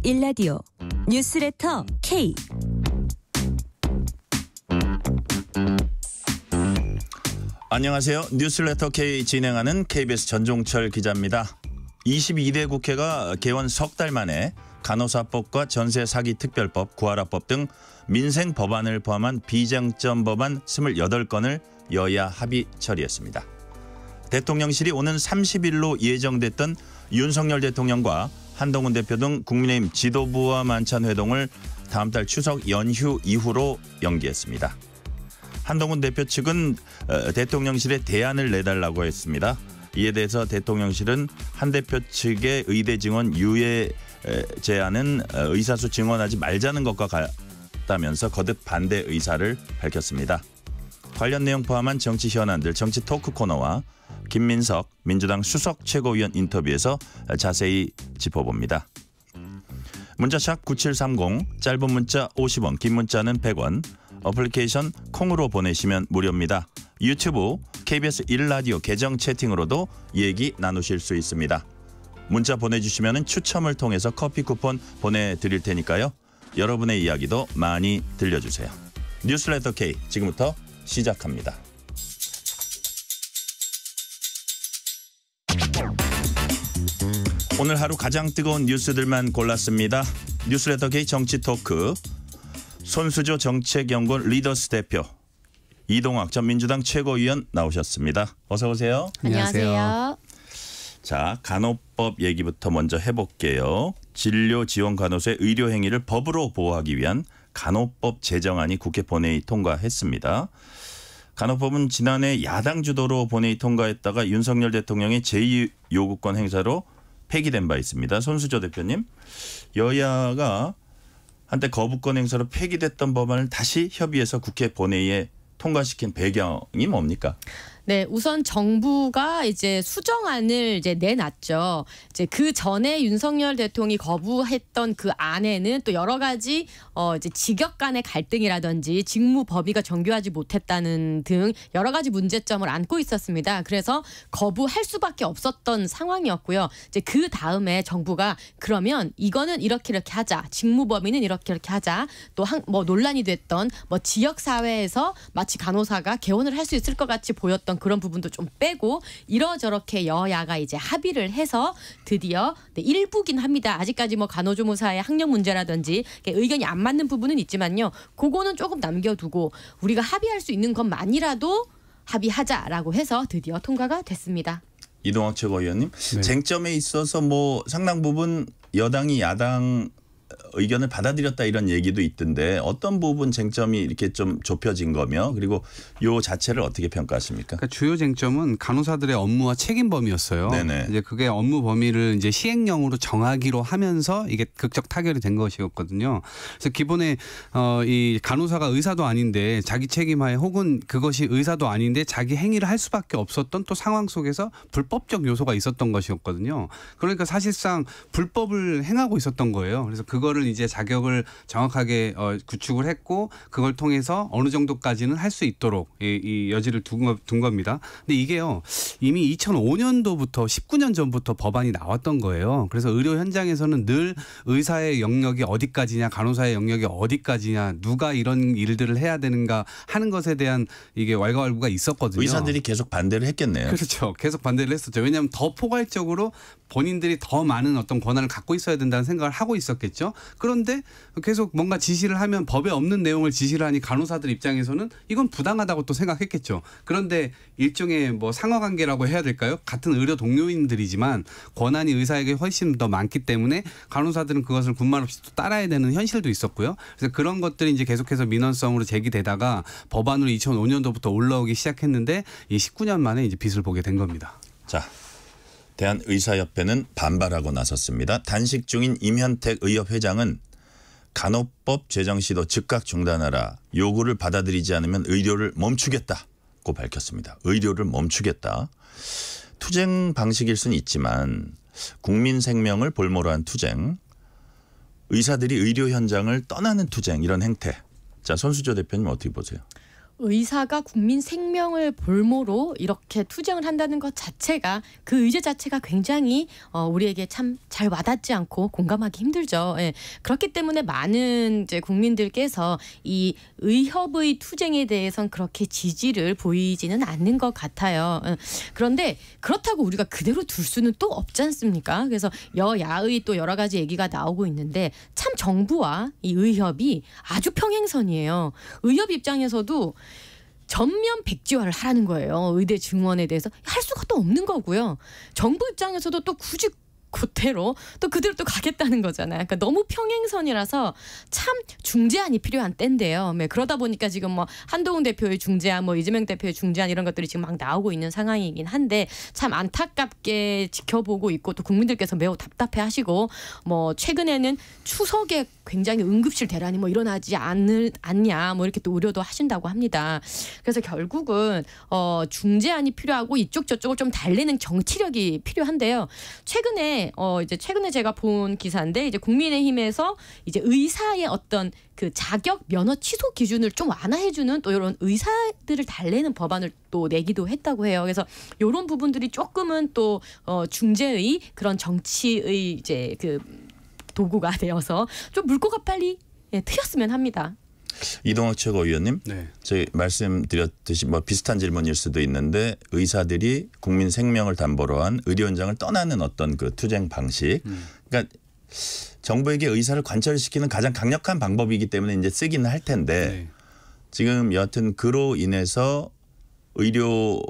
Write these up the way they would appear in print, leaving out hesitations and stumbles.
1라디오 뉴스레터 K. 안녕하세요. 뉴스레터 K 진행하는 KBS 전종철 기자입니다. 22대 국회가 개원 석 달 만에 간호사법과 전세사기특별법, 구하라법 등 민생 법안을 포함한 비쟁점 법안 28건을 여야 합의 처리했습니다. 대통령실이 오는 30일로 예정됐던 윤석열 대통령과 한동훈 대표 등 국민의힘 지도부와 만찬 회동을 다음 달 추석 연휴 이후로 연기했습니다. 한동훈 대표 측은 대통령실에 대안을 내달라고 했습니다. 이에 대해서 대통령실은 한 대표 측의 의대 증원 유예 제안은 의사수 증원하지 말자는 것과 같다면서 거듭 반대 의사를 밝혔습니다. 관련 내용 포함한 정치 현안들 정치 토크 코너와 김민석 민주당 수석 최고위원 인터뷰에서 자세히 짚어봅니다. 문자샵 9730 짧은 문자 50원 긴 문자는 100원 어플리케이션 콩으로 보내시면 무료입니다. 유튜브 KBS 1라디오 계정 채팅으로도 얘기 나누실 수 있습니다. 문자 보내주시면 추첨을 통해서 커피 쿠폰 보내드릴 테니까요. 여러분의 이야기도 많이 들려주세요. 뉴스레터 K 지금부터 시작합니다. 오늘 하루 가장 뜨거운 뉴스들만 골랐습니다. 뉴스레터 K 정치 토크 손수조 정책연구원 리더스 대표 이동학 전 민주당 최고위원 나오셨습니다. 어서 오세요. 안녕하세요. 자, 간호법 얘기부터 먼저 해볼게요. 진료지원간호사의 의료행위를 법으로 보호하기 위한 간호법 제정안이 국회 본회의 통과했습니다. 간호법은 지난해 야당 주도로 본회의 통과했다가 윤석열 대통령의 제2요구권 행사로 폐기된 바 있습니다. 손수조 대표님, 여야가 한때 거부권 행사로 폐기됐던 법안을 다시 협의해서 국회 본회의에 통과시킨 배경이 뭡니까? 네, 우선 정부가 이제 수정안을 이제 내놨죠. 이제 그 전에 윤석열 대통령이 거부했던 그 안에는 또 여러 가지 이제 직역 간의 갈등이라든지 직무 범위가 정교하지 못했다는 등 여러 가지 문제점을 안고 있었습니다. 그래서 거부할 수밖에 없었던 상황이었고요. 이제 그 다음에 정부가 그러면 이거는 이렇게 하자, 직무 범위는 이렇게 하자. 또 뭐 논란이 됐던 뭐 지역 사회에서 마치 간호사가 개원을 할 수 있을 것 같이 보였던 그런 부분도 좀 빼고 이러저렇게 여야가 이제 합의를 해서 드디어 일부긴 합니다. 아직까지 뭐 간호조무사의 학력 문제라든지 의견이 안 맞는 부분은 있지만요. 그거는 조금 남겨두고 우리가 합의할 수 있는 것만이라도 합의하자라고 해서 드디어 통과가 됐습니다. 이동학 최고위원님, 네. 쟁점에 있어서 뭐 상당 부분 여당이 야당 의견을 받아들였다 이런 얘기도 있던데 어떤 부분 쟁점이 이렇게 좀 좁혀진 거며 그리고 요 자체를 어떻게 평가하십니까? 그러니까 주요 쟁점은 간호사들의 업무와 책임 범위였어요. 네네. 이제 그게 업무 범위를 이제 시행령으로 정하기로 하면서 이게 극적 타결이 된 것이었거든요. 그래서 기본에 이 간호사가 의사도 아닌데 자기 책임하에 혹은 그것이 의사도 아닌데 자기 행위를 할 수밖에 없었던 또 상황 속에서 불법적 요소가 있었던 것이었거든요. 그러니까 사실상 불법을 행하고 있었던 거예요. 그래서 그거를 이제 자격을 정확하게 구축을 했고 그걸 통해서 어느 정도까지는 할 수 있도록 이 여지를 둔 겁니다. 근데 이게요 이미 2005년도부터 19년 전부터 법안이 나왔던 거예요. 그래서 의료 현장에서는 늘 의사의 영역이 어디까지냐, 간호사의 영역이 어디까지냐, 누가 이런 일들을 해야 되는가 하는 것에 대한 이게 왈가왈부가 있었거든요. 의사들이 계속 반대를 했겠네요. 그렇죠. 계속 반대를 했었죠. 왜냐하면 더 포괄적으로 본인들이 더 많은 어떤 권한을 갖고 있어야 된다는 생각을 하고 있었겠죠. 그런데 계속 뭔가 지시를 하면 법에 없는 내용을 지시를 하니 간호사들 입장에서는 이건 부당하다고 또 생각했겠죠. 그런데 일종의 뭐 상하관계라고 해야 될까요? 같은 의료 동료인들이지만 권한이 의사에게 훨씬 더 많기 때문에 간호사들은 그것을 군말 없이 또 따라야 되는 현실도 있었고요. 그래서 그런 것들이 이제 계속해서 민원성으로 제기되다가 법안으로 2005년도부터 올라오기 시작했는데 이 19년 만에 이제 빛을 보게 된 겁니다. 자, 대한의사협회는 반발하고 나섰습니다. 단식 중인 임현택 의협회장은 간호법 제정 시도 즉각 중단하라. 요구를 받아들이지 않으면 의료를 멈추겠다고 밝혔습니다. 의료를 멈추겠다. 투쟁 방식일 수는 있지만 국민 생명을 볼모로 한 투쟁, 의사들이 의료 현장을 떠나는 투쟁 이런 행태. 자, 손수조 대표님 어떻게 보세요? 의사가 국민 생명을 볼모로 이렇게 투쟁을 한다는 것 자체가 그 의제 자체가 굉장히 우리에게 참 잘 와닿지 않고 공감하기 힘들죠. 예. 그렇기 때문에 많은 이제 국민들께서 이 의협의 투쟁에 대해선 그렇게 지지를 보이지는 않는 것 같아요. 예. 그런데 그렇다고 우리가 그대로 둘 수는 또 없지 않습니까? 그래서 여야의 또 여러 가지 얘기가 나오고 있는데 참 정부와 이 의협이 아주 평행선이에요. 의협 입장에서도 전면 백지화를 하라는 거예요. 의대 증원에 대해서 할 수가 또 없는 거고요. 정부 입장에서도 또 굳이 그대로 또 가겠다는 거잖아요. 그러니까 너무 평행선이라서 참 중재안이 필요한 때인데요. 네, 그러다 보니까 지금 뭐 한동훈 대표의 중재안, 뭐 이재명 대표의 중재안 이런 것들이 지금 막 나오고 있는 상황이긴 한데 참 안타깝게 지켜보고 있고 또 국민들께서 매우 답답해하시고 뭐 최근에는 추석에 굉장히 응급실 대란이 뭐 일어나지 않냐 뭐 이렇게 또 우려도 하신다고 합니다. 그래서 결국은 중재안이 필요하고 이쪽 저쪽을 좀 달래는 정치력이 필요한데요. 최근에 제가 본 기사인데 이제 국민의힘에서 이제 의사의 어떤 그 자격 면허 취소 기준을 좀 완화해주는 또 이런 의사들을 달래는 법안을 또 내기도 했다고 해요. 그래서 이런 부분들이 조금은 또 중재의 그런 정치의 이제 그 도구가 되어서 좀 물꼬가 빨리 트였으면 합니다. 이동학 최고위원님, 네. 저희 말씀드렸듯이 뭐 비슷한 질문일 수도 있는데 의사들이 국민 생명을 담보로 한 의료현장을 떠나는 어떤 그 투쟁 방식, 그러니까 정부에게 의사를 관철시키는 가장 강력한 방법이기 때문에 이제 쓰기는 할 텐데 네. 지금 여하튼 그로 인해서 의료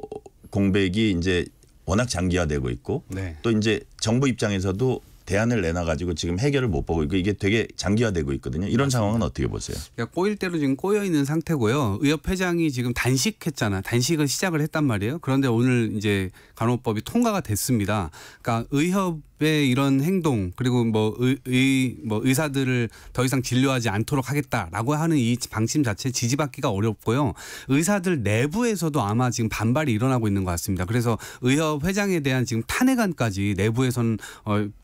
공백이 이제 워낙 장기화되고 있고 네. 또 이제 정부 입장에서도 대안을 내놔가지고 지금 해결을 못 보고 있고 이게 되게 장기화되고 있거든요. 이런 상황은 어떻게 보세요? 그러니까 꼬일 대로 지금 꼬여 있는 상태고요. 의협회장이 지금 단식을 시작을 했단 말이에요. 그런데 오늘 이제 간호법이 통과가 됐습니다. 그러니까 의협의 이런 행동 그리고 뭐 의사들을 더 이상 진료하지 않도록 하겠다라고 하는 이 방침 자체 지지받기가 어렵고요. 의사들 내부에서도 아마 지금 반발이 일어나고 있는 것 같습니다. 그래서 의협 회장에 대한 지금 탄핵안까지 내부에서는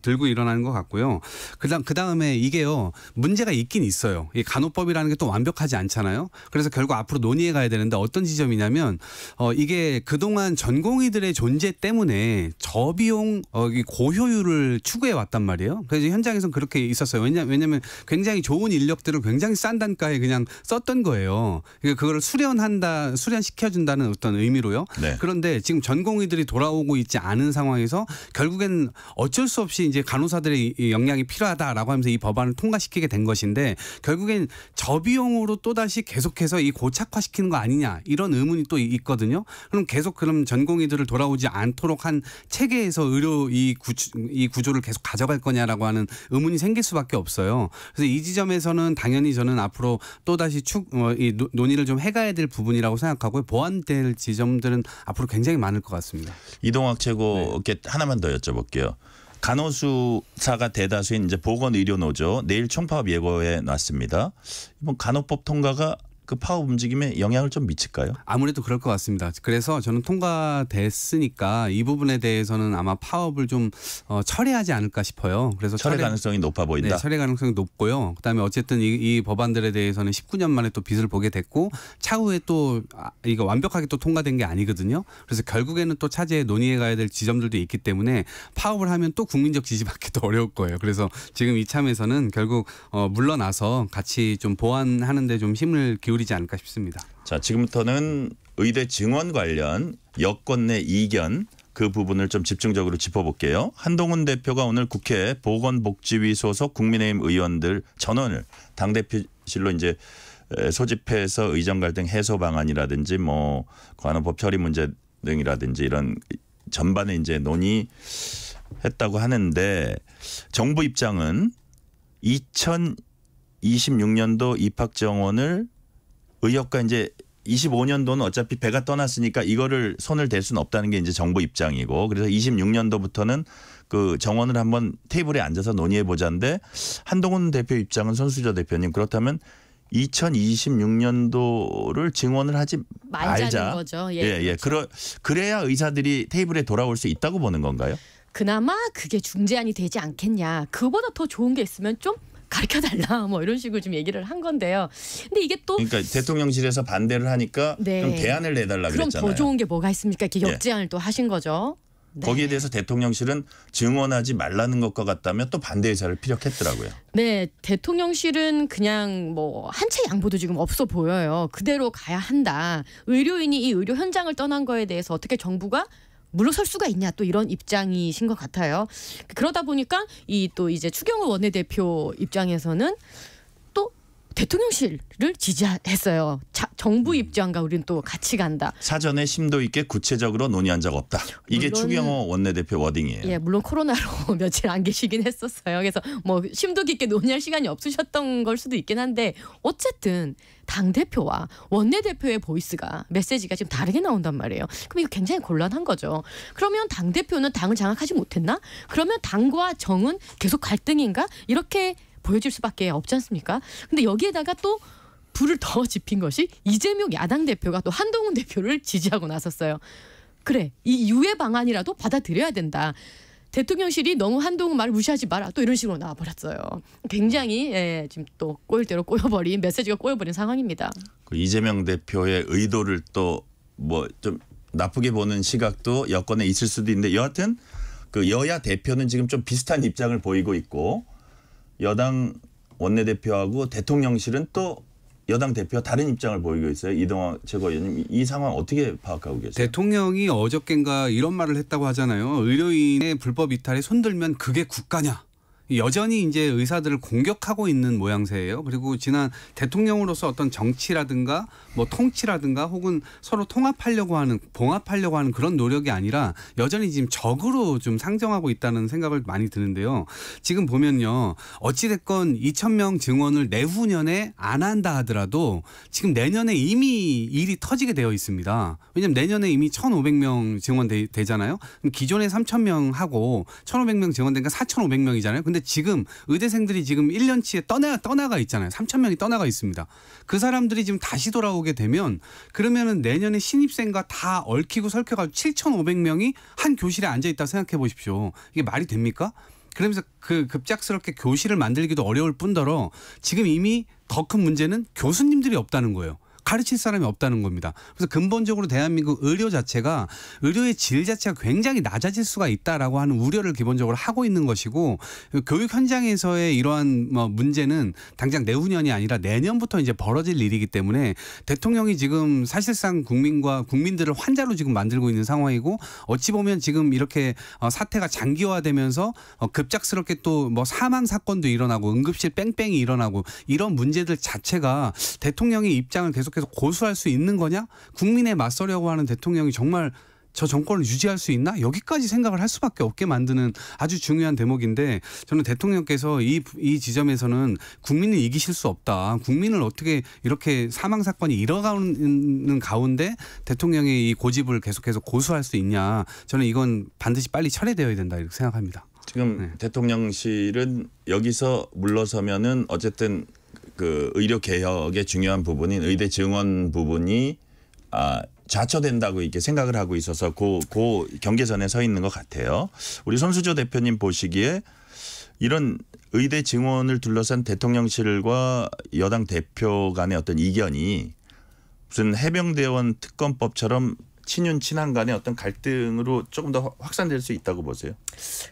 들고 일어나는 것 같고요. 그다음에 이게요. 문제가 있긴 있어요. 이 간호법이라는 게 또 완벽하지 않잖아요. 그래서 결국 앞으로 논의해 가야 되는데 어떤 지점이냐면 이게 그동안 전공의들의 존재 때문에 저비용 고효율을 추구해 왔단 말이에요. 그래서 현장에서는 그렇게 있었어요. 왜냐하면 굉장히 좋은 인력들을 굉장히 싼 단가에 그냥 썼던 거예요. 그걸 수련시켜준다는 어떤 의미로요. 네. 그런데 지금 전공의들이 돌아오고 있지 않은 상황에서 결국엔 어쩔 수 없이 이제 간호사들의 역량이 필요하다라고 하면서 이 법안을 통과시키게 된 것인데 결국엔 저비용으로 또다시 계속해서 이 고착화시키는 거 아니냐 이런 의문이 또 있거든요. 그럼 전공의들을 돌아오지 않도록 한 체계에서 의료 이 구조를 계속 가져갈 거냐라고 하는 의문이 생길 수밖에 없어요. 그래서 이 지점에서는 당연히 저는 앞으로 또다시 이 논의를 좀 해가야 될 부분이라고 생각하고 보완될 지점들은 앞으로 굉장히 많을 것 같습니다. 이동학 최고께 하나만 더 여쭤볼게요. 간호수사가 대다수인 이제 보건의료노조 내일 총파업 예고해 놨습니다. 이번 간호법 통과가 그 파업 움직임에 영향을 좀 미칠까요? 아무래도 그럴 것 같습니다. 그래서 저는 통과됐으니까 이 부분에 대해서는 아마 파업을 좀 철회하지 않을까 싶어요. 그래서 철회 가능성이 높아 보인다. 네, 철회 가능성이 높고요. 그다음에 어쨌든 이 법안들에 대해서는 19년 만에 또 빛을 보게 됐고 차후에 또 이거 완벽하게 또 통과된 게 아니거든요. 그래서 결국에는 또 차제에 논의해 가야 될 지점들도 있기 때문에 파업을 하면 또 국민적 지지받기도 어려울 거예요. 그래서 지금 이참에서는 결국 물러나서 같이 좀 보완하는 데 좀 힘을 기울이지 않을까 싶습니다. 자, 지금부터는 의대 증원 관련 여권 내 이견 그 부분을 좀 집중적으로 짚어볼게요. 한동훈 대표가 오늘 국회 보건복지위 소속 국민의힘 의원들 전원을 당대표실로 이제 소집해서 의정 갈등 해소 방안이라든지 뭐 간호법 처리 문제 등이라든지 이런 전반에 이제 논의했다고 하는데 정부 입장은 2026년도 입학 정원을 의협과 이제 25년도는 어차피 배가 떠났으니까 이거를 손을 댈 수는 없다는 게 이제 정부 입장이고 그래서 26년도부터는 그 정원을 한번 테이블에 앉아서 논의해 보자인데 한동훈 대표 입장은 손수저 대표님 그렇다면 2026년도를 증원을 하지 말자. 거죠. 예. 그래야 의사들이 테이블에 돌아올 수 있다고 보는 건가요? 그나마 그게 중재안이 되지 않겠냐. 그보다 더 좋은 게 있으면 좀 가르쳐달라 뭐 이런 식으로 좀 얘기를 한 건데요. 근데 이게 또 그러니까 대통령실에서 반대를 하니까 네. 그럼 대안을 내달라 그럼 그랬잖아요. 더 좋은 게 뭐가 있습니까? 이렇게 예. 역제안을 또 하신 거죠. 네. 거기에 대해서 대통령실은 증언하지 말라는 것과 같다며 또 반대 의사를 피력했더라고요. 네, 대통령실은 그냥 뭐 한 채 양보도 지금 없어 보여요. 그대로 가야 한다. 의료인이 이 의료 현장을 떠난 거에 대해서 어떻게 정부가 물러설 수가 있냐 또 이런 입장이신 것 같아요. 그러다 보니까 이 또 이제 추경호 원내대표 입장에서는 또 대통령실을 지지했어요. 정부 입장과 우리는 또 같이 간다. 사전에 심도 있게 구체적으로 논의한 적 없다. 이게 물론- 추경호 원내대표 워딩이에요. 예, 물론 코로나로 며칠 안 계시긴 했었어요. 그래서 뭐 심도 깊게 논의할 시간이 없으셨던 걸 수도 있긴 한데 어쨌든 당 대표와 원내 대표의 보이스가 메시지가 지금 다르게 나온단 말이에요. 그럼 이거 굉장히 곤란한 거죠. 그러면 당 대표는 당을 장악하지 못했나? 그러면 당과 정은 계속 갈등인가? 이렇게 보여질 수밖에 없지 않습니까? 근데 여기에다가 또 불을 더 지핀 것이 이재명 야당 대표가 또 한동훈 대표를 지지하고 나섰어요. 그래, 이 유예 방안이라도 받아들여야 된다. 대통령실이 너무 한동훈 말을 무시하지 마라. 또 이런 식으로 나와버렸어요. 굉장히 지금 또 꼬일 대로 꼬여버린 메시지가 꼬여버린 상황입니다. 그 이재명 대표의 의도를 또 뭐 좀 나쁘게 보는 시각도 여권에 있을 수도 있는데 여하튼 그 여야 대표는 지금 좀 비슷한 입장을 보이고 있고 여당 원내대표하고 대통령실은 또 여당 대표와 다른 입장을 보이고 있어요. 이동환 최고위원님 이 상황 어떻게 파악하고 계세요? 대통령이 어저께인가 이런 말을 했다고 하잖아요. 의료인의 불법 이탈에 손들면 그게 국가냐. 여전히 이제 의사들을 공격하고 있는 모양새예요. 그리고 지난 대통령으로서 어떤 정치라든가 뭐 통치라든가 혹은 서로 통합하려고 하는 봉합하려고 하는 그런 노력이 아니라 여전히 지금 적으로 좀 상정하고 있다는 생각을 많이 드는데요. 지금 보면요. 어찌됐건 2,000명 증원을 내후년에 안 한다 하더라도 지금 내년에 이미 일이 터지게 되어 있습니다. 왜냐하면 내년에 이미 1,500명 증원되잖아요. 그럼 기존에 3,000명 하고 1,500명 증원되니까 4,500명이잖아요. 근데 지금 의대생들이 지금 1년치에 떠나가 있잖아요. 3,000명이 떠나가 있습니다. 그 사람들이 지금 다시 돌아오게 되면 그러면은 내년에 신입생과 다 얽히고 설켜가지고 7,500명이 한 교실에 앉아 있다 생각해 보십시오. 이게 말이 됩니까? 그러면서 그 급작스럽게 교실을 만들기도 어려울 뿐더러 지금 이미 더 큰 문제는 교수님들이 없다는 거예요. 가르칠 사람이 없다는 겁니다. 그래서 근본적으로 대한민국 의료 자체가 의료의 질 자체가 굉장히 낮아질 수가 있다라고 하는 우려를 기본적으로 하고 있는 것이고 교육 현장에서의 이러한 문제는 당장 내후년이 아니라 내년부터 이제 벌어질 일이기 때문에 대통령이 지금 사실상 국민들을 환자로 지금 만들고 있는 상황이고 어찌 보면 지금 이렇게 사태가 장기화되면서 급작스럽게 또 뭐 사망 사건도 일어나고 응급실 뺑뺑이 일어나고 이런 문제들 자체가 대통령의 입장을 계속해서 고수할 수 있는 거냐? 국민에 맞서려고 하는 대통령이 정말 저 정권을 유지할 수 있나? 여기까지 생각을 할 수밖에 없게 만드는 아주 중요한 대목인데 저는 대통령께서 이 지점에서는 국민을 이기실 수 없다. 국민을 어떻게 이렇게 사망 사건이 일어나는 가운데 대통령의 이 고집을 계속해서 고수할 수 있냐? 저는 이건 반드시 빨리 철회되어야 된다 이렇게 생각합니다. 지금 대통령실은 여기서 물러서면은 어쨌든 그 의료 개혁의 중요한 부분인 의대 증원 부분이 좌초된다고 이렇게 생각을 하고 있어서 그 경계선에 서 있는 것 같아요. 우리 손수조 대표님 보시기에 이런 의대 증원을 둘러싼 대통령실과 여당 대표 간의 어떤 이견이 무슨 해병대원 특검법처럼 친윤 친한 간의 어떤 갈등으로 조금 더 확산될 수 있다고 보세요?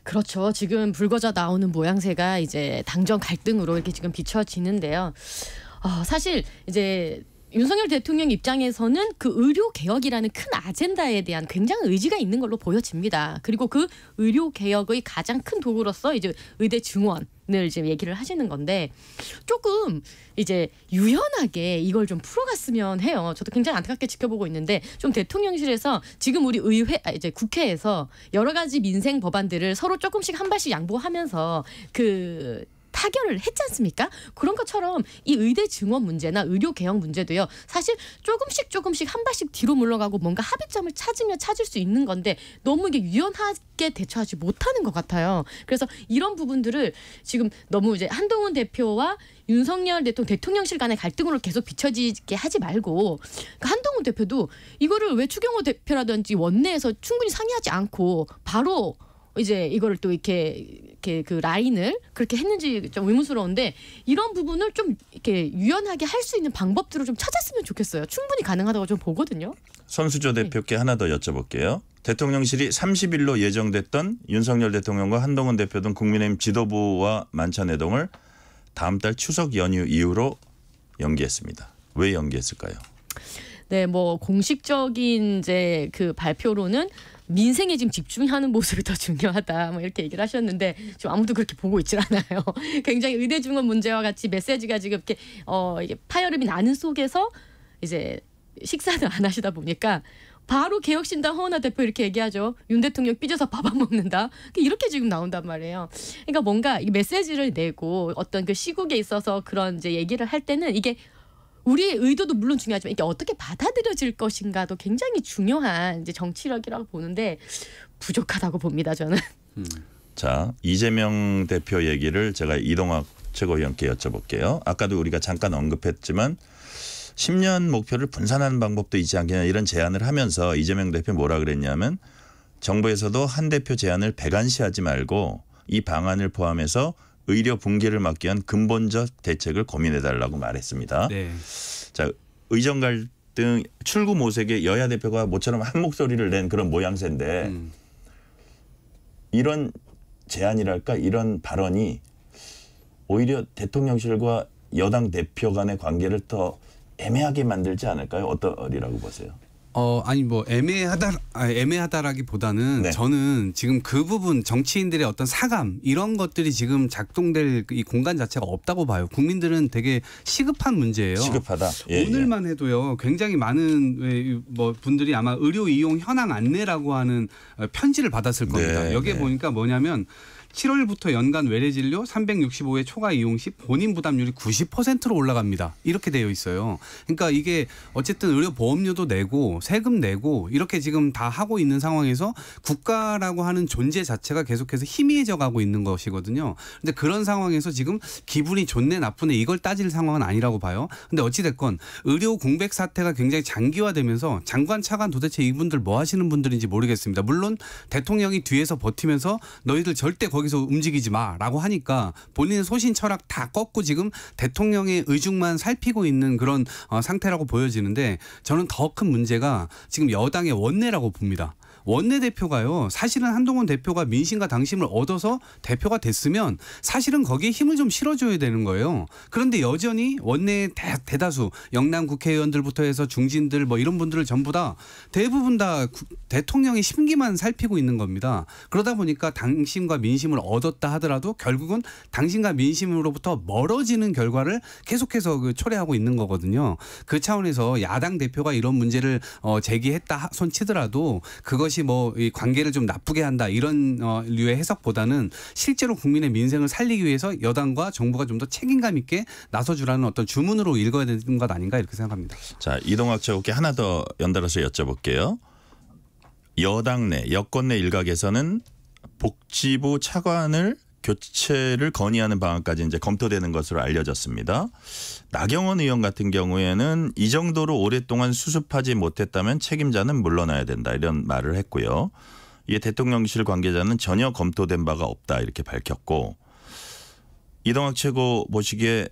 그렇죠. 지금 불거져 나오는 모양새가 이제 당정 갈등으로 이렇게 지금 비춰지는데요. 사실 이제 윤석열 대통령 입장에서는 그 의료 개혁이라는 큰 아젠다에 대한 굉장히 의지가 있는 걸로 보여집니다. 그리고 그 의료 개혁의 가장 큰 도구로서 이제 의대 증원을 지금 얘기를 하시는 건데 조금 이제 유연하게 이걸 좀 풀어갔으면 해요. 저도 굉장히 안타깝게 지켜보고 있는데 좀 대통령실에서 지금 우리 이제 국회에서 여러 가지 민생 법안들을 서로 조금씩 한 발씩 양보하면서 타결을 했지 않습니까? 그런 것처럼 이 의대 증원 문제나 의료 개혁 문제도요. 사실 조금씩 한 발씩 뒤로 물러가고 뭔가 합의점을 찾으면 찾을 수 있는 건데 너무 이게 유연하게 대처하지 못하는 것 같아요. 그래서 이런 부분들을 지금 너무 이제 한동훈 대표와 윤석열 대통령실 간의 갈등으로 계속 비춰지게 하지 말고 한동훈 대표도 이거를 왜 추경호 대표라든지 원내에서 충분히 상의하지 않고 바로 이제 이거를 또 이렇게 그 라인을 그렇게 했는지 좀 의문스러운데 이런 부분을 좀 이렇게 유연하게 할 수 있는 방법들을 좀 찾았으면 좋겠어요. 충분히 가능하다고 좀 보거든요. 손수조 대표께 하나 더 여쭤볼게요. 대통령실이 30일로 예정됐던 윤석열 대통령과 한동훈 대표 등 국민의힘 지도부와 만찬회동을 다음 달 추석 연휴 이후로 연기했습니다. 왜 연기했을까요? 네, 뭐 공식적인 이제 그 발표로는 민생에 지금 집중하는 모습이 더 중요하다. 뭐 이렇게 얘기를 하셨는데 지금 아무도 그렇게 보고 있질 않아요. 굉장히 의대 증원 문제와 같이 메시지가 지금 이렇게 이게 파열음이 나는 속에서 이제 식사는 안 하시다 보니까 바로 개혁신당 허은하 대표 이렇게 얘기하죠. 윤 대통령 삐져서 밥 안 먹는다. 이렇게 지금 나온단 말이에요. 그러니까 뭔가 이 메시지를 내고 어떤 그 시국에 있어서 그런 이제 얘기를 할 때는 이게 우리의 의도도 물론 중요하지만 이게 어떻게 받아들여질 것인가도 굉장히 중요한 이제 정치력이라고 보는데 부족하다고 봅니다, 저는. 자, 이재명 대표 얘기를 제가 이동학 최고위원께 여쭤볼게요. 아까도 우리가 잠깐 언급했지만 10년 목표를 분산하는 방법도 있지 않겠냐 이런 제안을 하면서 이재명 대표 뭐라 그랬냐면 정부에서도 한 대표 제안을 배관시하지 말고 이 방안을 포함해서 의료 붕괴를 막기 위한 근본적 대책을 고민해달라고 말했습니다. 네. 자, 의정 갈등 출구 모색에 여야 대표가 모처럼 한 목소리를 낸 그런 모양새인데 이런 제안이랄까 이런 발언이 오히려 대통령실과 여당 대표 간의 관계를 더 애매하게 만들지 않을까요? 어떠리라고 보세요? 아니 뭐 애매하다라기보다는 네. 저는 지금 그 부분 정치인들의 어떤 사감 이런 것들이 지금 작동될 이 공간 자체가 없다고 봐요. 국민들은 되게 시급한 문제예요. 시급하다. 예, 오늘만 해도요. 굉장히 많은 뭐 분들이 아마 의료 이용 현황 안내라고 하는 편지를 받았을 겁니다. 네, 여기에 네. 보니까 뭐냐면 7월부터 연간 외래 진료 365회 초과 이용 시 본인 부담률이 90%로 올라갑니다. 이렇게 되어 있어요. 그러니까 이게 어쨌든 의료 보험료도 내고 세금 내고 이렇게 지금 다 하고 있는 상황에서 국가라고 하는 존재 자체가 계속해서 희미해져 가고 있는 것이거든요. 근데 그런 상황에서 지금 기분이 좋네 나쁘네 이걸 따질 상황은 아니라고 봐요. 근데 어찌 됐건 의료 공백 사태가 굉장히 장기화되면서 장관 차관 도대체 이분들 뭐 하시는 분들인지 모르겠습니다. 물론 대통령이 뒤에서 버티면서 너희들 절대 거기서 움직이지 마라고 하니까 본인의 소신 철학 다 꺾고 지금 대통령의 의중만 살피고 있는 그런 상태라고 보여지는데 저는 더 큰 문제가 지금 여당의 원내라고 봅니다. 원내대표가요. 사실은 한동훈 대표가 민심과 당심을 얻어서 대표가 됐으면 사실은 거기에 힘을 좀 실어줘야 되는 거예요. 그런데 여전히 원내 대다수 영남 국회의원들부터 해서 중진들 뭐 이런 분들을 전부 다 대부분 다 대통령의 심기만 살피고 있는 겁니다. 그러다 보니까 당심과 민심을 얻었다 하더라도 결국은 당심과 민심으로부터 멀어지는 결과를 계속해서 초래하고 있는 거거든요. 그 차원에서 야당 대표가 이런 문제를 제기했다 손치더라도 그것이 뭐 이 관계를 좀 나쁘게 한다 이런 류의 해석보다는 실제로 국민의 민생을 살리기 위해서 여당과 정부가 좀 더 책임감 있게 나서주라는 어떤 주문으로 읽어야 되는 것 아닌가 이렇게 생각합니다. 자, 이동학 최고께 하나 더 연달아서 여쭤볼게요. 여당 내 여권 내 일각에서는 복지부 차관을 교체를 건의하는 방안까지 이제 검토되는 것으로 알려졌습니다. 나경원 의원 같은 경우에는 이 정도로 오랫동안 수습하지 못했다면 책임자는 물러나야 된다 이런 말을 했고요. 이게 대통령실 관계자는 전혀 검토된 바가 없다 이렇게 밝혔고 이동학 최고 보시기에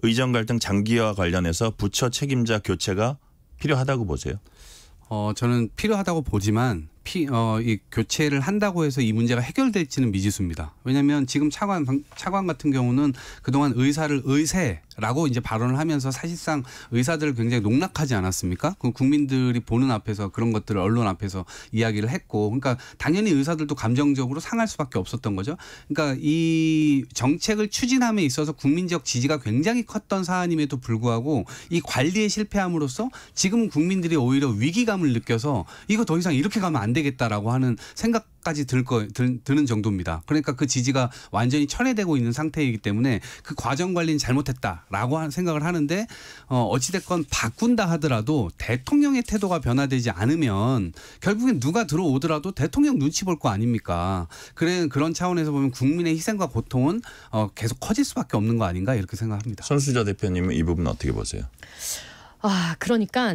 의정 갈등 장기화 관련해서 부처 책임자 교체가 필요하다고 보세요? 저는 필요하다고 보지만 이 교체를 한다고 해서 이 문제가 해결될지는 미지수입니다. 왜냐하면 지금 차관 같은 경우는 그동안 의사를 의세라고 이제 발언을 하면서 사실상 의사들을 굉장히 농락하지 않았습니까? 그 국민들이 보는 앞에서 그런 것들을 언론 앞에서 이야기를 했고, 그러니까 당연히 의사들도 감정적으로 상할 수밖에 없었던 거죠. 그러니까 이 정책을 추진함에 있어서 국민적 지지가 굉장히 컸던 사안임에도 불구하고 이 관리에 실패함으로써 지금 국민들이 오히려 위기감을 느껴서 이거 더 이상 이렇게 가면 안 되겠다라고 하는 생각까지 드는 정도입니다. 그러니까 그 지지가 완전히 철회되고 있는 상태이기 때문에 그 과정 관리는 잘못했다라고 생각을 하는데 어찌됐건 바꾼다 하더라도 대통령의 태도가 변화되지 않으면 결국엔 누가 들어오더라도 대통령 눈치 볼 거 아닙니까? 그런 차원에서 보면 국민의 희생과 고통은 계속 커질 수밖에 없는 거 아닌가 이렇게 생각합니다. 손수저 대표님은 이 부분 어떻게 보세요? 그러니까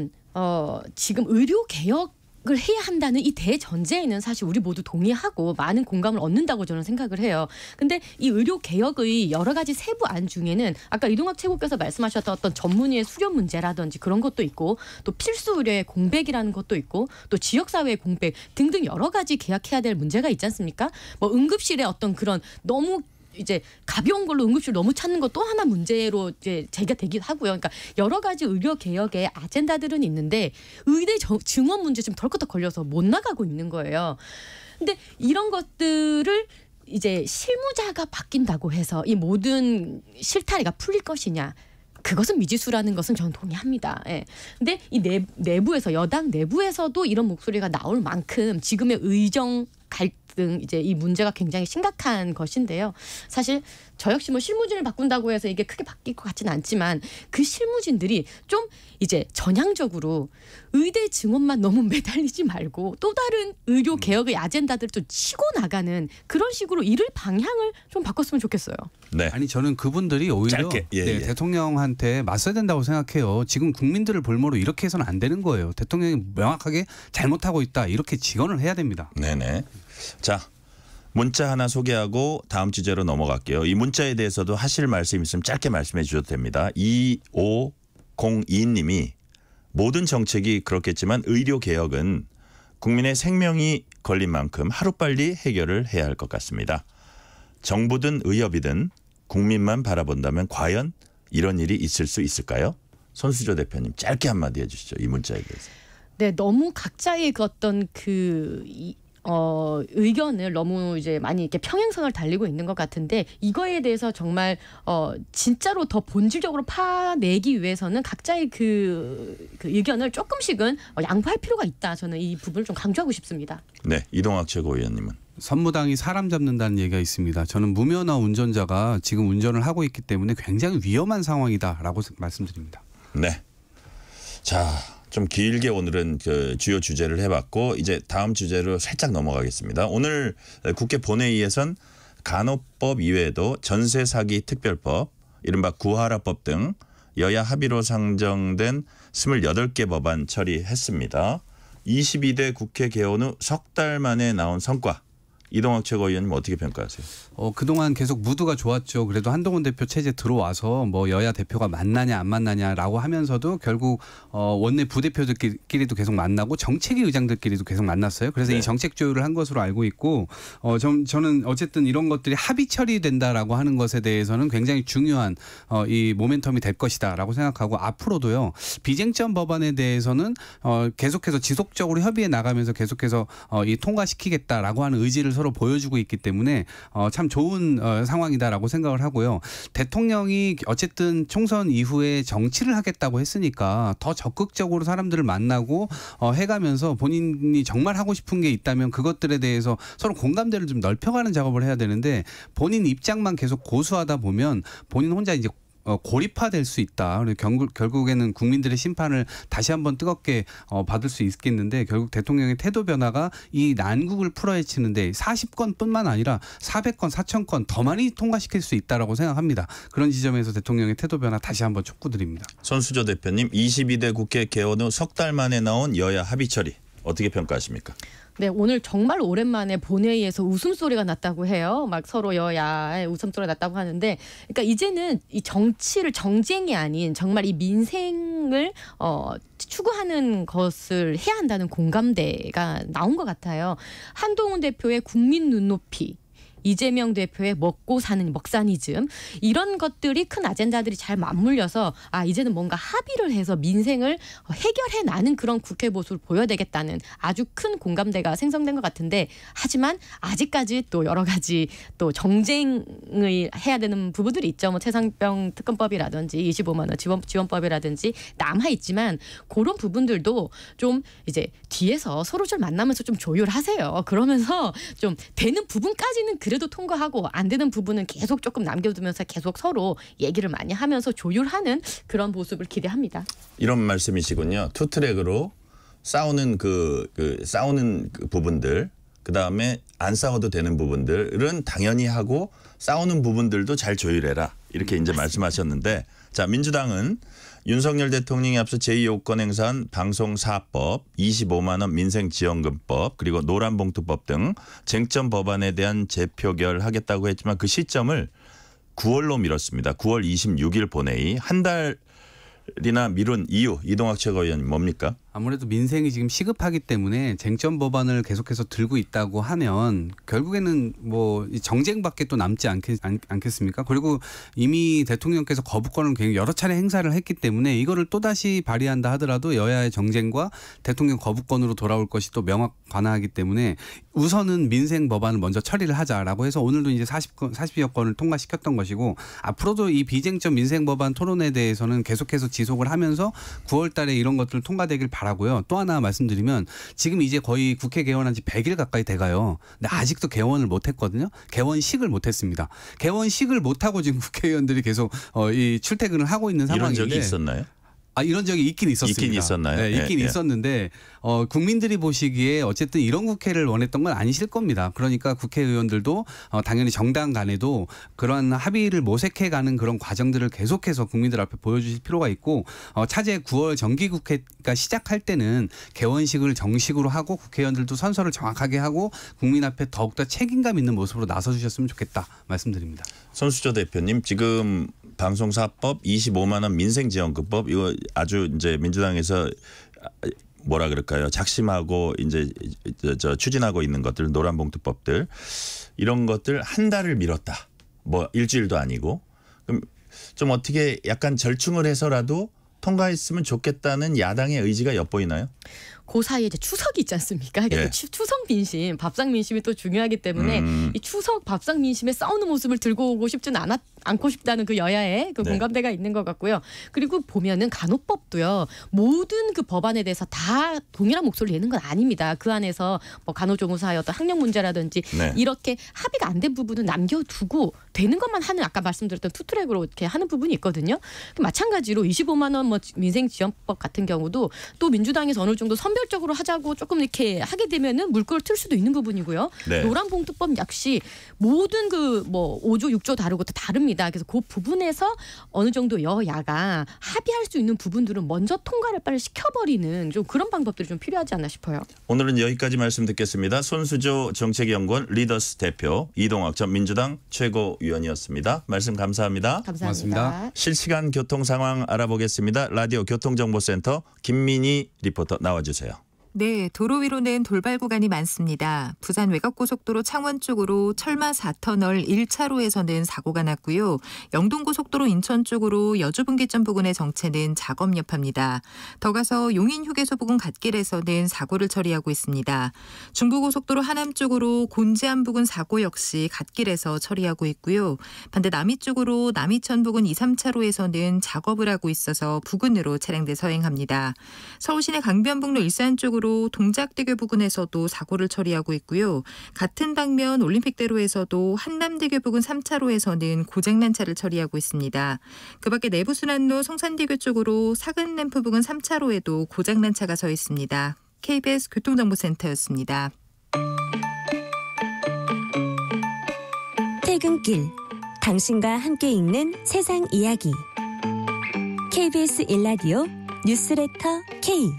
지금 의료 개혁 을 해야 한다는 이 대전제에는 사실 우리 모두 동의하고 많은 공감을 얻는다고 저는 생각을 해요. 근데 이 의료 개혁의 여러 가지 세부안 중에는 아까 이동학 최고께서 말씀하셨던 어떤 전문의의 수련 문제라든지 그런 것도 있고 또 필수 의료의 공백이라는 것도 있고 또 지역사회의 공백 등등 여러 가지 개혁해야 될 문제가 있지 않습니까? 뭐 응급실의 어떤 그런 너무 이제 가벼운 걸로 응급실 너무 찾는 것 또 하나 문제로 이제 제기가 되기도 하고요. 그러니까 여러 가지 의료 개혁의 아젠다들은 있는데 의대 증원 문제 좀 덜컥 걸려서 못 나가고 있는 거예요. 근데 이런 것들을 이제 실무자가 바뀐다고 해서 이 모든 실타래가 풀릴 것이냐? 그것은 미지수라는 것은 저는 동의합니다. 예. 근데 이 내부에서 여당 내부에서도 이런 목소리가 나올 만큼 지금의 의정 갈등 이제 이 문제가 굉장히 심각한 것인데요. 사실 저 역시 뭐 실무진을 바꾼다고 해서 이게 크게 바뀔 것 같지는 않지만 그 실무진들이 좀 이제 전향적으로 의대 증원만 너무 매달리지 말고 또 다른 의료 개혁의 아젠다들을 좀 치고 나가는 그런 식으로 일을 방향을 좀 바꿨으면 좋겠어요. 네. 아니 저는 그분들이 오히려 짧게, 예, 네, 예. 대통령한테 맞서야 된다고 생각해요. 지금 국민들을 볼모로 이렇게 해서는 안 되는 거예요. 대통령이 명확하게 잘못하고 있다 이렇게 직언을 해야 됩니다. 네네. 자, 문자 하나 소개하고 다음 주제로 넘어갈게요. 이 문자에 대해서도 하실 말씀 있으면 짧게 말씀해 주셔도 됩니다. 2502님이 모든 정책이 그렇겠지만 의료 개혁은 국민의 생명이 걸린 만큼 하루빨리 해결을 해야 할 것 같습니다. 정부든 의협이든 국민만 바라본다면 과연 이런 일이 있을 수 있을까요? 손수조 대표님 짧게 한마디 해주시죠. 이 문자에 대해서. 네, 너무 각자의 그 어떤 의견을 너무 이제 많이 이렇게 평행선을 달리고 있는 것 같은데 이거에 대해서 정말 진짜로 더 본질적으로 파내기 위해서는 각자의 그 의견을 조금씩은 양보할 필요가 있다. 저는 이 부분을 좀 강조하고 싶습니다. 네, 이동학 최고위원님은. 선무당이 사람 잡는다는 얘기가 있습니다. 저는 무면허 운전자가 지금 운전을 하고 있기 때문에 굉장히 위험한 상황이다라고 말씀드립니다. 네. 자, 좀 길게 오늘은 그 주요 주제를 해봤고 이제 다음 주제로 살짝 넘어가겠습니다. 오늘 국회 본회의에선 간호법 이외에도 전세 사기 특별법, 이른바 구하라법 등 여야 합의로 상정된 28개 법안 처리했습니다. 22대 국회 개원 후 석 달 만에 나온 성과. 이동학 최고위원님 어떻게 평가하세요? 그동안 계속 무드가 좋았죠. 그래도 한동훈 대표 체제 들어와서 뭐 여야 대표가 만나냐 안 만나냐라고 하면서도 결국 원내 부대표들끼리도 계속 만나고 정책위 의장들끼리도 계속 만났어요. 그래서 네. 이 정책 조율을 한 것으로 알고 있고 저는 어쨌든 이런 것들이 합의 처리된다라고 하는 것에 대해서는 굉장히 중요한 이 모멘텀이 될 것이다라고 생각하고 앞으로도요. 비쟁점 법안에 대해서는 계속해서 지속적으로 협의해 나가면서 계속해서 이 통과시키겠다라고 하는 의지를 서로 보여주고 있기 때문에 참 좋은 상황이다라고 생각을 하고요. 대통령이 어쨌든 총선 이후에 정치를 하겠다고 했으니까 더 적극적으로 사람들을 만나고 해가면서 본인이 정말 하고 싶은 게 있다면 그것들에 대해서 서로 공감대를 좀 넓혀가는 작업을 해야 되는데 본인 입장만 계속 고수하다 보면 본인 혼자 이제 고립화될 수 있다. 결국에는 국민들의 심판을 다시 한번 뜨겁게 받을 수 있겠는데 결국 대통령의 태도 변화가 이 난국을 풀어헤치는데 40건뿐만 아니라 400건, 4,000건 더 많이 통과시킬 수 있다라고 생각합니다. 그런 지점에서 대통령의 태도 변화 다시 한번 촉구드립니다. 손수조 대표님 22대 국회 개원 후 석 달 만에 나온 여야 합의 처리 어떻게 평가하십니까? 네, 오늘 정말 오랜만에 본회의에서 웃음소리가 났다고 해요. 막 서로 여야의 웃음소리가 났다고 하는데 그러니까 이제는 이 정치를 정쟁이 아닌 정말 이 민생을 추구하는 것을 해야 한다는 공감대가 나온 것 같아요. 한동훈 대표의 국민 눈높이, 이재명 대표의 먹고 사는 먹사니즘 이런 것들이 큰 아젠다들이 잘 맞물려서 이제는 뭔가 합의를 해서 민생을 해결해 나는 그런 국회 모습을 보여야 되겠다는 아주 큰 공감대가 생성된 것 같은데 하지만 아직까지 또 여러 가지 또 정쟁을 해야 되는 부분들이 있죠. 뭐 최상병 특검법이라든지 25만 원 지원법이라든지 남아 있지만 그런 부분들도 좀 이제 뒤에서 서로 좀 만나면서 좀 조율하세요. 그러면서 좀 되는 부분까지는 그래도 통과하고 안 되는 부분은 계속 조금 남겨두면서 계속 서로 얘기를 많이 하면서 조율하는 그런 모습을 기대합니다. 이런 말씀이시군요. 투트랙으로 싸우는 싸우는 그 부분들, 그 다음에 안 싸워도 되는 부분들은 당연히 하고 싸우는 부분들도 잘 조율해라. 이렇게 이제 말씀하셨는데 자 민주당은 윤석열 대통령이 앞서 제2요건 행사한 방송사법, 25만 원 민생지원금법 그리고 노란봉투법 등 쟁점 법안에 대한 재표결하겠다고 했지만 그 시점을 9월로 미뤘습니다. 9월 26일 본회의 한 달이나 미룬 이유 이동학 최고위원님 뭡니까? 아무래도 민생이 지금 시급하기 때문에 쟁점 법안을 계속해서 들고 있다고 하면 결국에는 뭐 정쟁밖에 또 남지 않겠습니까? 그리고 이미 대통령께서 거부권을 굉장히 여러 차례 행사를 했기 때문에 이거를 또다시 발의한다 하더라도 여야의 정쟁과 대통령 거부권으로 돌아올 것이 또 명확관화하기 때문에 우선은 민생 법안을 먼저 처리를 하자라고 해서 오늘도 이제 40여 건을 통과시켰던 것이고 앞으로도 이 비쟁점 민생 법안 토론에 대해서는 계속해서 지속을 하면서 9월 달에 이런 것들 통과되길 바라고요. 또 하나 말씀드리면 지금 이제 거의 국회 개원한 지 100일 가까이 돼가요. 근데 아직도 개원을 못했거든요. 개원식을 못했습니다. 개원식을 못하고 지금 국회의원들이 계속 이 출퇴근을 하고 있는 상황인데. 이런 적이 있었나요? 이런 적이 있긴 있었습니다. 있긴 있었나요? 네, 있긴 있었는데 국민들이 보시기에 어쨌든 이런 국회를 원했던 건 아니실 겁니다. 그러니까 국회의원들도 당연히 정당 간에도 그런 합의를 모색해가는 그런 과정들을 계속해서 국민들 앞에 보여주실 필요가 있고 차제 9월 정기국회가 시작할 때는 개원식을 정식으로 하고 국회의원들도 선서를 정확하게 하고 국민 앞에 더욱더 책임감 있는 모습으로 나서주셨으면 좋겠다 말씀드립니다. 손수조 대표님 지금 방송사법 25만 원 민생지원금법 이거 아주 이제 민주당에서 뭐라 그럴까요? 작심하고 이제 추진하고 있는 것들 노란봉투법들 이런 것들 한 달을 미뤘다. 뭐 일주일도 아니고 그럼 좀 어떻게 약간 절충을 해서라도 통과했으면 좋겠다는 야당의 의지가 엿보이나요? 그 사이에 이제 추석이 있지 않습니까? 예. 추석 민심, 밥상 민심이 또 중요하기 때문에 이 추석 밥상 민심에 싸우는 모습을 들고 오고 싶지는 않고 싶다는 그 여야의 그 네. 공감대가 있는 것 같고요. 그리고 보면은 간호법도요. 모든 그 법안에 대해서 다 동일한 목소리를 내는 건 아닙니다. 그 안에서 뭐 간호조무사의 어떤 학력 문제라든지 네. 이렇게 합의가 안 된 부분은 남겨두고 되는 것만 하는 아까 말씀드렸던 투트랙으로 이렇게 하는 부분이 있거든요. 마찬가지로 25만 원 뭐 민생지원법 같은 경우도 또 민주당에서 어느 정도 선별적으로 하자고 조금 이렇게 하게 되면은 물꼬를 틀 수도 있는 부분이고요. 네. 노란봉투법 역시 모든 그 뭐 5조 6조 다르고 또 다릅니다. 그래서 그 부분에서 어느 정도 여야가 합의할 수 있는 부분들은 먼저 통과를 빨리 시켜버리는 좀 그런 방법들이 좀 필요하지 않나 싶어요. 오늘은 여기까지 말씀 듣겠습니다. 손수조 정책연구원 리더스 대표 이동학 전 민주당 최고위원이었습니다. 말씀 감사합니다. 감사합니다. 고맙습니다. 실시간 교통 상황 알아보겠습니다. 라디오 교통정보센터 김민희 리포터 나와주세요. 네, 도로 위로는 돌발 구간이 많습니다. 부산 외곽고속도로 창원 쪽으로 철마 4터널 1차로에서는 사고가 났고요. 영동고속도로 인천 쪽으로 여주분기점 부근의 정체는 작업 여파입니다. 더 가서 용인휴게소 부근 갓길에서는 사고를 처리하고 있습니다. 중부고속도로 하남 쪽으로 곤지암 부근 사고 역시 갓길에서 처리하고 있고요. 반대 남이 쪽으로 남이천 부근 2, 3차로에서는 작업을 하고 있어서 부근으로 차량들 서행합니다. 서울시내 강변북로 일산 쪽으로 동작대교 부근에서도 사고를 처리하고 있고요. 같은 방면 올림픽대로에서도 한남대교 부근 3차로에서는 고장난 차를 처리하고 있습니다. 그 밖에 내부순환로 성산대교 쪽으로 사근램프 부근 3차로에도 고장난 차가 서 있습니다. KBS 교통정보센터였습니다. 퇴근길 당신과 함께 읽는 세상 이야기 KBS 1라디오 뉴스레터 K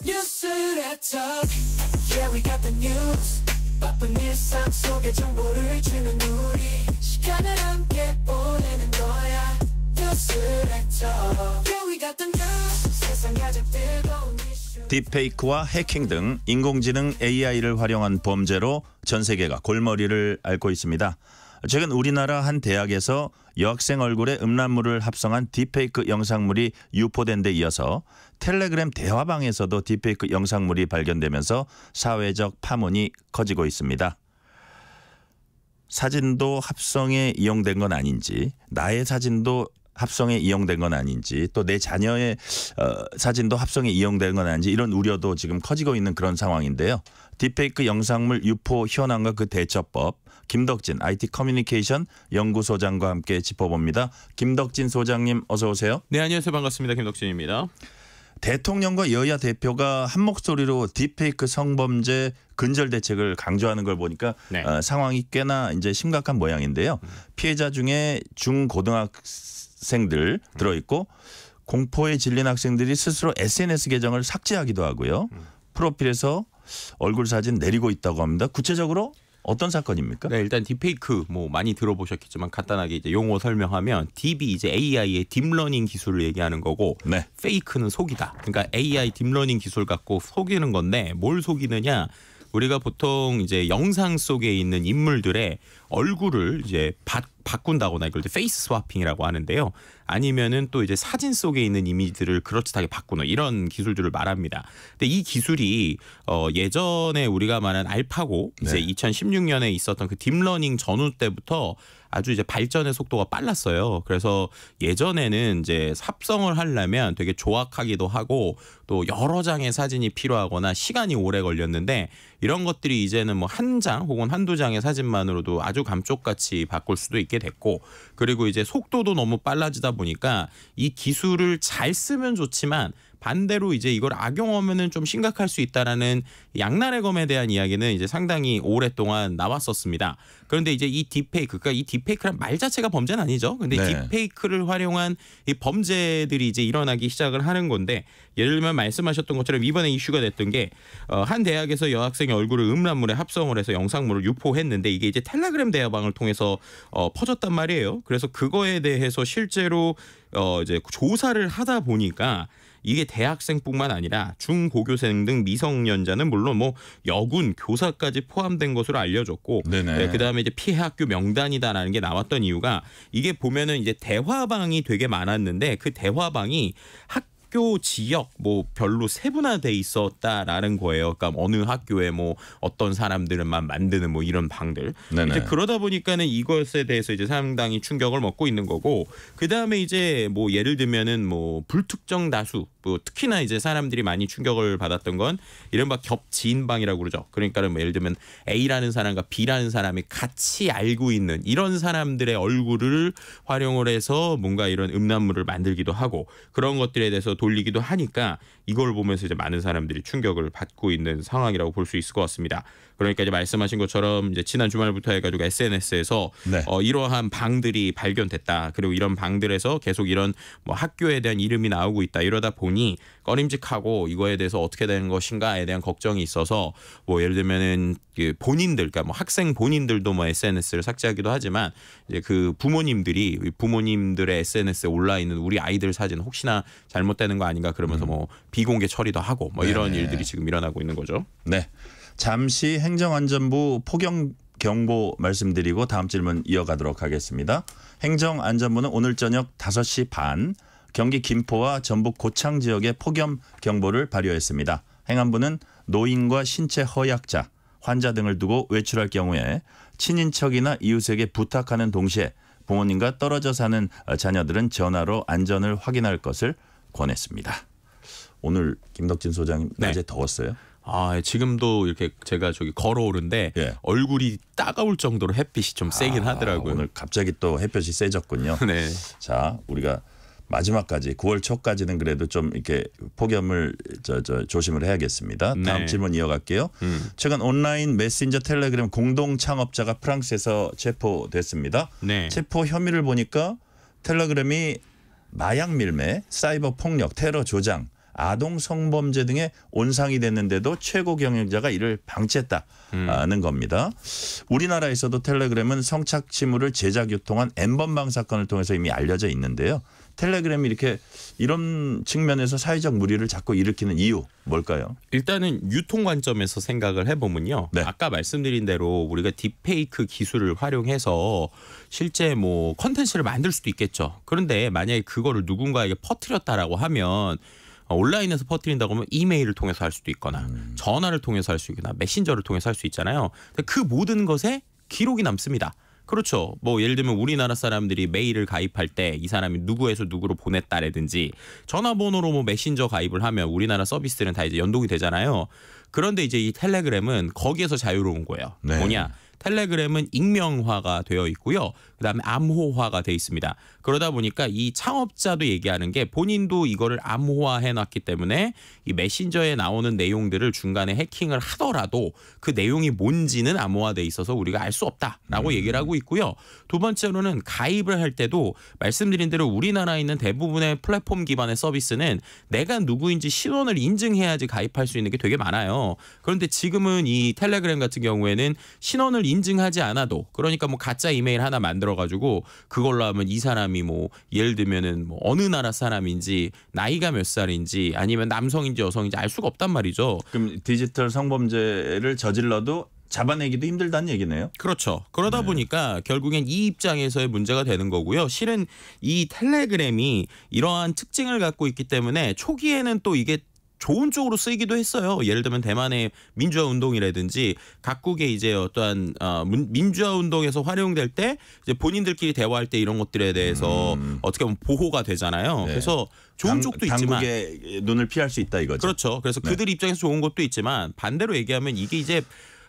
뉴스레터 Yeah we got the news 바쁜 일상 속에 정보를 주는 우리 시간을 함께 보내는 거야 뉴스레터 Yeah we got the news 세상 가장 뜨거운 이슈 딥페이크와 해킹 등 인공지능 AI를 활용한 범죄로 전 세계가 골머리를 앓고 있습니다. 최근 우리나라 한 대학에서 여학생 얼굴에 음란물을 합성한 딥페이크 영상물이 유포된 데 이어서 텔레그램 대화방에서도 딥페이크 영상물이 발견되면서 사회적 파문이 커지고 있습니다. 사진도 합성에 이용된 건 아닌지, 나의 사진도 합성에 이용된 건 아닌지, 또 내 자녀의 사진도 합성에 이용된 건 아닌지 이런 우려도 지금 커지고 있는 그런 상황인데요. 딥페이크 영상물 유포 현황과 그 대처법, 김덕진 IT 커뮤니케이션 연구소장과 함께 짚어봅니다. 김덕진 소장님 어서 오세요. 네, 안녕하세요. 반갑습니다. 김덕진입니다. 대통령과 여야 대표가 한 목소리로 딥페이크 성범죄 근절 대책을 강조하는 걸 보니까 네. 상황이 꽤나 이제 심각한 모양인데요. 피해자 중에 중고등학생들 들어있고 공포에 질린 학생들이 스스로 SNS 계정을 삭제하기도 하고요. 프로필에서 얼굴 사진 내리고 있다고 합니다. 구체적으로 어떤 사건입니까? 네, 일단 딥페이크 뭐 많이 들어보셨겠지만 간단하게 이제 용어 설명하면 딥이 이제 AI의 딥러닝 기술을 얘기하는 거고 네. 페이크는 속이다. 그러니까 AI 딥러닝 기술 갖고 속이는 건데 뭘 속이느냐? 우리가 보통 이제 영상 속에 있는 인물들의 얼굴을 이제 바꾼다거나 이걸 페이스 스와핑이라고 하는데요. 아니면은 또 이제 사진 속에 있는 이미지들을 그럴듯하게 바꾸는 이런 기술들을 말합니다. 근데 이 기술이 예전에 우리가 말한 알파고 이제 네. 2016년에 있었던 그 딥러닝 전후 때부터 아주 이제 발전의 속도가 빨랐어요. 그래서 예전에는 이제 합성을 하려면 되게 조악하기도 하고 또 여러 장의 사진이 필요하거나 시간이 오래 걸렸는데 이런 것들이 이제는 뭐 한 장 혹은 한두 장의 사진만으로도 아주 감쪽같이 바꿀 수도 있게 됐고 그리고 이제 속도도 너무 빨라지다 보니까 이 기술을 잘 쓰면 좋지만 반대로 이제 이걸 악용하면은 좀 심각할 수 있다라는 양날의 검에 대한 이야기는 이제 상당히 오랫동안 나왔었습니다. 그런데 이제 이 딥페이크, 그러니까 이 딥페이크란 말 자체가 범죄는 아니죠. 근데 네. 딥페이크를 활용한 이 범죄들이 이제 일어나기 시작을 하는 건데 예를 들면 말씀하셨던 것처럼 이번에 이슈가 됐던 게 한 대학에서 여학생의 얼굴을 음란물에 합성을 해서 영상물을 유포했는데 이게 이제 텔레그램 대화방을 통해서 퍼졌단 말이에요. 그래서 그거에 대해서 실제로 이제 조사를 하다 보니까 이게 대학생뿐만 아니라 중고교생 등 미성년자는 물론 뭐 여군, 교사까지 포함된 것으로 알려졌고 네네. 그다음에 이제 피해 학교 명단이다라는 게 나왔던 이유가 이게 보면은 이제 대화방이 되게 많았는데 그 대화방이 학교 지역 뭐 별로 세분화돼 있었다라는 거예요. 그러니까 어느 학교에 뭐 어떤 사람들만 만드는 뭐 이런 방들. 네네. 이제 그러다 보니까는 이것에 대해서 이제 상당히 충격을 먹고 있는 거고 그다음에 이제 뭐 예를 들면은 뭐 불특정 다수 뭐 특히나 이제 사람들이 많이 충격을 받았던 건 이른바 겹지인방이라고 그러죠. 그러니까는 뭐 예를 들면 A라는 사람과 B라는 사람이 같이 알고 있는 이런 사람들의 얼굴을 활용을 해서 뭔가 이런 음란물을 만들기도 하고 그런 것들에 대해서 돌리기도 하니까 이걸 보면서 이제 많은 사람들이 충격을 받고 있는 상황이라고 볼 수 있을 것 같습니다. 그러니까 이제 말씀하신 것처럼 이제 지난 주말부터 해가지고 SNS에서 네. 이러한 방들이 발견됐다. 그리고 이런 방들에서 계속 이런 뭐 학교에 대한 이름이 나오고 있다. 이러다 보니 꺼림직하고 이거에 대해서 어떻게 되는 것인가에 대한 걱정이 있어서 뭐 예를 들면은 그 본인들, 그러니까 뭐 학생 본인들도 뭐 SNS를 삭제하기도 하지만 이제 그 부모님들의 SNS에 올라 있는 우리 아이들 사진 혹시나 잘못되는 거 아닌가 그러면서 뭐 비공개 처리도 하고 뭐 이런 네네. 일들이 지금 일어나고 있는 거죠. 네. 잠시 행정안전부 폭염 경보 말씀드리고 다음 질문 이어가도록 하겠습니다. 행정안전부는 오늘 저녁 5시 반 경기 김포와 전북 고창 지역에 폭염 경보를 발효했습니다. 행안부는 노인과 신체 허약자, 환자 등을 두고 외출할 경우에 친인척이나 이웃에게 부탁하는 동시에 부모님과 떨어져 사는 자녀들은 전화로 안전을 확인할 것을 권했습니다. 오늘 김덕진 소장님 낮에 네. 더웠어요? 아, 지금도 이렇게 제가 저기 걸어오는데 예. 얼굴이 따가울 정도로 햇빛이 좀 세긴 하더라고요. 오늘 갑자기 또 햇볕이 세졌군요. 네. 자, 우리가 마지막까지 9월 초까지는 그래도 좀 이렇게 폭염을 조심을 해야겠습니다. 다음 네. 질문 이어갈게요. 최근 온라인 메신저 텔레그램 공동 창업자가 프랑스에서 체포됐습니다. 네. 체포 혐의를 보니까 텔레그램이 마약 밀매, 사이버 폭력, 테러 조장, 아동 성범죄 등의 온상이 됐는데도 최고 경영자가 이를 방치했다는 겁니다. 우리나라에서도 텔레그램은 성착취물을 제작 유통한 N번방 사건을 통해서 이미 알려져 있는데요. 텔레그램이 이렇게 이런 측면에서 사회적 물의를 자꾸 일으키는 이유 뭘까요? 일단은 유통 관점에서 생각을 해보면요. 네. 아까 말씀드린 대로 우리가 딥페이크 기술을 활용해서 실제 뭐 컨텐츠를 만들 수도 있겠죠. 그런데 만약에 그거를 누군가에게 퍼뜨렸다라고 하면 온라인에서 퍼뜨린다고 하면 이메일을 통해서 할 수도 있거나 전화를 통해서 할 수 있거나 메신저를 통해서 할 수 있잖아요. 그 모든 것에 기록이 남습니다. 그렇죠. 뭐 예를 들면 우리나라 사람들이 메일을 가입할 때 이 사람이 누구에서 누구로 보냈다라든지 전화번호로 뭐 메신저 가입을 하면 우리나라 서비스들은 다 이제 연동이 되잖아요. 그런데 이제 이 텔레그램은 거기에서 자유로운 거예요. 네. 뭐냐? 텔레그램은 익명화가 되어 있고요. 그다음에 암호화가 돼 있습니다. 그러다 보니까 이 창업자도 얘기하는 게 본인도 이거를 암호화해 놨기 때문에 이 메신저에 나오는 내용들을 중간에 해킹을 하더라도 그 내용이 뭔지는 암호화돼 있어서 우리가 알 수 없다라고 얘기를 하고 있고요. 두 번째로는 가입을 할 때도 말씀드린 대로 우리나라에 있는 대부분의 플랫폼 기반의 서비스는 내가 누구인지 신원을 인증해야지 가입할 수 있는 게 되게 많아요. 그런데 지금은 이 텔레그램 같은 경우에는 신원을 인증하지 않아도 그러니까 뭐 가짜 이메일 하나 만들어 가지고 그걸로 하면 이 사람이 뭐 예를 들면은 뭐 어느 나라 사람인지 나이가 몇 살인지 아니면 남성인지 여성인지 알 수가 없단 말이죠. 그럼 디지털 성범죄를 저질러도 잡아내기도 힘들다는 얘기네요. 그렇죠. 그러다 보니까 결국엔 이 입장에서의 문제가 되는 거고요. 실은 이 텔레그램이 이러한 특징을 갖고 있기 때문에 초기에는 또 이게 좋은 쪽으로 쓰이기도 했어요. 예를 들면 대만의 민주화 운동이라든지 각국의 이제 어떠한 민주화 운동에서 활용될 때 이제 본인들끼리 대화할 때 이런 것들에 대해서 어떻게 보면 보호가 되잖아요. 네. 그래서 좋은 쪽도 있지만 당국의 눈을 피할 수 있다 이거죠. 그렇죠. 그래서 그들 입장에서 좋은 것도 있지만 반대로 얘기하면 이게 이제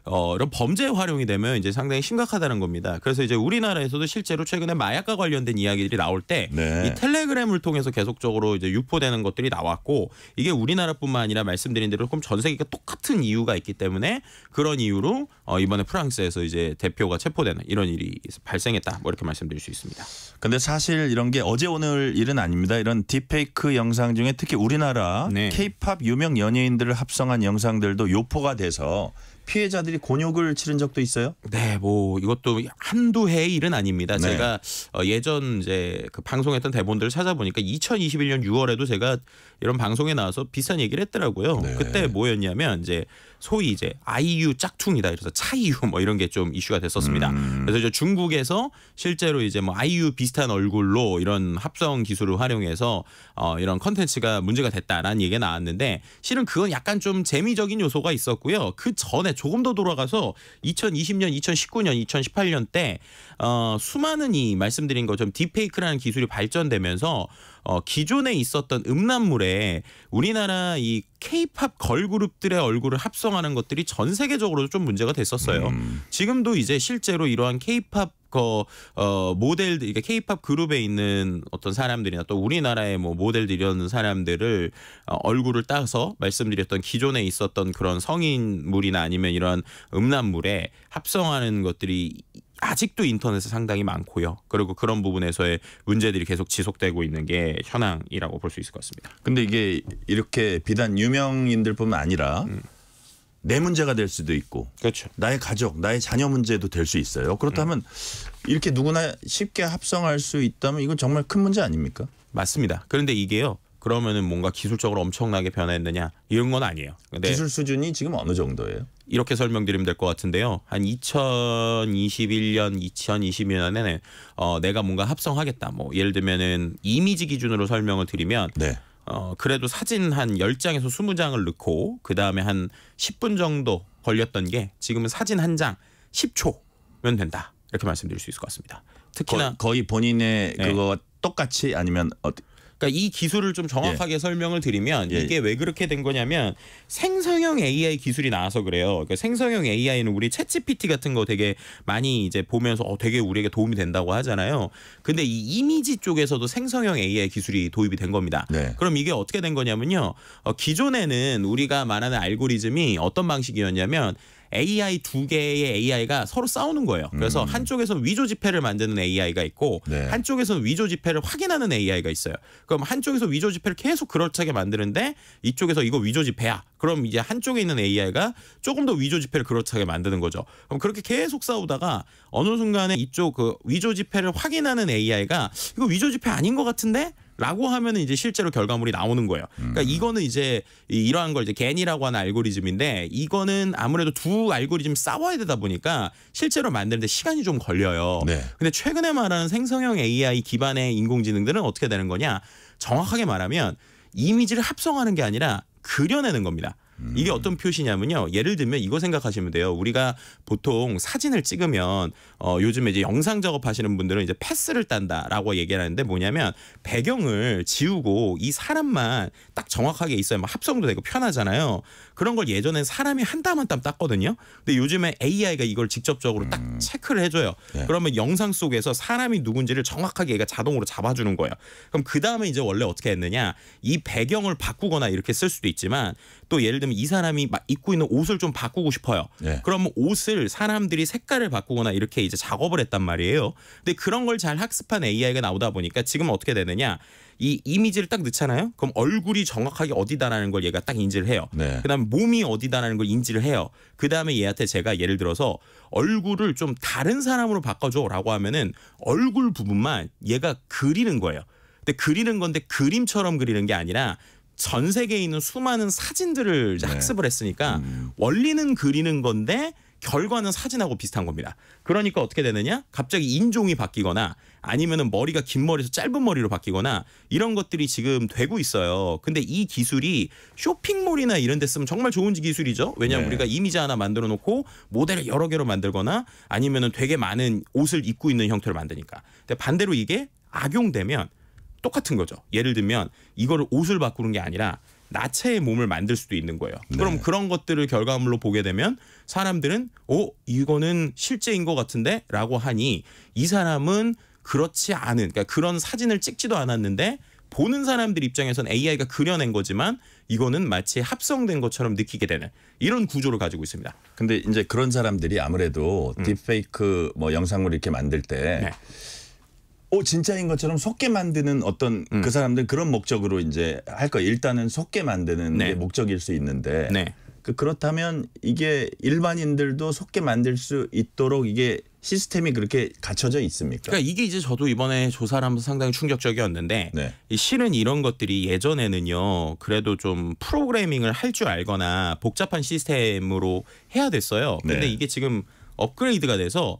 이런 범죄에 활용이 되면 이제 상당히 심각하다는 겁니다. 그래서 이제 우리나라에서도 실제로 최근에 마약과 관련된 이야기들이 나올 때 이 텔레그램을 통해서 계속적으로 이제 유포되는 것들이 나왔고 이게 우리나라뿐만 아니라 말씀드린 대로 전 세계가 똑같은 이유가 있기 때문에 그런 이유로 이번에 프랑스에서 이제 대표가 체포되는 이런 일이 발생했다. 뭐 이렇게 말씀드릴 수 있습니다. 근데 사실 이런 게 어제 오늘 일은 아닙니다. 이런 딥페이크 영상 중에 특히 우리나라 K-팝 유명 연예인들을 합성한 영상들도 유포가 돼서 피해자들이 곤욕을 치른 적도 있어요? 네, 뭐 이것도 한두 해의 일은 아닙니다. 네. 제가 예전 이제 그 방송했던 대본들을 찾아보니까 2021년 6월에도 제가 이런 방송에 나와서 비슷한 얘기를 했더라고요. 네. 그때 뭐였냐면 이제 소위 이제 아이유 짝퉁이다 이래서 차이유 뭐 이런 게 좀 이슈가 됐었습니다. 그래서 이제 중국에서 실제로 이제 뭐 아이유 비슷한 얼굴로 이런 합성 기술을 활용해서 이런 컨텐츠가 문제가 됐다라는 얘기가 나왔는데 실은 그건 약간 좀 재미적인 요소가 있었고요. 그 전에 조금 더 돌아가서 2020년, 2019년, 2018년 때 수많은 이 말씀드린 것처럼 딥페이크라는 기술이 발전되면서 기존에 있었던 음란물에 우리나라 이 K-팝 걸그룹들의 얼굴을 합성하는 것들이 전 세계적으로 좀 문제가 됐었어요. 지금도 이제 실제로 이러한 K-팝 모델들, 그러니까 K-팝 그룹에 있는 어떤 사람들이나 또 우리나라의 뭐 모델들 이런 사람들을 얼굴을 따서 말씀드렸던 기존에 있었던 그런 성인물이나 아니면 이런 음란물에 합성하는 것들이 아직도 인터넷에 상당히 많고요. 그리고 그런 부분에서의 문제들이 계속 지속되고 있는 게 현황이라고 볼 수 있을 것 같습니다. 근데 이게 이렇게 비단 유명인들뿐만 아니라 내 문제가 될 수도 있고 그렇죠. 나의 가족, 나의 자녀 문제도 될 수 있어요. 그렇다면 이렇게 누구나 쉽게 합성할 수 있다면 이건 정말 큰 문제 아닙니까? 맞습니다. 그런데 이게요. 그러면은 뭔가 기술적으로 엄청나게 변화했느냐 이런 건 아니에요. 근데 기술 수준이 지금 어느 정도예요? 이렇게 설명드리면 될 것 같은데요. 한 2021년, 2020년에는 내가 뭔가 합성하겠다. 뭐 예를 들면은 이미지 기준으로 설명을 드리면 네. 그래도 사진 한 10장에서 20장을 넣고 그다음에 한 10분 정도 걸렸던 게 지금은 사진 한 장 10초면 된다. 이렇게 말씀드릴 수 있을 것 같습니다. 특히나 거의 본인의 네. 그거 똑같이 아니면 그러니까 이 기술을 좀 정확하게 설명을 드리면 이게 왜 그렇게 된 거냐면 생성형 AI 기술이 나와서 그래요. 그러니까 생성형 AI는 우리 챗GPT 같은 거 되게 많이 이제 보면서 되게 우리에게 도움이 된다고 하잖아요. 근데 이 이미지 쪽에서도 생성형 AI 기술이 도입이 된 겁니다. 네. 그럼 이게 어떻게 된 거냐면요. 기존에는 우리가 말하는 알고리즘이 어떤 방식이었냐면 AI 두 개의 AI가 서로 싸우는 거예요. 그래서 한쪽에서 위조 지폐를 만드는 AI가 있고 네. 한쪽에서 위조 지폐를 확인하는 AI가 있어요. 그럼 한쪽에서 위조 지폐를 계속 그럴차게 만드는데 이쪽에서 이거 위조 지폐야. 그럼 이제 한쪽에 있는 AI가 조금 더 위조 지폐를 그럴차게 만드는 거죠. 그럼 그렇게 계속 싸우다가 어느 순간에 이쪽 그 위조 지폐를 확인하는 AI가 이거 위조 지폐 아닌 것 같은데? 라고 하면 이제 실제로 결과물이 나오는 거예요. 그러니까 이거는 이제 이러한 걸 이제 겐이라고 하는 알고리즘인데 이거는 아무래도 두 알고리즘이 싸워야 되다 보니까 실제로 만드는데 시간이 좀 걸려요. 네. 근데 최근에 말하는 생성형 AI 기반의 인공지능들은 어떻게 되는 거냐? 정확하게 말하면 이미지를 합성하는 게 아니라 그려내는 겁니다. 이게 어떤 표시냐면요. 예를 들면 이거 생각하시면 돼요. 우리가 보통 사진을 찍으면 요즘에 이제 영상 작업하시는 분들은 이제 패스를 딴다라고 얘기를 하는데 뭐냐면 배경을 지우고 이 사람만 딱 정확하게 있어야 합성도 되고 편하잖아요. 그런 걸 예전엔 사람이 한 땀 한 땀 땄거든요. 근데 요즘에 AI가 이걸 직접적으로 딱 체크를 해줘요. 네. 그러면 영상 속에서 사람이 누군지를 정확하게 얘가 자동으로 잡아주는 거예요. 그럼 그 다음에 이제 원래 어떻게 했느냐? 이 배경을 바꾸거나 이렇게 쓸 수도 있지만 또 예를 들면 이 사람이 입고 있는 옷을 좀 바꾸고 싶어요. 네. 그러면 옷을 사람들이 색깔을 바꾸거나 이렇게 이제 작업을 했단 말이에요. 근데 그런 걸 잘 학습한 AI가 나오다 보니까 지금 어떻게 되느냐? 이 이미지를 딱 넣잖아요. 그럼 얼굴이 정확하게 어디다라는 걸 얘가 딱 인지를 해요. 네. 그다음에 몸이 어디다라는 걸 인지를 해요. 그다음에 얘한테 제가 예를 들어서 얼굴을 좀 다른 사람으로 바꿔줘라고 하면은 얼굴 부분만 얘가 그리는 거예요. 근데 그리는 건데 그림처럼 그리는 게 아니라 전 세계에 있는 수많은 사진들을 이제 네. 학습을 했으니까 원리는 그리는 건데 결과는 사진하고 비슷한 겁니다. 그러니까 어떻게 되느냐? 갑자기 인종이 바뀌거나 아니면은 머리가 긴 머리에서 짧은 머리로 바뀌거나 이런 것들이 지금 되고 있어요. 근데 이 기술이 쇼핑몰이나 이런 데 쓰면 정말 좋은 기술이죠. 왜냐하면 네. 우리가 이미지 하나 만들어 놓고 모델을 여러 개로 만들거나 아니면은 되게 많은 옷을 입고 있는 형태로 만드니까. 근데 반대로 이게 악용되면 똑같은 거죠. 예를 들면 이거를 옷을 바꾸는 게 아니라 나체의 몸을 만들 수도 있는 거예요. 네. 그럼 그런 것들을 결과물로 보게 되면 사람들은 이거는 실제인 것 같은데 라고 하니 이 사람은 그렇지 않은 그러니까 그런 사진을 찍지도 않았는데 보는 사람들 입장에서는 AI가 그려낸 거지만 이거는 마치 합성된 것처럼 느끼게 되는 이런 구조를 가지고 있습니다. 근데 이제 그런 사람들이 아무래도 딥페이크 뭐 영상물 이렇게 만들 때 네. 진짜인 것처럼 속게 만드는 어떤 그 사람들 그런 목적으로 이제 할 거예요. 일단은 속게 만드는 네. 게 목적일 수 있는데 네. 그렇다면 이게 일반인들도 속게 만들 수 있도록 이게 시스템이 그렇게 갖춰져 있습니까? 그러니까 이게 이제 저도 이번에 조사를 하면서 상당히 충격적이었는데 네. 실은 이런 것들이 예전에는요. 그래도 좀 프로그래밍을 할 줄 알거나 복잡한 시스템으로 해야 됐어요. 근데 네. 이게 지금 업그레이드가 돼서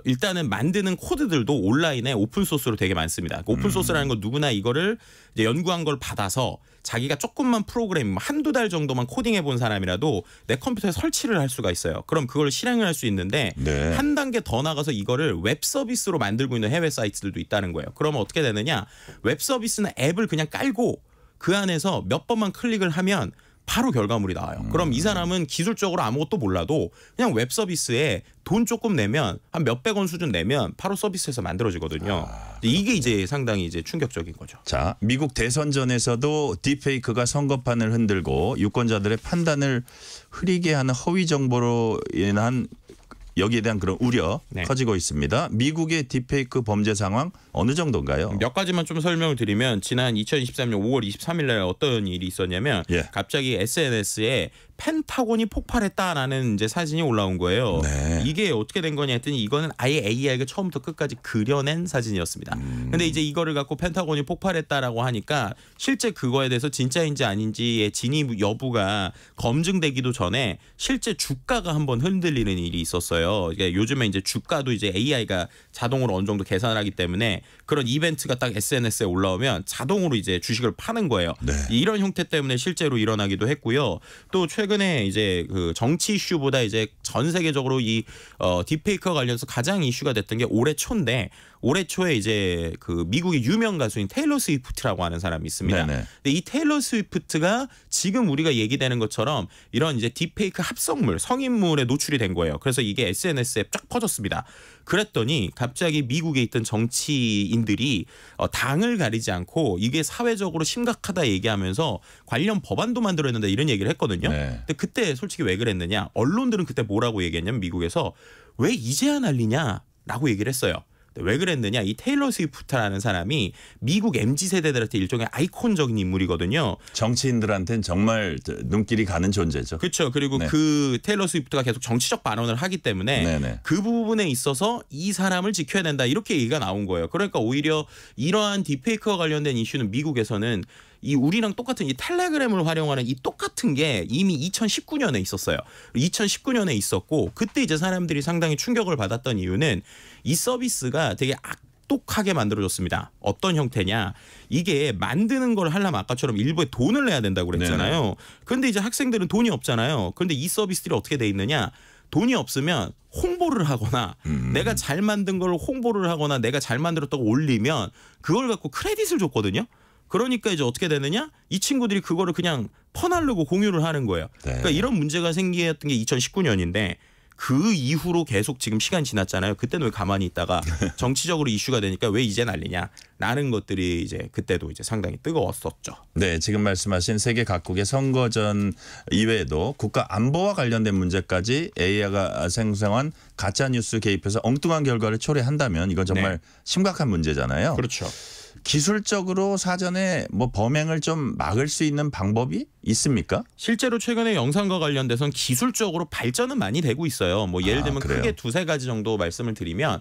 일단은 만드는 코드들도 온라인에 오픈 소스로 되게 많습니다. 오픈 소스라는 건 누구나 이거를 이제 연구한 걸 받아서 자기가 조금만 프로그램 한두 달 정도만 코딩해 본 사람이라도 내 컴퓨터에 설치를 할 수가 있어요. 그럼 그걸 실행을 할 수 있는데 네. 한 단계 더 나가서 이거를 웹 서비스로 만들고 있는 해외 사이트들도 있다는 거예요. 그러면 어떻게 되느냐? 웹 서비스나 앱을 그냥 깔고 그 안에서 몇 번만 클릭을 하면 바로 결과물이 나와요. 그럼 이 사람은 기술적으로 아무것도 몰라도 그냥 웹 서비스에 돈 조금 내면 한 몇백 원 수준 내면 바로 서비스에서 만들어지거든요. 이게 이제 상당히 이제 충격적인 거죠. 자, 미국 대선전에서도 딥페이크가 선거판을 흔들고 유권자들의 판단을 흐리게 하는 허위 정보로 인한 여기에 대한 그런 우려 네. 커지고 있습니다. 미국의 딥페이크 범죄 상황 어느 정도인가요? 몇 가지만 좀 설명을 드리면 지난 2023년 5월 23일 날 어떤 일이 있었냐면 예. 갑자기 SNS에 펜타곤이 폭발했다라는 이제 사진이 올라온 거예요. 네. 이게 어떻게 된 거냐 했더니 이거는 아예 AI가 처음부터 끝까지 그려낸 사진이었습니다. 근데 이제 이거를 갖고 펜타곤이 폭발했다라고 하니까 실제 그거에 대해서 진짜인지 아닌지의 진위 여부가 검증되기도 전에 실제 주가가 한번 흔들리는 일이 있었어요. 이게 요즘에 이제 주가도 이제 AI가 자동으로 어느 정도 계산을 하기 때문에 그런 이벤트가 딱 SNS에 올라오면 자동으로 이제 주식을 파는 거예요. 네. 이런 형태 때문에 실제로 일어나기도 했고요. 또 최근에 이제 그 정치 이슈보다 이제 전 세계적으로 이 딥페이크와 관련해서 가장 이슈가 됐던 게 올해 초인데 올해 초에 이제 그 미국의 유명 가수인 테일러 스위프트라고 하는 사람이 있습니다. 네네. 근데 이 테일러 스위프트가 지금 우리가 얘기되는 것처럼 이런 이제 딥페이크 합성물, 성인물에 노출이 된 거예요. 그래서 이게 SNS에 쫙 퍼졌습니다. 그랬더니 갑자기 미국에 있던 정치인들이 당을 가리지 않고 이게 사회적으로 심각하다 얘기하면서 관련 법안도 만들어야 된다 이런 얘기를 했거든요. 네. 근데 그때 솔직히 왜 그랬느냐? 언론들은 그때 뭐라고 얘기했냐면 미국에서 왜 이제야 난리냐라고 얘기를 했어요. 왜 그랬느냐? 이 테일러 스위프트라는 사람이 미국 MZ세대들한테 일종의 아이콘적인 인물이거든요. 정치인들한테는 정말 눈길이 가는 존재죠. 그렇죠. 그리고 네. 그 테일러 스위프트가 계속 정치적 발언을 하기 때문에 네네. 그 부분에 있어서 이 사람을 지켜야 된다 이렇게 얘기가 나온 거예요. 그러니까 오히려 이러한 딥페이크와 관련된 이슈는 미국에서는 이 우리랑 똑같은 이 텔레그램을 활용하는 이 똑같은 게 이미 2019년에 있었어요. 2019년에 있었고 그때 이제 사람들이 상당히 충격을 받았던 이유는 이 서비스가 되게 혹독하게 만들어졌습니다. 어떤 형태냐? 이게 만드는 걸 하려면 아까처럼 일부에 돈을 내야 된다고 그랬잖아요. 그런데 이제 학생들은 돈이 없잖아요. 그런데 이 서비스들이 어떻게 돼 있느냐? 돈이 없으면 홍보를 하거나 내가 잘 만든 걸 홍보를 하거나 내가 잘 만들었다고 올리면 그걸 갖고 크레딧을 줬거든요. 그러니까 이제 어떻게 되느냐? 이 친구들이 그거를 그냥 퍼나르고 공유를 하는 거예요. 그러니까 이런 문제가 생겼던 게 2019년인데 그 이후로 계속 지금 시간이 지났잖아요. 그때는 왜 가만히 있다가 정치적으로 이슈가 되니까 왜 이제 난리냐? 라는 것들이 이제 그때도 이제 상당히 뜨거웠었죠. 네, 지금 말씀하신 세계 각국의 선거전 이외에도 국가 안보와 관련된 문제까지 AI가 생성한 가짜 뉴스 개입해서 엉뚱한 결과를 초래한다면 이건 정말 심각한 문제잖아요. 그렇죠. 기술적으로 사전에 뭐 범행을 좀 막을 수 있는 방법이 있습니까? 실제로 최근에 영상과 관련돼서는 기술적으로 발전은 많이 되고 있어요. 뭐 예를 들면 그래요? 크게 두세 가지 정도 말씀을 드리면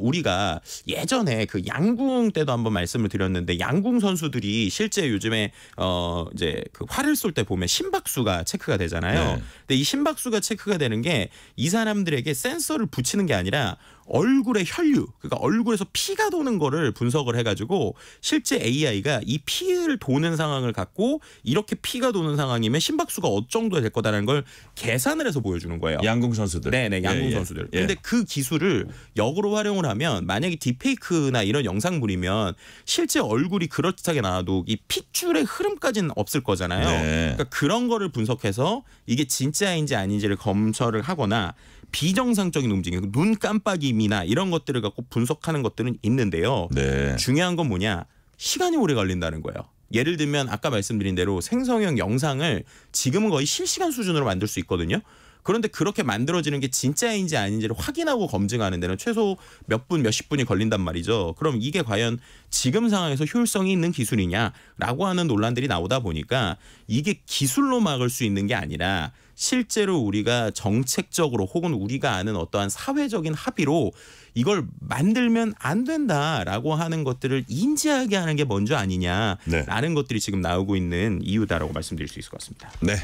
우리가 예전에 그 양궁 때도 한번 말씀을 드렸는데 양궁 선수들이 실제 요즘에 이제 그 활을 쏠 때 보면 심박수가 체크가 되잖아요. 근데 이 심박수가 체크가 되는 게 이 사람들에게 센서를 붙이는 게 아니라 얼굴의 혈류, 그러니까 얼굴에서 피가 도는 거를 분석을 해가지고 실제 AI가 이 피를 도는 상황을 갖고 이렇게 피가 도는 상황이면 심박수가 어느 정도 될 거다라는 걸 계산을 해서 보여주는 거예요. 양궁 선수들. 네네, 양궁 선수들. 근데 그 기술을 역으로 활용을 하면 만약에 딥페이크나 이런 영상물이면 실제 얼굴이 그럴듯하게 나와도 이 핏줄의 흐름까지는 없을 거잖아요. 그러니까 그런 거를 분석해서 이게 진짜인지 아닌지를 검열을 하거나 비정상적인 움직임, 눈 깜빡임이나 이런 것들을 갖고 분석하는 것들은 있는데요. 중요한 건 뭐냐? 시간이 오래 걸린다는 거예요. 예를 들면 아까 말씀드린 대로 생성형 영상을 지금은 거의 실시간 수준으로 만들 수 있거든요. 그런데 그렇게 만들어지는 게 진짜인지 아닌지를 확인하고 검증하는 데는 최소 몇 분, 몇십 분이 걸린단 말이죠. 그럼 이게 과연 지금 상황에서 효율성이 있는 기술이냐라고 하는 논란들이 나오다 보니까 이게 기술로 막을 수 있는 게 아니라 실제로 우리가 정책적으로 혹은 우리가 아는 어떠한 사회적인 합의로 이걸 만들면 안 된다라고 하는 것들을 인지하게 하는 게 먼저 아니냐라는 것들이 지금 나오고 있는 이유다라고 말씀드릴 수 있을 것 같습니다. 네.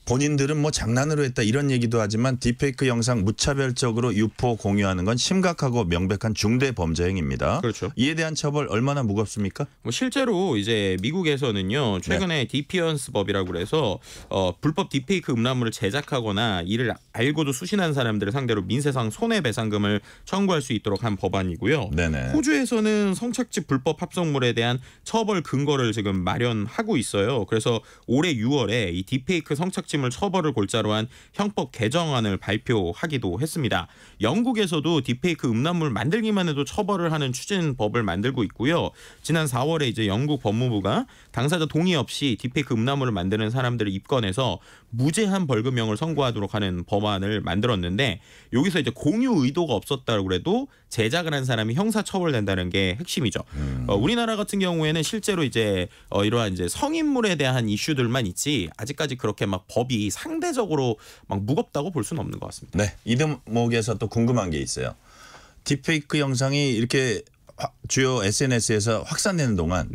본인들은 뭐 장난으로 했다 이런 얘기도 하지만 딥페이크 영상 무차별적으로 유포 공유하는 건 심각하고 명백한 중대 범죄 행위입니다. 그렇죠. 이에 대한 처벌 얼마나 무겁습니까? 뭐 실제로 이제 미국에서는요 최근에 디피언스법이라고 그래서 불법 딥페이크 음란물을 제작하거나 이를 알고도 수신한 사람들을 상대로 민사상 손해배상금을 청구할 수 있도록 한 법안이고요. 호주에서는 성착취 불법 합성물에 대한 처벌 근거를 지금 마련하고 있어요. 그래서 올해 6월에 이 딥페이크 성착취물 처벌을 골자로 한 형법 개정안을 발표하기도 했습니다. 영국에서도 딥페이크 음란물 만들기만 해도 처벌을 하는 추진법을 만들고 있고요. 지난 4월에 이제 영국 법무부가 당사자 동의 없이 딥페이크 음란물을 만드는 사람들을 입건해서 무제한 벌금형을 선고하도록 하는 법안을 만들었는데 여기서 이제 공유 의도가 없었다고 그래도 제작을 한 사람이 형사처벌된다는 게 핵심이죠. 우리나라 같은 경우에는 실제로 이제 이러한 이제 성인물에 대한 이슈들만 있지 아직까지 그렇게 막 법이 상대적으로 막 무겁다고 볼 수는 없는 것 같습니다. 네, 이 대목에서 또 궁금한 게 있어요. 딥페이크 영상이 이렇게 주요 SNS에서 확산되는 동안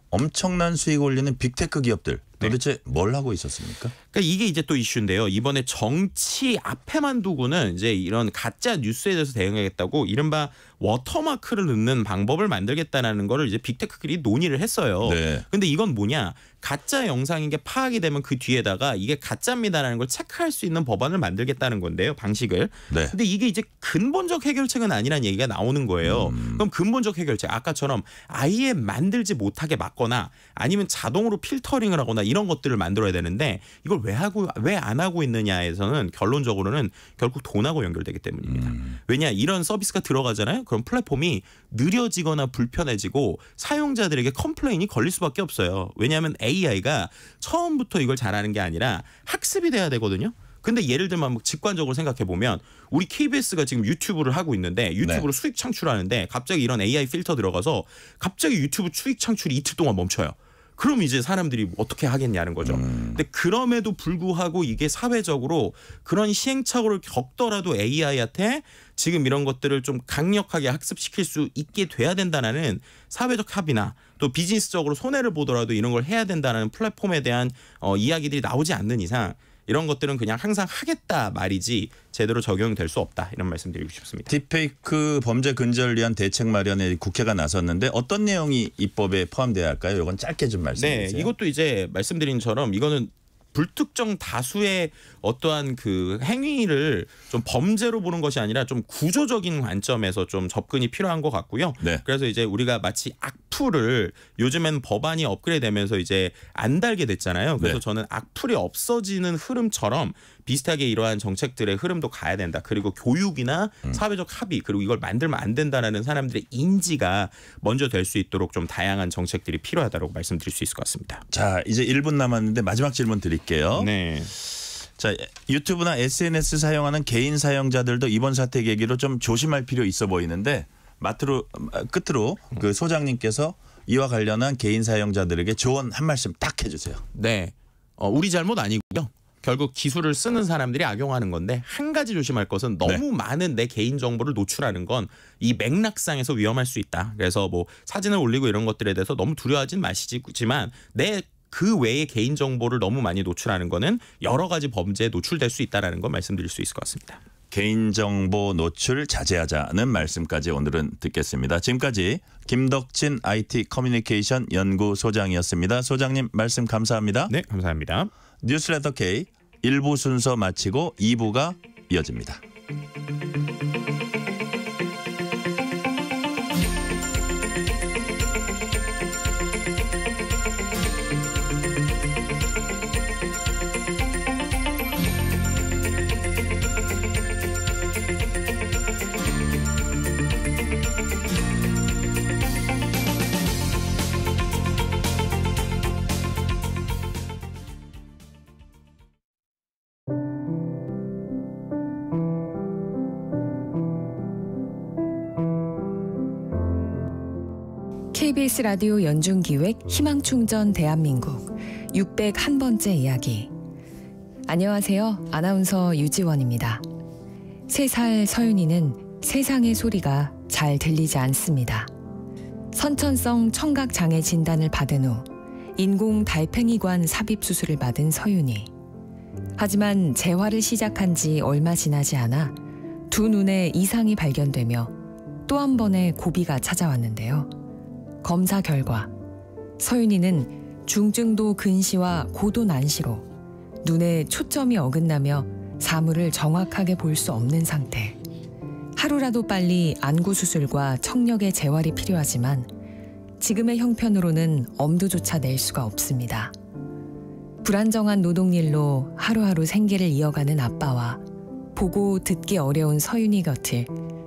엄청난 수익 올리는 빅테크 기업들 도대체 뭘 하고 있었습니까? 그러니까 이게 이제 또 이슈인데요. 이번에 정치 앞에만 두고는 이제 이런 가짜 뉴스에 대해서 대응하겠다고 이른바 워터마크를 넣는 방법을 만들겠다라는 거를 이제 빅테크들이 논의를 했어요. 근데 이건 뭐냐? 가짜 영상인 게 파악이 되면 그 뒤에다가 이게 가짜입니다라는 걸 체크할 수 있는 법안을 만들겠다는 건데요. 방식을. 근데 이게 이제 근본적 해결책은 아니라는 얘기가 나오는 거예요. 그럼 근본적 해결책 아까처럼 아예 만들지 못하게 막거나 아니면 자동으로 필터링을 하거나 이런 것들을 만들어야 되는데 이걸 왜 안 하고 있느냐에서는 결론적으로는 결국 돈하고 연결되기 때문입니다. 왜냐 이런 서비스가 들어가잖아요. 그럼 플랫폼이 느려지거나 불편해지고 사용자들에게 컴플레인이 걸릴 수밖에 없어요. 왜냐하면 AI가 처음부터 이걸 잘하는 게 아니라 학습이 돼야 되거든요. 근데 예를 들면 직관적으로 생각해 보면 우리 KBS가 지금 유튜브를 하고 있는데 유튜브로 수익 창출하는데 갑자기 이런 AI 필터 들어가서 갑자기 유튜브 수익 창출이 이틀 동안 멈춰요. 그럼 이제 사람들이 어떻게 하겠냐는 거죠. 근데 그럼에도 불구하고 이게 사회적으로 그런 시행착오를 겪더라도 AI한테 지금 이런 것들을 좀 강력하게 학습시킬 수 있게 돼야 된다는 사회적 합의나 또 비즈니스적으로 손해를 보더라도 이런 걸 해야 된다는 플랫폼에 대한 이야기들이 나오지 않는 이상 이런 것들은 그냥 항상 하겠다 말이지 제대로 적용이 될 수 없다 이런 말씀드리고 싶습니다. 딥페이크 범죄 근절을 위한 대책 마련에 국회가 나섰는데 어떤 내용이 입법에 포함돼야 할까요? 이건 짧게 좀 말씀해 네, 주세요. 이것도 이제 말씀드린 것처럼 이거는 불특정 다수의 어떠한 그 행위를 좀 범죄로 보는 것이 아니라 좀 구조적인 관점에서 좀 접근이 필요한 것 같고요. 네. 그래서 이제 우리가 마치 악플을 요즘엔 법안이 업그레이드되면서 이제 안 달게 됐잖아요. 그래서 네. 저는 악플이 없어지는 흐름처럼 비슷하게 이러한 정책들의 흐름도 가야 된다. 그리고 교육이나 사회적 합의 그리고 이걸 만들면 안 된다라는 사람들의 인지가 먼저 될 수 있도록 좀 다양한 정책들이 필요하다고 말씀드릴 수 있을 것 같습니다. 자, 이제 1분 남았는데 마지막 질문 드릴게요. 네. 자, 유튜브나 SNS 사용하는 개인 사용자들도 이번 사태 계기로 좀 조심할 필요 있어 보이는데 끝으로 그 소장님께서 이와 관련한 개인 사용자들에게 조언 한 말씀 딱 해주세요. 네. 우리 잘못 아니고요. 결국 기술을 쓰는 사람들이 악용하는 건데 한 가지 조심할 것은 너무 많은 내 개인 정보를 노출하는 건 이 맥락상에서 위험할 수 있다. 그래서 뭐 사진을 올리고 이런 것들에 대해서 너무 두려워하진 마시지만 내 그 외의 개인 정보를 너무 많이 노출하는 거는 여러 가지 범죄에 노출될 수 있다라는 걸 말씀드릴 수 있을 것 같습니다. 개인정보 노출 자제하자는 말씀까지 오늘은 듣겠습니다. 지금까지 김덕진 IT 커뮤니케이션 연구소장이었습니다. 소장님 말씀 감사합니다. 네, 감사합니다. 뉴스레터 K 1부 순서 마치고 2부가 이어집니다. KBS 라디오 연중기획 희망충전 대한민국 601번째 이야기. 안녕하세요. 아나운서 유지원입니다. 3살 서윤이는 세상의 소리가 잘 들리지 않습니다. 선천성 청각장애 진단을 받은 후 인공 달팽이관 삽입 수술을 받은 서윤이. 하지만 재활을 시작한 지 얼마 지나지 않아 두 눈에 이상이 발견되며 또 한 번의 고비가 찾아왔는데요. 검사 결과 서윤이는 중증도 근시와 고도 난시로 눈에 초점이 어긋나며 사물을 정확하게 볼 수 없는 상태. 하루라도 빨리 안구 수술과 청력의 재활이 필요하지만 지금의 형편으로는 엄두조차 낼 수가 없습니다. 불안정한 노동일로 하루하루 생계를 이어가는 아빠와 보고 듣기 어려운 서윤이 곁을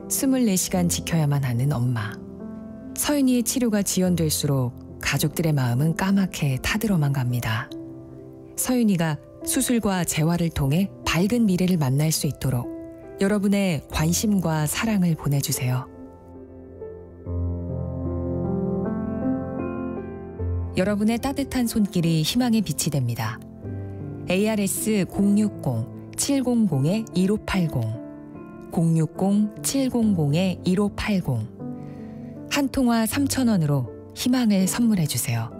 24시간 지켜야만 하는 엄마. 서윤이의 치료가 지연될수록 가족들의 마음은 까맣게 타들어만 갑니다. 서윤이가 수술과 재활을 통해 밝은 미래를 만날 수 있도록 여러분의 관심과 사랑을 보내주세요. 여러분의 따뜻한 손길이 희망의 빛이 됩니다. ARS 060-700-1580 060-700-1580 한 통화 3,000원으로 희망을 선물해 주세요.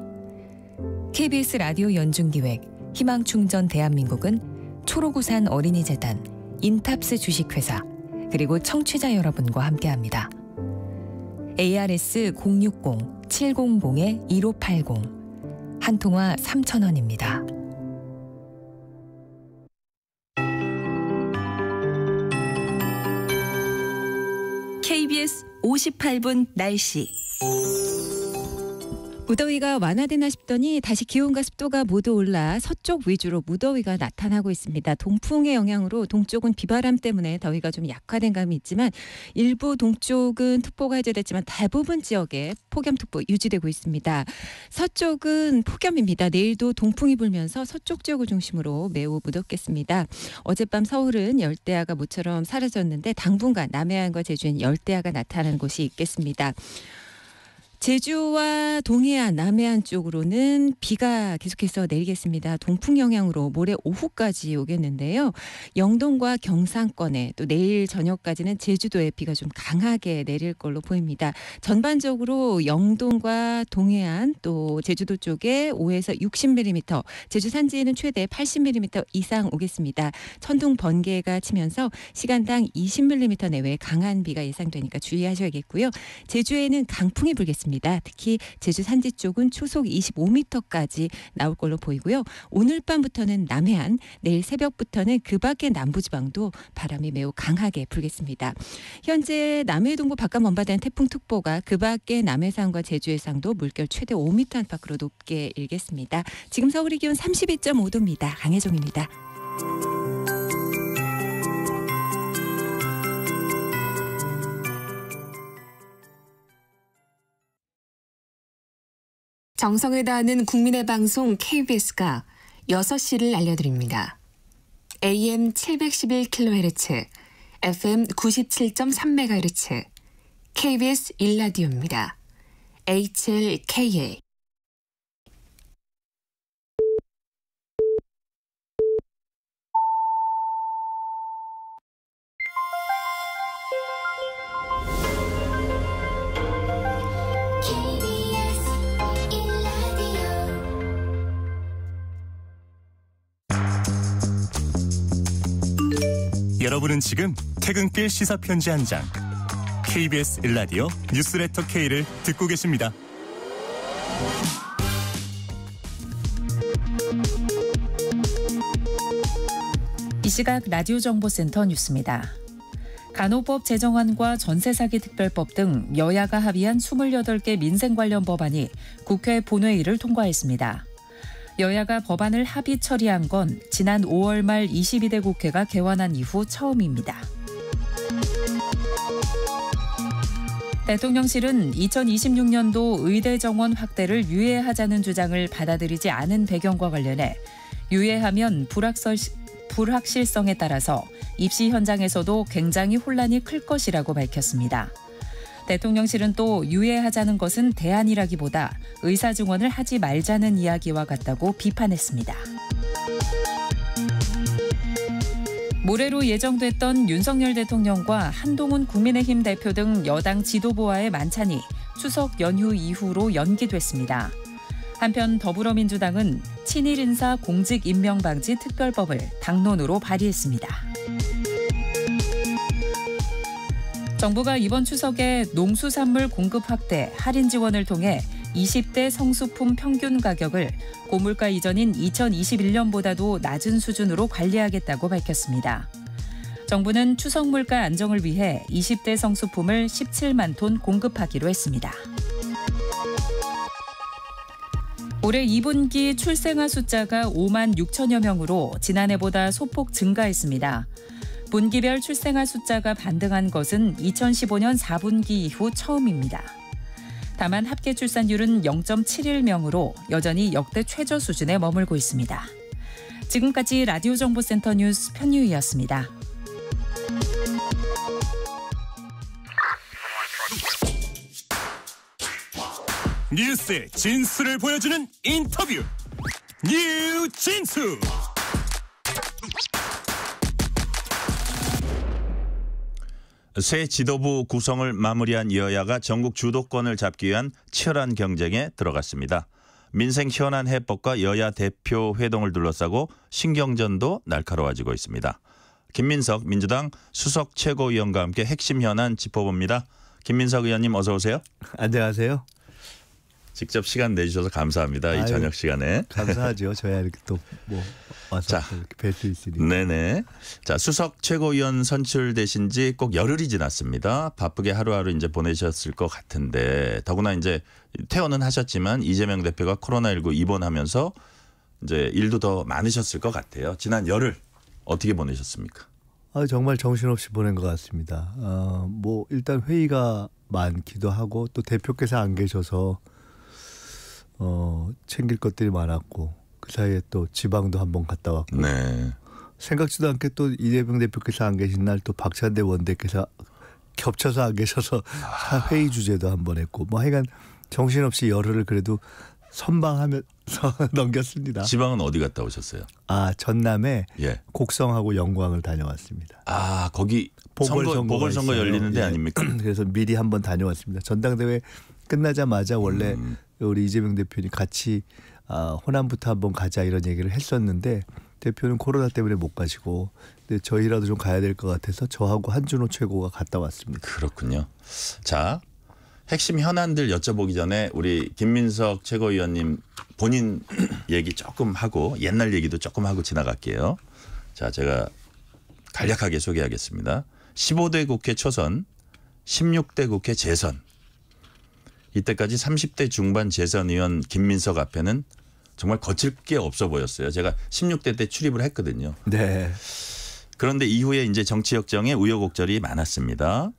KBS 라디오 연중기획 희망충전 대한민국은 초록우산 어린이재단, 인탑스 주식회사, 그리고 청취자 여러분과 함께합니다. ARS 060-700-1580 한 통화 3,000원입니다. KBS 58분 날씨. 무더위가 완화되나 싶더니 다시 기온과 습도가 모두 올라 서쪽 위주로 무더위가 나타나고 있습니다. 동풍의 영향으로 동쪽은 비바람 때문에 더위가 좀 약화된 감이 있지만 일부 동쪽은 특보가 해제됐지만 대부분 지역에 폭염특보 유지되고 있습니다. 서쪽은 폭염입니다. 내일도 동풍이 불면서 서쪽 지역을 중심으로 매우 무덥겠습니다. 어젯밤 서울은 열대야가 모처럼 사라졌는데 당분간 남해안과 제주엔 열대야가 나타나는 곳이 있겠습니다. 제주와 동해안, 남해안 쪽으로는 비가 계속해서 내리겠습니다. 동풍 영향으로 모레 오후까지 오겠는데요. 영동과 경상권에 또 내일 저녁까지는 제주도에 비가 좀 강하게 내릴 걸로 보입니다. 전반적으로 영동과 동해안 또 제주도 쪽에 5에서 60mm, 제주 산지에는 최대 80mm 이상 오겠습니다. 천둥 번개가 치면서 시간당 20mm 내외 강한 비가 예상되니까 주의하셔야겠고요. 제주에는 강풍이 불겠습니다. 특히 제주 산지 쪽은 초속 25m까지 나올 걸로 보이고요. 오늘 밤부터는 남해안, 내일 새벽부터는 그 밖의 남부지방도 바람이 매우 강하게 불겠습니다. 현재 남해 동부 바깥 먼바다는 태풍특보가 그 밖의 남해상과 제주 해상도 물결 최대 5m 안팎으로 높게 일겠습니다. 지금 서울의 기온 32.5도입니다. 강혜정입니다. 정성을 다하는 국민의 방송 KBS가 6시를 알려드립니다. AM 711kHz, FM 97.3MHz, KBS 1라디오입니다. HLKA. 여러분은 지금 퇴근길 시사편지 한 장, KBS 1라디오 뉴스레터 K를 듣고 계십니다. 이 시각 라디오 정보센터 뉴스입니다. 간호법 제정안과 전세사기 특별법 등 여야가 합의한 28개 민생 관련 법안이 국회 본회의를 통과했습니다. 여야가 법안을 합의 처리한 건 지난 5월 말 22대 국회가 개원한 이후 처음입니다. 대통령실은 2026년도 의대 정원 확대를 유예하자는 주장을 받아들이지 않은 배경과 관련해 유예하면 불확실성에 따라서 입시 현장에서도 굉장히 혼란이 클 것이라고 밝혔습니다. 대통령실은 또 유예하자는 것은 대안이라기보다 의사증언을 하지 말자는 이야기와 같다고 비판했습니다. 모레로 예정됐던 윤석열 대통령과 한동훈 국민의힘 대표 등 여당 지도부와의 만찬이 추석 연휴 이후로 연기됐습니다. 한편 더불어민주당은 친일 인사 공직 임명 방지 특별법을 당론으로 발의했습니다. 정부가 이번 추석에 농수산물 공급 확대, 할인 지원을 통해 20대 성수품 평균 가격을 고물가 이전인 2021년보다도 낮은 수준으로 관리하겠다고 밝혔습니다. 정부는 추석 물가 안정을 위해 20대 성수품을 17만 톤 공급하기로 했습니다. 올해 2분기 출생아 숫자가 5만 6천여 명으로 지난해보다 소폭 증가했습니다. 분기별 출생아 숫자가 반등한 것은 2015년 4분기 이후 처음입니다. 다만 합계 출산율은 0.71명으로 여전히 역대 최저 수준에 머물고 있습니다. 지금까지 라디오 정보센터 뉴스 편유희였습니다. 뉴스의 진수를 보여주는 인터뷰, 뉴진수. 새 지도부 구성을 마무리한 여야가 전국 주도권을 잡기 위한 치열한 경쟁에 들어갔습니다. 민생 현안 해법과 여야 대표 회동을 둘러싸고 신경전도 날카로워지고 있습니다. 김민석 민주당 수석 최고위원과 함께 핵심 현안 짚어봅니다. 김민석 의원님 어서 오세요. 안녕하세요. 직접 시간 내주셔서 감사합니다. 이 저녁 시간에. 감사하죠. 저야 이렇게 또 뭐 와서 뵐 수 있으니. 네네. 자, 수석 최고위원 선출되신 지 꼭 열흘이 지났습니다. 바쁘게 하루하루 이제 보내셨을 것 같은데 더구나 이제 퇴원은 하셨지만 이재명 대표가 코로나19 입원하면서 이제 일도 더 많으셨을 것 같아요. 지난 열흘 어떻게 보내셨습니까? 정말 정신없이 보낸 것 같습니다. 뭐 일단 회의가 많기도 하고 또 대표께서 안 계셔서 챙길 것들이 많았고 그 사이에 또 지방도 한번 갔다 왔고 네. 생각지도 않게 또 이재명 대표께서 안 계신 날 또 박찬대 원내대표께서 겹쳐서 안 계셔서 회의 주제도 한번 했고 뭐 하여간 정신없이 열흘을 그래도 선방하면서 넘겼습니다. 지방은 어디 갔다 오셨어요? 전남에 예. 곡성하고 영광을 다녀왔습니다. 거기 보궐선거 열리는 데 아닙니까? 그래서 미리 한번 다녀왔습니다. 전당대회 끝나자마자 원래 우리 이재명 대표님 같이 호남부터 한번 가자 이런 얘기를 했었는데 대표는 코로나 때문에 못 가시고 근데 저희라도 좀 가야 될 것 같아서 저하고 한준호 최고가 갔다 왔습니다. 그렇군요. 자, 핵심 현안들 여쭤보기 전에 우리 김민석 최고위원님 본인 얘기 조금 하고 옛날 얘기도 조금 하고 지나갈게요. 자, 제가 간략하게 소개하겠습니다. 15대 국회 초선, 16대 국회 재선. 이때까지 30대 중반 재선 의원 김민석 앞에는 정말 거칠 게 없어 보였어요. 제가 16대 때 출입을 했거든요. 네. 그런데 이후에 이제 정치 역정에 우여곡절이 많았습니다.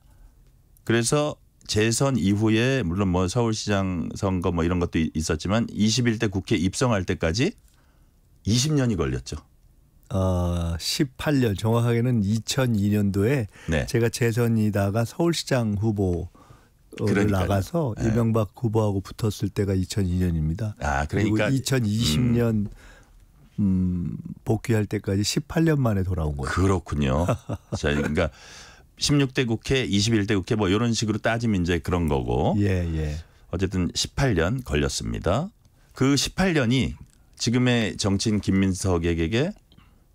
그래서 재선 이후에 물론 뭐 서울시장 선거 뭐 이런 것도 있었지만 21대 국회 입성할 때까지 20년이 걸렸죠. 18년 정확하게는 2002년도에 네. 제가 재선이다가 서울시장 후보를 나가서 네. 이명박 후보하고 붙었을 때가 2002년입니다. 그러니까 2020년 복귀할 때까지 18년 만에 돌아온 거예요. 그렇군요. 자, 그러니까 16대 국회, 21대 국회 뭐 이런 식으로 따지면 이제 그런 거고. 예. 어쨌든 18년 걸렸습니다. 그 18년이 지금의 정치인 김민석에게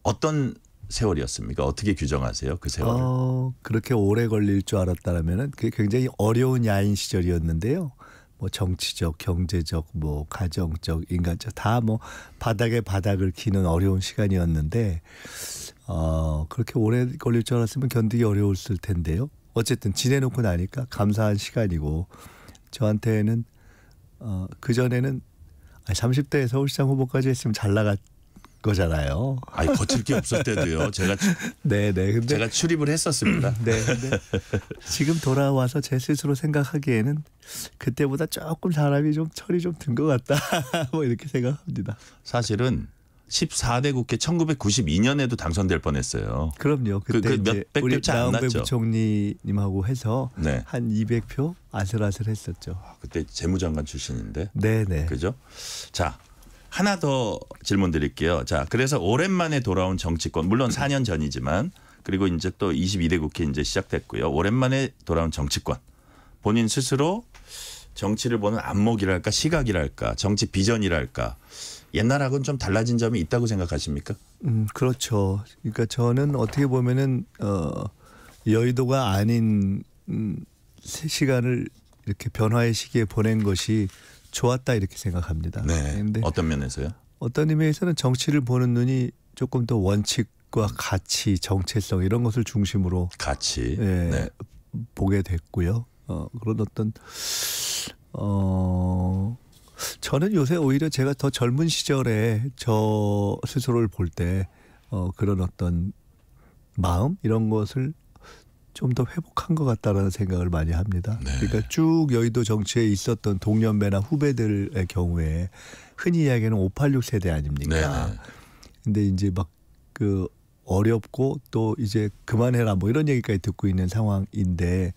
어떤 세월이었습니까? 어떻게 규정하세요? 그 세월을. 그렇게 오래 걸릴 줄 알았다면은 그게 굉장히 어려운 야인 시절이었는데요. 뭐 정치적, 경제적, 뭐 가정적, 인간적 다 뭐 바닥에 바닥을 기는 어려운 시간이었는데 그렇게 오래 걸릴 줄 알았으면 견디기 어려웠을 텐데요. 어쨌든 지내놓고 나니까 감사한 시간이고 저한테는 그 전에는 30대 서울시장 후보까지 했으면 잘 나갈 거잖아요. 거칠 게 없을 때도요. 제가 근데 제가 출입을 했었습니다. 네. 근데 지금 돌아와서 제 스스로 생각하기에는 그때보다 조금 사람이 좀 철이 좀 든 것 같다. 뭐 이렇게 생각합니다. 사실은 14대 국회 1992년에도 당선될 뻔했어요. 그럼요. 그때 몇백 표 차 안 났죠. 나은배 부총리님하고 해서 한 200표 아슬아슬했었죠. 그때 재무장관 출신인데. 네네. 그죠? 자, 하나 더 질문 드릴게요. 자, 그래서 오랜만에 돌아온 정치권, 물론 4년 전이지만 그리고 이제 또 22대 국회 이제 시작됐고요. 오랜만에 돌아온 정치권. 본인 스스로 정치를 보는 안목이랄까, 시각이랄까, 정치 비전이랄까. 옛날하고는 좀 달라진 점이 있다고 생각하십니까? 그렇죠. 그러니까 저는 어떻게 보면은 여의도가 아닌 시간을 이렇게 변화의 시기에 보낸 것이 좋았다 이렇게 생각합니다. 네. 근데 어떤 면에서요? 어떤 의미에서는 정치를 보는 눈이 조금 더 원칙과 가치, 정체성 이런 것을 중심으로 보게 됐고요. 그런 어떤 저는 요새 오히려 제가 더 젊은 시절에 저 스스로를 볼 때 그런 어떤 마음 이런 것을 좀 더 회복한 것 같다라는 생각을 많이 합니다. 네. 그러니까 쭉 여의도 정치에 있었던 동년배나 후배들의 경우에 흔히 이야기하는 586 세대 아닙니까? 네. 근데 이제 막 그 어렵고 또 이제 그만해라 뭐 이런 얘기까지 듣고 있는 상황인데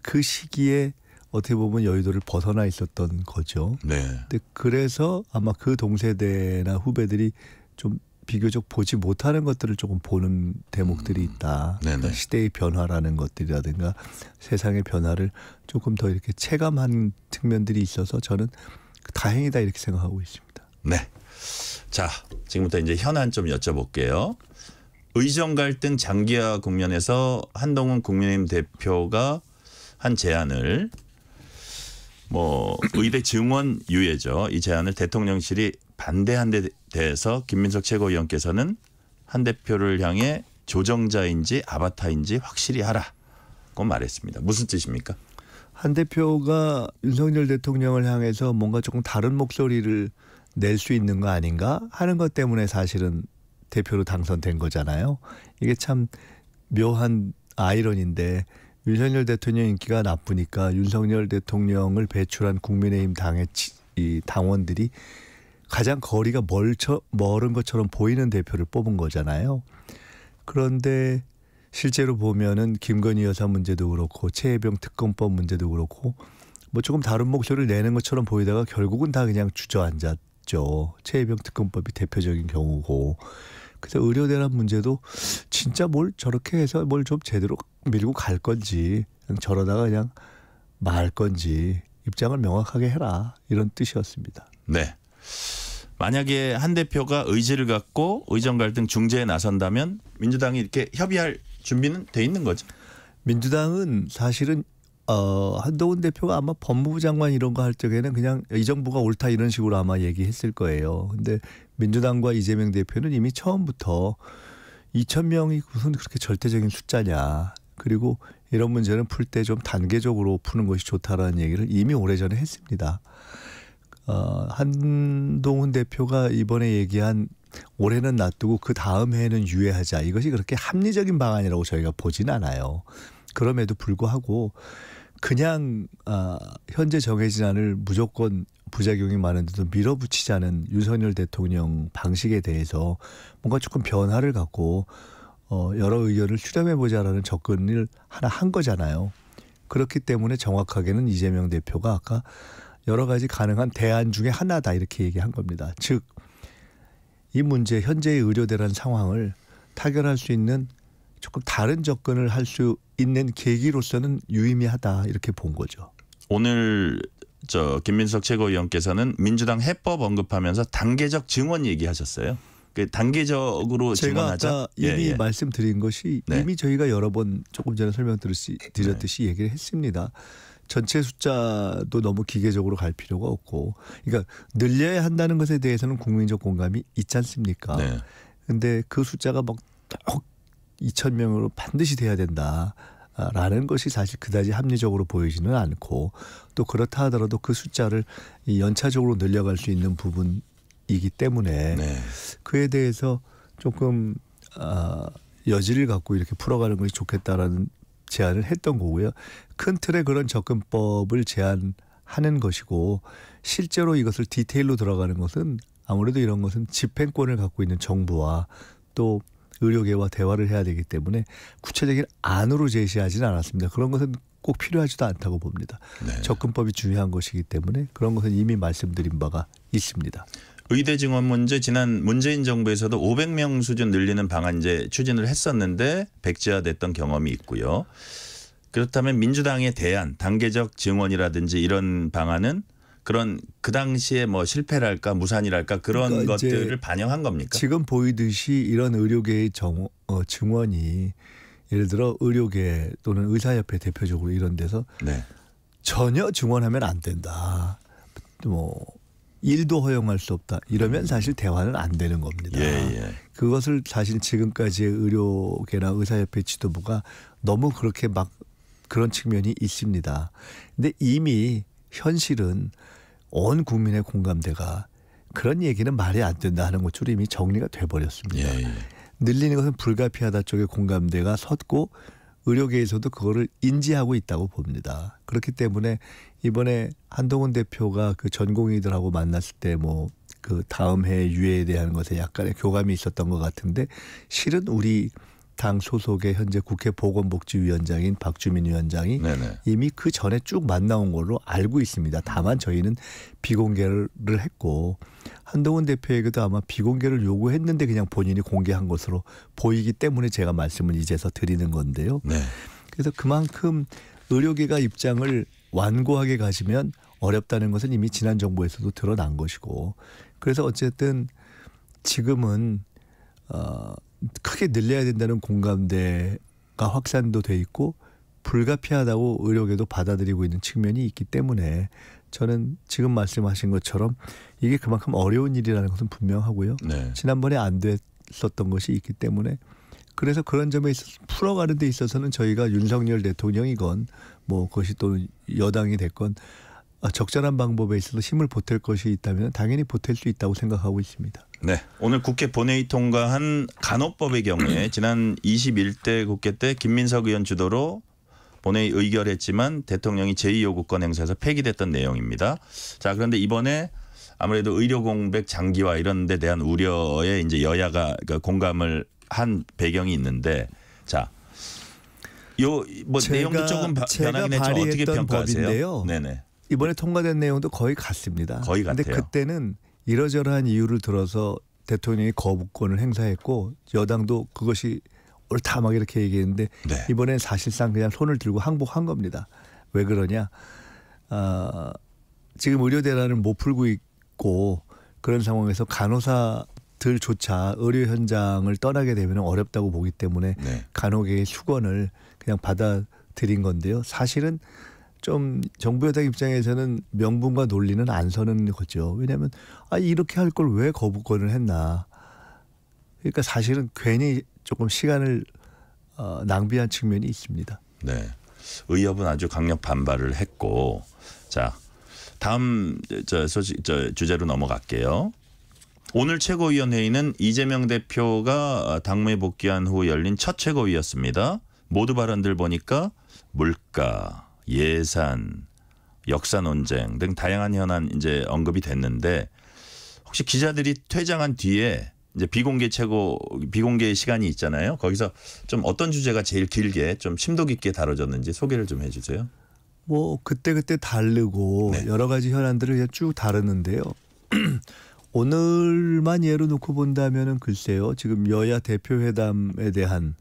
그 시기에 어떻게 보면 여의도를 벗어나 있었던 거죠. 네. 근데 그래서 아마 그 동세대나 후배들이 좀 비교적 보지 못하는 것들을 조금 보는 대목들이 있다. 그러니까 시대의 변화라는 것들이라든가 세상의 변화를 조금 더 이렇게 체감한 측면들이 있어서 저는 다행이다 이렇게 생각하고 있습니다. 네. 자, 지금부터 이제 현안 좀 여쭤볼게요. 의정 갈등 장기화 국면에서 한동훈 국민의힘 대표가 한 제안을 의대 증원 유예죠. 이 제안을 대통령실이 반대한 데 대해서 김민석 최고위원께서는 한 대표를 향해 조정자인지 아바타인지 확실히 하라고 말했습니다. 무슨 뜻입니까? 한 대표가 윤석열 대통령을 향해서 뭔가 조금 다른 목소리를 낼 수 있는 거 아닌가 하는 것 때문에 사실은 대표로 당선된 거잖아요. 이게 참 묘한 아이러니인데 윤석열 대통령 인기가 나쁘니까 윤석열 대통령을 배출한 국민의힘 당의 이 당원들이 가장 거리가 멀은 것처럼 보이는 대표를 뽑은 거잖아요. 그런데 실제로 보면은 김건희 여사 문제도 그렇고 최혜병 특검법 문제도 그렇고 뭐 조금 다른 목소리를 내는 것처럼 보이다가 결국은 다 그냥 주저앉았죠. 최혜병 특검법이 대표적인 경우고. 그래서 의료대란 문제도 진짜 뭘 저렇게 해서 뭘 좀 제대로 밀고 갈 건지 그냥 저러다가 그냥 말 건지 입장을 명확하게 해라 이런 뜻이었습니다. 네. 만약에 한 대표가 의지를 갖고 의정 갈등 중재에 나선다면 민주당이 이렇게 협의할 준비는 돼 있는 거죠? 민주당은 사실은 한동훈 대표가 아마 법무부 장관 이런 거 할 적에는 그냥 이 정부가 옳다 이런 식으로 아마 얘기했을 거예요. 근데 민주당과 이재명 대표는 이미 처음부터 2,000명이 무슨 그렇게 절대적인 숫자냐. 그리고 이런 문제는 풀 때 좀 단계적으로 푸는 것이 좋다라는 얘기를 이미 오래전에 했습니다. 한동훈 대표가 이번에 얘기한 올해는 놔두고 그 다음 해에는 유예하자. 이것이 그렇게 합리적인 방안이라고 저희가 보진 않아요. 그럼에도 불구하고 그냥 현재 정해진 안을 무조건 부작용이 많은데도 밀어붙이자는 윤석열 대통령 방식에 대해서 뭔가 조금 변화를 갖고 여러 의견을 수렴해보자라는 접근을 하나 한 거잖아요. 그렇기 때문에 정확하게는 이재명 대표가 아까 여러 가지 가능한 대안 중에 하나다 이렇게 얘기한 겁니다. 즉 이 문제 현재의 의료대란 상황을 타결할 수 있는 조금 다른 접근을 할 수 있는 계기로서는 유의미하다 이렇게 본 거죠. 오늘 김민석 최고위원께서는 민주당 해법 언급하면서 단계적 증원 얘기하셨어요. 그 단계적으로 제가 증원하자. 아까 이미 말씀드린 것이 네. 이미 저희가 여러 번 조금 전에 설명드렸듯이 얘기를 했습니다. 전체 숫자도 너무 기계적으로 갈 필요가 없고, 그러니까 늘려야 한다는 것에 대해서는 국민적 공감이 있지 않습니까? 네. 근데 그 숫자가 막 2,000명으로 반드시 돼야 된다라는 것이 사실 그다지 합리적으로 보이지는 않고, 또 그렇다 하더라도 그 숫자를 연차적으로 늘려갈 수 있는 부분이기 때문에 그에 대해서 조금 여지를 갖고 이렇게 풀어가는 것이 좋겠다라는 제안을 했던 거고요. 큰 틀의 그런 접근법을 제안하는 것이고, 실제로 이것을 디테일로 들어가는 것은 아무래도 이런 것은 집행권을 갖고 있는 정부와 또 의료계와 대화를 해야 되기 때문에 구체적인 안으로 제시하지는 않았습니다. 그런 것은 꼭 필요하지도 않다고 봅니다. 네. 접근법이 중요한 것이기 때문에 그런 것은 이미 말씀드린 바가 있습니다. 의대 증원 문제 지난 문재인 정부에서도 500명 수준 늘리는 방안 이제 추진을 했었는데 백지화됐던 경험이 있고요. 그렇다면 민주당의 대안 단계적 증원이라든지 이런 방안은 그런 그 당시에 뭐 실패랄까 무산이랄까 그런 그러니까 것들을 반영한 겁니까? 지금 보이듯이 이런 의료계의 증원이 예를 들어 의료계 또는 의사협회 대표적으로 이런 데서 전혀 증원하면 안 된다. 뭐 일도 허용할 수 없다. 이러면 사실 대화는 안 되는 겁니다. 그것을 사실 지금까지의 의료계나 의사협회 지도부가 너무 그렇게 막 그런 측면이 있습니다. 근데 이미 현실은 온 국민의 공감대가 그런 얘기는 말이 안 된다 하는 것으로 이미 정리가 돼버렸습니다. 늘리는 것은 불가피하다 쪽의 공감대가 섰고 의료계에서도 그거를 인지하고 있다고 봅니다. 그렇기 때문에 이번에 한동훈 대표가 그 전공의들하고 만났을 때 뭐 그 다음 해 유예에 대한 것에 약간의 교감이 있었던 것 같은데, 실은 우리 당 소속의 현재 국회 보건복지위원장인 박주민 위원장이 이미 그 전에 쭉 만나온 걸로 알고 있습니다. 다만 저희는 비공개를 했고, 한동훈 대표에게도 아마 비공개를 요구했는데 그냥 본인이 공개한 것으로 보이기 때문에 제가 말씀을 이제서 드리는 건데요. 그래서 그만큼 의료계가 입장을 완고하게 가지면 어렵다는 것은 이미 지난 정부에서도 드러난 것이고, 그래서 어쨌든 지금은 크게 늘려야 된다는 공감대가 확산도 돼 있고 불가피하다고 의료계도 받아들이고 있는 측면이 있기 때문에 저는 지금 말씀하신 것처럼 이게 그만큼 어려운 일이라는 것은 분명하고요. 지난번에 안 됐었던 것이 있기 때문에, 그래서 그런 점에 있어서 풀어가는 데 있어서는 저희가 윤석열 대통령이건 뭐 그것이 또 여당이 됐건 적절한 방법에 있어서 힘을 보탤 것이 있다면 당연히 보탤 수 있다고 생각하고 있습니다. 네, 오늘 국회 본회의 통과한 간호법의 경우에 지난 21대 국회 때 김민석 의원 주도로 본회의 의결했지만 대통령이 제2요구권 행사해서 폐기됐던 내용입니다. 자, 그런데 이번에 아무래도 의료 공백 장기화 이런 데 대한 우려에 이제 여야가 공감을 한 배경이 있는데, 자, 뭐 내용도 조금 변하긴 했지만 어떻게 평가하세요? 법인데요. 네네. 이번에 통과된 내용도 거의 같습니다. 거의 같아요. 근데 그때는 이러저러한 이유를 들어서 대통령이 거부권을 행사했고 여당도 그것이 옳다 막 이렇게 얘기했는데 네. 이번엔 사실상 그냥 손을 들고 항복한 겁니다. 왜 그러냐? 지금 의료 대란을 못 풀고 있고 그런 상황에서 간호사들조차 의료 현장을 떠나게 되면 어렵다고 보기 때문에 네. 간호계의 수건을 그냥 받아들인 건데요. 사실은 좀 정부 여당 입장에서는 명분과 논리는 안 서는 거죠. 왜냐하면 이렇게 할 걸 왜 거부권을 했나. 그러니까 사실은 괜히 조금 시간을 낭비한 측면이 있습니다. 네, 의협은 아주 강력 반발을 했고, 자 다음 주제로 넘어갈게요. 오늘 최고위원회의는 이재명 대표가 당무에 복귀한 후 열린 첫 최고위였습니다. 모두 발언들 보니까 물가, 예산, 역사 논쟁 등 다양한 현안 이제 언급이 됐는데 혹시 기자들이 퇴장한 뒤에 이제 비공개 시간이 있잖아요. 거기서 좀 어떤 주제가 제일 길게 좀 심도 깊게 다뤄졌는지 소개를 좀 해주세요. 뭐 그때 다르고 네. 여러 가지 현안들을 그냥 쭉 다루는데요. 오늘만 예로 놓고 본다면은 글쎄요. 지금 여야 대표 회담에 대한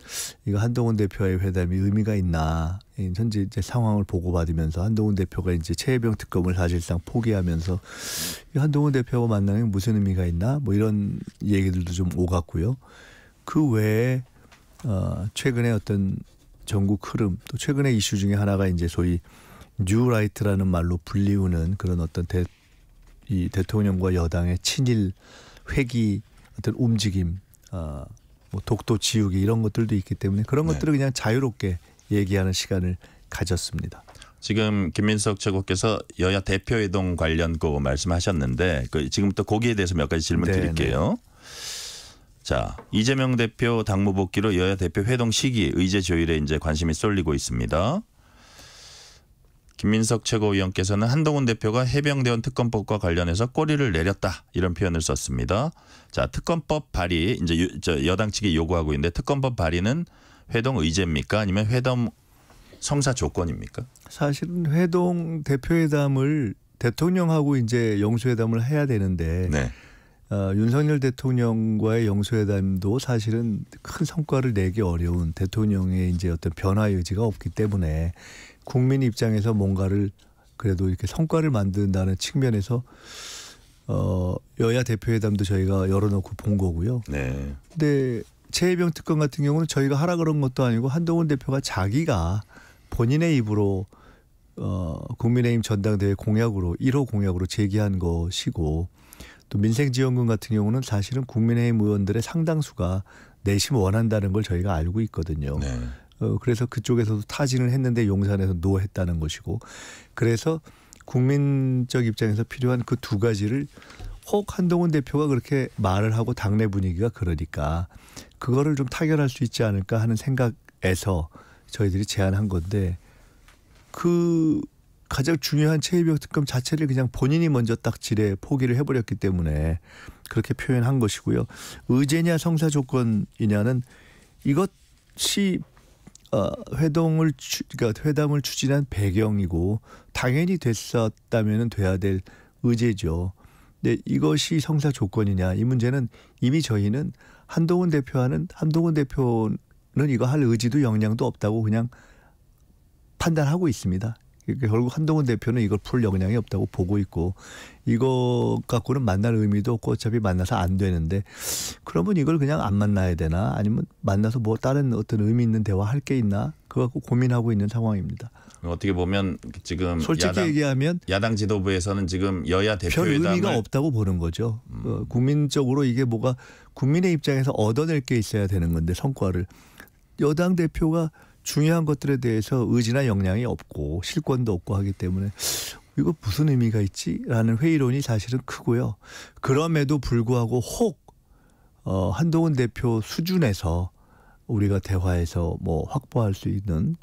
이거 한동훈 대표와의 회담이 의미가 있나. 현재 이제 상황을 보고받으면서 한동훈 대표가 이제 최혜병 특검을 사실상 포기하면서 한동훈 대표와 만나는 게 무슨 의미가 있나. 뭐 이런 얘기들도 좀 오갔고요. 그 외에 최근에 어떤 전국 흐름 또 최근의 이슈 중에 하나가 이제 소위 뉴라이트라는 말로 불리우는 그런 어떤 이 대통령과 여당의 친일 회기 어떤 움직임, 뭐 독도 지우기 이런 것들도 있기 때문에 그런 것들을 그냥 자유롭게 얘기하는 시간을 가졌습니다. 지금 김민석 최고께서 여야 대표회동 관련 거 말씀하셨는데 지금부터 거기에 대해서 몇 가지 질문 드릴게요. 자, 이재명 대표 당무 복귀로 여야 대표 회동 시기 의제 조율에 이제 관심이 쏠리고 있습니다. 김민석 최고위원께서는 한동훈 대표가 해병대원 특검법과 관련해서 꼬리를 내렸다 이런 표현을 썼습니다. 자, 특검법 발의 이제 여당 측이 요구하고 있는데 특검법 발의는 회동 의제입니까? 아니면 회동 성사 조건입니까? 사실은 회동 대표회담을 대통령하고 이제 영수회담을 해야 되는데 네. 윤석열 대통령과의 영수회담도 사실은 큰 성과를 내기 어려운 대통령의 이제 어떤 변화 의지가 없기 때문에 국민 입장에서 뭔가를 그래도 이렇게 성과를 만든다는 측면에서 여야 대표회담도 저희가 열어놓고 본 거고요. 네. 근데 최혜병 특검 같은 경우는 저희가 하라 그런 것도 아니고 한동훈 대표가 자기가 본인의 입으로 국민의힘 전당대회 공약으로 1호 공약으로 제기한 것이고 또 민생지원금 같은 경우는 사실은 국민의힘 의원들의 상당수가 내심 원한다는 걸 저희가 알고 있거든요. 네. 그래서 그쪽에서도 타진을 했는데 용산에서 노했다는 것이고 그래서 국민적 입장에서 필요한 그 두 가지를 혹 한동훈 대표가 그렇게 말을 하고 당내 분위기가 그러니까 그거를 좀 타결할 수 있지 않을까 하는 생각에서 저희들이 제안한 건데 그 가장 중요한 최혜병 특검 자체를 그냥 본인이 먼저 딱 지레 포기를 해버렸기 때문에 그렇게 표현한 것이고요. 의제냐 성사 조건이냐는 이것이 그러니까 회담을 추진한 배경이고 당연히 됐었다면 돼야 될 의제죠. 근데 이것이 성사 조건이냐 이 문제는 이미 저희는 한동훈 대표는 이거 할 의지도 역량도 없다고 그냥 판단하고 있습니다. 그러니까 결국 한동훈 대표는 이걸 풀 역량이 없다고 보고 있고 이거 갖고는 만날 의미도 없고 어차피 만나서 안 되는데 그러면 이걸 그냥 안 만나야 되나 아니면 만나서 뭐 다른 어떤 의미 있는 대화 할 게 있나 그거 갖고 고민하고 있는 상황입니다. 어떻게 보면 지금 솔직히 얘기하면 야당 지도부에서는 지금 여야 대표회담을 별 의미가 없다고 보는 거죠. 국민적으로 이게 뭐가 국민의 입장에서 얻어낼 게 있어야 되는 건데 성과를 여당 대표가 중요한 것들에 대해서 의지나 역량이 없고 실권도 없고 하기 때문에 이거 무슨 의미가 있지라는 회의론이 사실은 크고요. 그럼에도 불구하고 혹 한동훈 대표 수준에서 우리가 대화에서 뭐 확보할 수 있는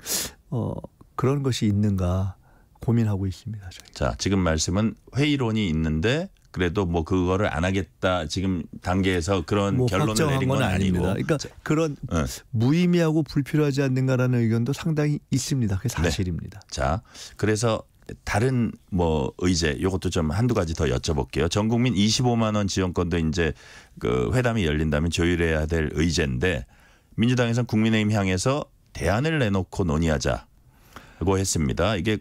그런 것이 있는가 고민하고 있습니다. 저희. 자, 지금 말씀은 회의론이 있는데 그래도 뭐 그거를 안 하겠다 지금 단계에서 그런 뭐 결론을 내린 건 아니고. 그러니까 그런 무의미하고 불필요하지 않는가라는 의견도 상당히 있습니다. 그게 사실입니다. 네. 자, 그래서 다른 뭐 의제 이것도 좀 한두 가지 더 여쭤볼게요. 전 국민 25만 원 지원권도 이제 그 회담이 열린다면 조율해야 될 의제인데 민주당에서는 국민의힘 향해서 대안을 내놓고 논의하자고 했습니다. 이게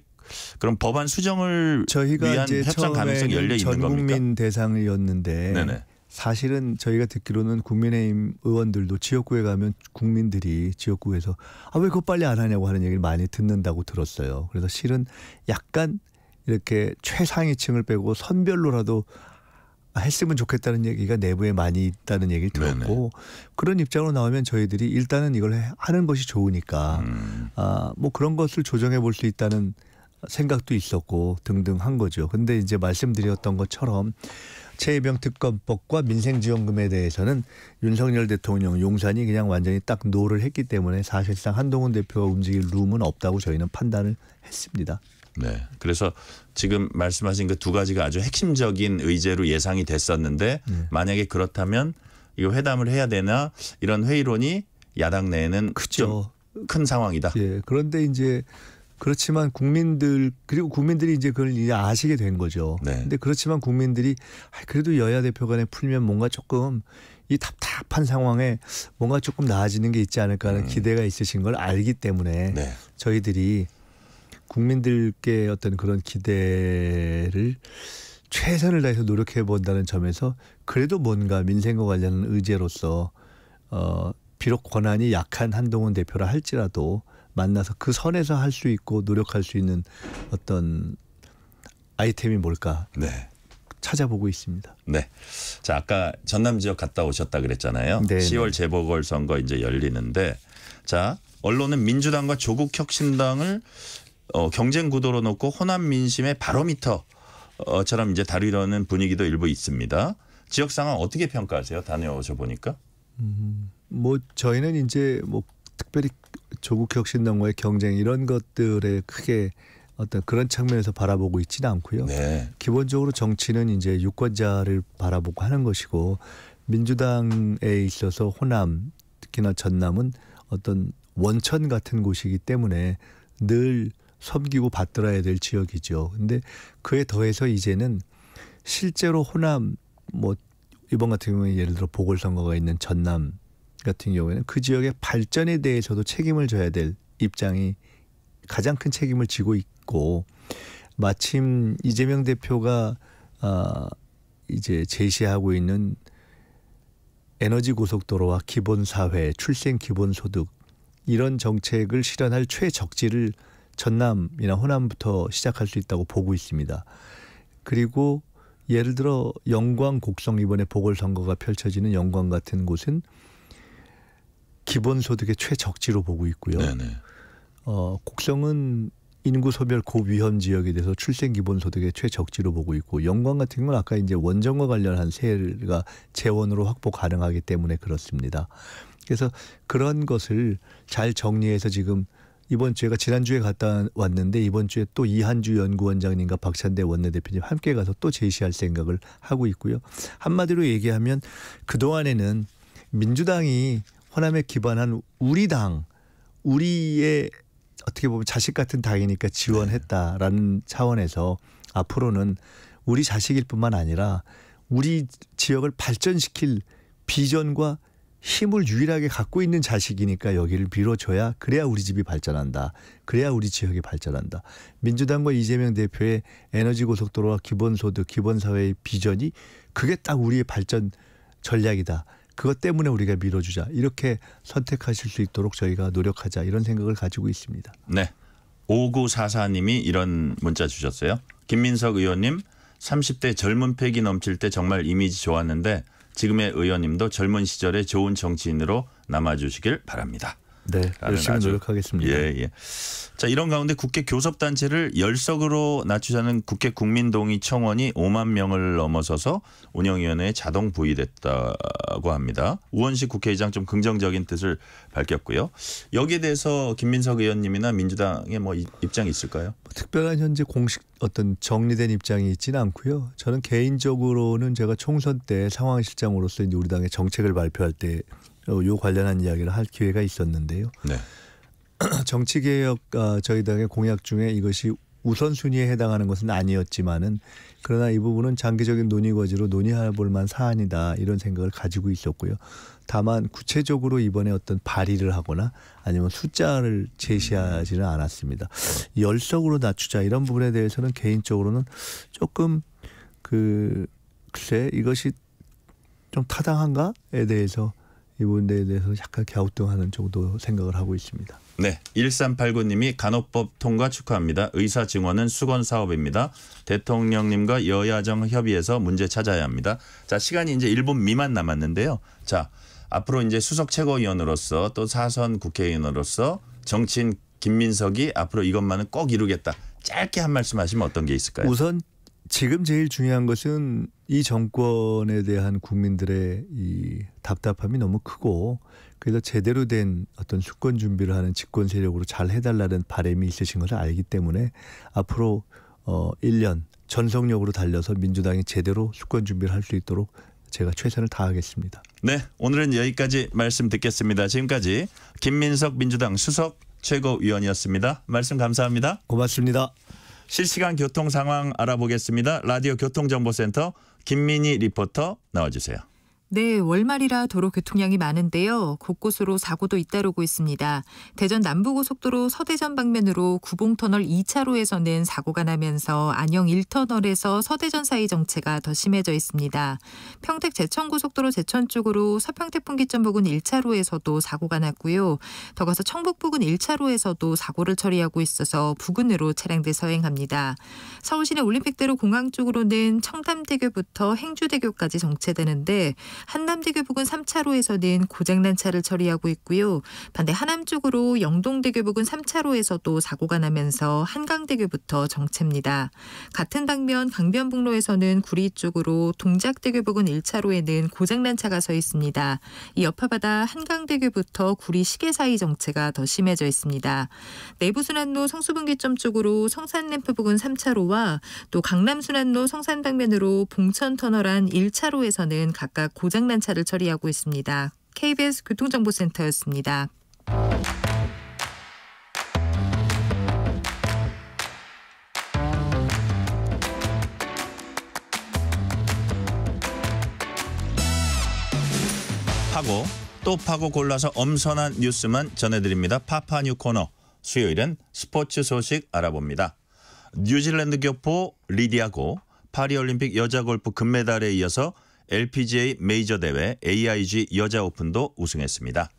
그럼 법안 수정을 위한 협상 가능성이 열려 있는 겁니까? 전 국민 대상이었는데 네네. 사실은 저희가 듣기로는 국민의힘 의원들도 지역구에 가면 국민들이 지역구에서 왜 그거 빨리 안 하냐고 하는 얘기를 많이 듣는다고 들었어요. 그래서 실은 약간 이렇게 최상위층을 빼고 선별로라도 했으면 좋겠다는 얘기가 내부에 많이 있다는 얘기를 들었고 네네. 그런 입장으로 나오면 저희들이 일단은 이걸 하는 것이 좋으니까 뭐 그런 것을 조정해 볼 수 있다는 생각도 있었고 등등 한 거죠. 근데 이제 말씀드렸던 것처럼 최혜병 특검법과 민생지원금에 대해서는 윤석열 대통령 용산이 그냥 완전히 딱 노를 했기 때문에 사실상 한동훈 대표가 움직일 룸은 없다고 저희는 판단을 했습니다. 네. 그래서 지금 말씀하신 그 두 가지가 아주 핵심적인 의제로 예상이 됐었는데 만약에 그렇다면 이거 회담을 해야 되나 이런 회의론이 야당 내에는 좀 큰 상황이다. 예. 그런데 이제 그렇지만 국민들 그리고 국민들이 이제 그걸 이제 아시게 된 거죠. 그런데 네. 그렇지만 국민들이 그래도 여야 대표 간에 풀면 뭔가 조금 이 답답한 상황에 뭔가 조금 나아지는 게 있지 않을까 하는 기대가 있으신 걸 알기 때문에 네. 저희들이 국민들께 어떤 그런 기대를 최선을 다해서 노력해 본다는 점에서 그래도 뭔가 민생과 관련한 의제로서 비록 권한이 약한 한동훈 대표라 할지라도 만나서 그 선에서 할 수 있고 노력할 수 있는 어떤 아이템이 뭘까 찾아보고 있습니다. 네. 자, 아까 전남 지역 갔다 오셨다 그랬잖아요. 네네. 10월 재보궐선거 이제 열리는데 자, 언론은 민주당과 조국혁신당을 경쟁 구도로 놓고 호남 민심의 바로미터처럼 이제 다루려는 분위기도 일부 있습니다. 지역 상황 어떻게 평가하세요? 다녀오셔 보니까. 뭐 저희는 이제 뭐 특별히 조국혁신당과의 경쟁 이런 것들에 크게 어떤 그런 측면에서 바라보고 있지는 않고요. 네. 기본적으로 정치는 이제 유권자를 바라보고 하는 것이고 민주당에 있어서 호남 특히나 전남은 어떤 원천 같은 곳이기 때문에 늘 섬기고 받들어야 될 지역이죠. 근데 그에 더해서 이제는 실제로 호남 뭐 이번 같은 경우에 예를 들어 보궐선거가 있는 전남 같은 경우에는 그 지역의 발전에 대해서도 책임을 져야 될 입장이 가장 큰 책임을 지고 있고 마침 이재명 대표가 이제 제시하고 있는 에너지 고속도로와 기본사회, 출생 기본소득 이런 정책을 실현할 최적지를 전남이나 호남부터 시작할 수 있다고 보고 있습니다. 그리고 예를 들어 영광, 곡성 이번에 보궐선거가 펼쳐지는 영광 같은 곳은 기본소득의 최적지로 보고 있고요. 네네. 곡성은 인구 소멸 고위험 지역에 대해서 출생 기본소득의 최적지로 보고 있고 영광 같은 건 아까 이제 원전과 관련한 세가 재원으로 확보 가능하기 때문에 그렇습니다. 그래서 그런 것을 잘 정리해서 지금 이번 주에 지난주에 갔다 왔는데 이번 주에 또 이한주 연구원장님과 박찬대 원내대표님 함께 가서 또 제시할 생각을 하고 있고요. 한마디로 얘기하면 그동안에는 민주당이 호남에 기반한 우리 당, 우리의 어떻게 보면 자식 같은 당이니까 지원했다라는 차원에서 앞으로는 우리 자식일 뿐만 아니라 우리 지역을 발전시킬 비전과 힘을 유일하게 갖고 있는 자식이니까 여기를 밀어줘야 그래야 우리 집이 발전한다. 그래야 우리 지역이 발전한다. 민주당과 이재명 대표의 에너지 고속도로와 기본소득, 기본사회의 비전이 그게 딱 우리의 발전 전략이다. 그것 때문에 우리가 밀어주자. 이렇게 선택하실 수 있도록 저희가 노력하자. 이런 생각을 가지고 있습니다. 네. 5944님이 이런 문자 주셨어요. 김민석 의원님 30대 젊은 패기 넘칠 때 정말 이미지 좋았는데 지금의 의원님도 젊은 시절에 좋은 정치인으로 남아주시길 바랍니다. 네, 열심히 노력하겠습니다. 예. 자, 이런 가운데 국회 교섭단체를 열석으로 낮추자는 국회 국민동의 청원이 5만 명을 넘어서서 운영위원회에 자동 부의됐다고 합니다. 우원식 국회의장 좀 긍정적인 뜻을 밝혔고요. 여기에 대해서 김민석 의원님이나 민주당의 뭐 입장이 있을까요? 특별한 현재 공식 어떤 정리된 입장이 있지는 않고요. 저는 개인적으로는 제가 총선 때 상황실장으로서 이제 우리 당의 정책을 발표할 때 요 관련한 이야기를 할 기회가 있었는데요. 네. 정치개혁 저희 당의 공약 중에 이것이 우선순위에 해당하는 것은 아니었지만은 그러나 이 부분은 장기적인 논의 과제로 논의해 볼 만한 사안이다 이런 생각을 가지고 있었고요. 다만 구체적으로 이번에 어떤 발의를 하거나 아니면 숫자를 제시하지는 않았습니다. 열석으로 낮추자 이런 부분에 대해서는 개인적으로는 조금 글쎄 이것이 좀 타당한가에 대해서 이 부분에 대해서 약간 갸우뚱하는 정도 생각을 하고 있습니다. 네, 1389님이 간호법 통과 축하합니다. 의사 증원은 수건 사업입니다. 대통령님과 여야정 협의해서 문제 찾아야 합니다. 자, 시간이 이제 1분 미만 남았는데요. 자, 앞으로 이제 수석 최고위원으로서 또 사선 국회의원으로서 정치인 김민석이 앞으로 이것만은 꼭 이루겠다. 짧게 한 말씀 하시면 어떤 게 있을까요? 우선 지금 제일 중요한 것은 이 정권에 대한 국민들의 이 답답함이 너무 크고 그래서 제대로 된 어떤 수권 준비를 하는 집권 세력으로 잘 해달라는 바람이 있으신 것을 알기 때문에 앞으로 1년 전속력으로 달려서 민주당이 제대로 수권 준비를 할 수 있도록 제가 최선을 다하겠습니다. 네, 오늘은 여기까지 말씀 듣겠습니다. 지금까지 김민석 민주당 수석 최고위원이었습니다. 말씀 감사합니다. 고맙습니다. 실시간 교통 상황 알아보겠습니다. 라디오 교통정보센터 김민희 리포터 나와주세요. 네, 월말이라 도로 교통량이 많은데요. 곳곳으로 사고도 잇따르고 있습니다. 대전 남부고속도로 서대전 방면으로 구봉터널 2차로에서는 사고가 나면서 안영 1터널에서 서대전 사이 정체가 더 심해져 있습니다. 평택 제천고속도로 제천 쪽으로 서평택분기점 부근 1차로에서도 사고가 났고요. 더 가서 청북 부근 1차로에서도 사고를 처리하고 있어서 부근으로 차량들 서행합니다. 서울시내 올림픽대로 공항 쪽으로는 청담대교부터 행주대교까지 정체되는데 한남대교 부근 3차로에서는 고장난 차를 처리하고 있고요. 반대 하남 쪽으로 영동대교 부근 3차로에서도 사고가 나면서 한강대교부터 정체입니다. 같은 방면 강변북로에서는 구리 쪽으로 동작대교 부근 1차로에는 고장난 차가 서 있습니다. 이 여파받아 한강대교부터 구리 시계 사이 정체가 더 심해져 있습니다. 내부순환로 성수분기점 쪽으로 성산램프 부근 3차로와 또 강남순환로 성산 방면으로 봉천터널 안 1차로에서는 각각 고장난 차를 처리하고 있습니다. KBS 교통정보센터였습니다. 파고 또 파고 골라서 엄선한 뉴스만 전해드립니다. 파파뉴 코너. 수요일엔 스포츠 소식 알아봅니다. 뉴질랜드 교포 리디아고 파리올림픽 여자골프 금메달에 이어서 LPGA 메이저 대회 AIG 여자 오픈도 우승했습니다.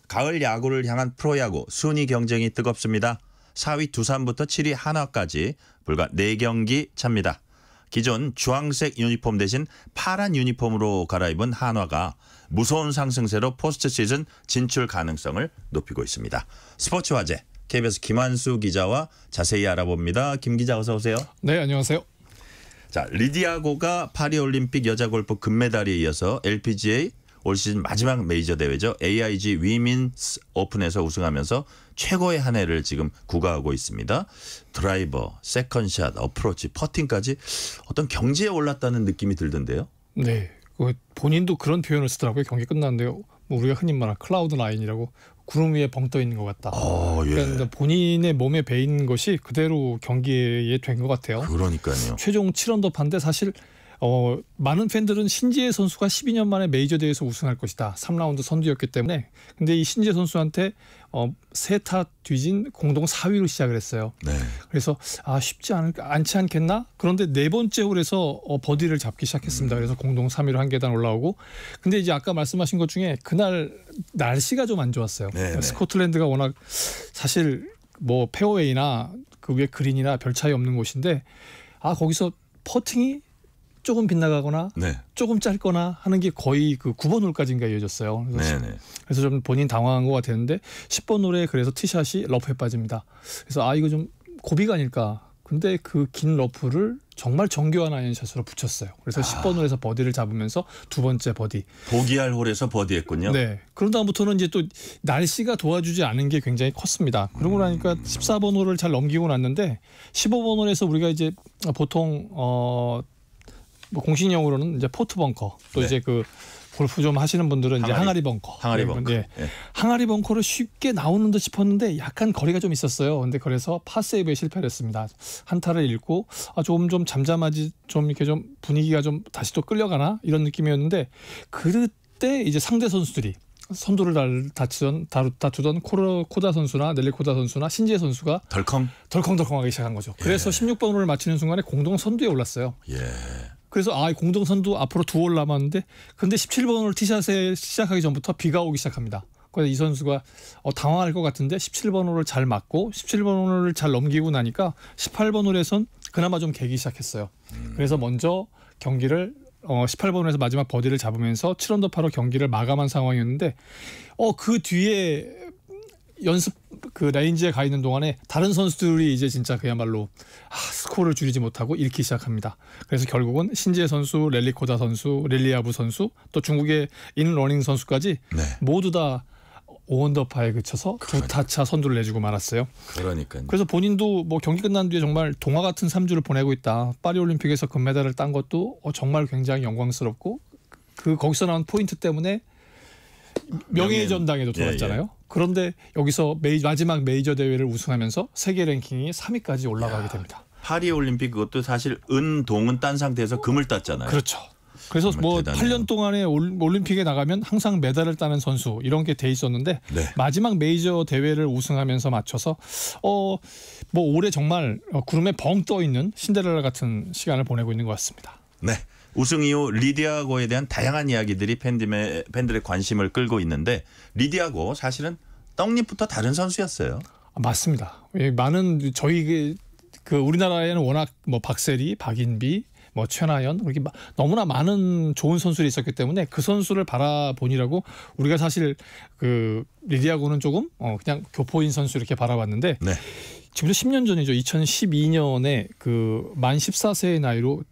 가을 야구를 향한 프로야구 순위 경쟁이 뜨겁습니다. 4위 두산부터 7위 한화까지 불과 4경기 차입니다. 기존 주황색 유니폼 대신 파란 유니폼으로 갈아입은 한화가 무서운 상승세로 포스트 시즌 진출 가능성을 높이고 있습니다. 스포츠 화제 KBS 김한수 기자와 자세히 알아봅니다. 김 기자 어서 오세요. 네, 안녕하세요. 자, 리디아고가 파리올림픽 여자골프 금메달에 이어서 LPGA 올 시즌 마지막 메이저 대회죠. AIG 위민스 오픈에서 우승하면서 최고의 한 해를 지금 구가하고 있습니다. 드라이버, 세컨샷, 어프로치, 퍼팅까지 어떤 경지에 올랐다는 느낌이 들던데요. 네, 본인도 그런 표현을 쓰더라고요. 경기 끝났는데요. 우리가 흔히 말하는 클라우드 나인이라고 구름 위에 벙 떠 있는 것 같다. 예. 그러니까 본인의 몸에 배인 것이 그대로 경기에 된 것 같아요. 그러니까요. 최종 7언더파인데 사실 많은 팬들은 신지혜 선수가 12년 만에 메이저 대회에서 우승할 것이다. 3라운드 선두였기 때문에. 근데 이 신지혜 선수한테 세 타 뒤진 공동 4위로 시작을 했어요. 네. 그래서 쉽지 않지 않겠나? 그런데 네 번째 홀에서 버디를 잡기 시작했습니다. 그래서 공동 3위로 한 계단 올라오고. 근데 이제 아까 말씀하신 것 중에 그날 날씨가 좀 안 좋았어요. 네네. 스코틀랜드가 워낙 사실 뭐 페어웨이나 그 위에 그린이나 별 차이 없는 곳인데 거기서 퍼팅이 조금 빗나가거나 네. 조금 짧거나 하는 게 거의 그 9번 홀까지인가 이어졌어요. 그래서 좀 본인 당황한 것 같았는데 10번 홀에 그래서 티샷이 러프에 빠집니다. 그래서 이거 좀 고비가 아닐까. 근데 그 긴 러프를 정말 정교한 아이언샷으로 붙였어요. 그래서 10번 홀에서 버디를 잡으면서 두 번째 버디. 포기할 홀에서 버디했군요. 네. 그런 다음부터는 이제 또 날씨가 도와주지 않은 게 굉장히 컸습니다. 그러고 나니까 14번 홀을 잘 넘기고 났는데 15번 홀에서 우리가 이제 보통 뭐 공식용어로는 이제 포트 벙커 또 네. 이제 그 골프 좀 하시는 분들은 이제 항아리 벙커. 항아리 벙커. 네. 항아리 벙커를 쉽게 나오는 듯 싶었는데 약간 거리가 좀 있었어요. 근데 그래서 파세이브에 실패를 했습니다. 한타를 잃고 조금 좀 잠잠하지 좀 이렇게 좀 분위기가 좀 다시 또 끌려가나 이런 느낌이었는데 그때 이제 상대 선수들이 선두를 다투던 코다 선수나 넬리 코다 선수나 신지혜 선수가 덜컹덜컹하기 시작한 거죠. 그래서 16번 홀을 마치는 순간에 공동 선두에 올랐어요. 그래서 공동 선두 앞으로 두 홀 남았는데 근데 17번 홀 티샷에 시작하기 전부터 비가 오기 시작합니다. 그래서 이 선수가 당황할 것 같은데 17번 홀을 잘 맞고 17번 홀을 잘 넘기고 나니까 18번 홀에선 그나마 좀 개기 시작했어요. 그래서 먼저 경기를 18번 홀에서 마지막 버디를 잡으면서 7언더파로 경기를 마감한 상황이었는데 그 뒤에 연습 그 레인지에 가 있는 동안에 다른 선수들이 이제 진짜 그야말로 스코어를 줄이지 못하고 잃기 시작합니다. 그래서 결국은 신지혜 선수, 렐리 코다 선수, 릴리아부 선수, 또 중국의 인러닝 선수까지 모두 다 5언더파에 그쳐서 두 타차 선두를 내주고 말았어요. 그러니까요. 그래서 본인도 뭐 경기 끝난 뒤에 정말 동화 같은 3주를 보내고 있다. 파리 올림픽에서 금메달을 딴 것도 정말 굉장히 영광스럽고 거기서 나온 포인트 때문에 명예의 전당에도 돌았잖아요. 그런데 여기서 마지막 메이저 대회를 우승하면서 세계 랭킹이 3위까지 올라가게 됩니다. 파리 올림픽 그것도 사실 은, 동은 딴 상태에서 금을 땄잖아요. 그렇죠. 그래서 뭐 대단해요. 8년 동안에 올림픽에 나가면 항상 메달을 따는 선수 이런 게 돼 있었는데 마지막 메이저 대회를 우승하면서 맞춰서 뭐 올해 정말 구름에 벙 떠 있는 신데렐라 같은 시간을 보내고 있는 것 같습니다. 네. 우승 이후 리디아고에 대한 다양한 이야기들이 팬들의 관심을 끌고 있는데 리디아고 사실은 떡잎부터 다른 선수였어요. 맞습니다. 많은 저희 그 우리나라에는 워낙 뭐 박세리, 박인비, 뭐 최나연 이렇게 너무나 많은 좋은 선수들이 있었기 때문에 그 선수를 바라보니라고 우리가 사실 그 리디아고는 조금 그냥 교포인 선수 이렇게 바라봤는데 지금부터 10년 전이죠. 2012년에 그 만 14세의 나이로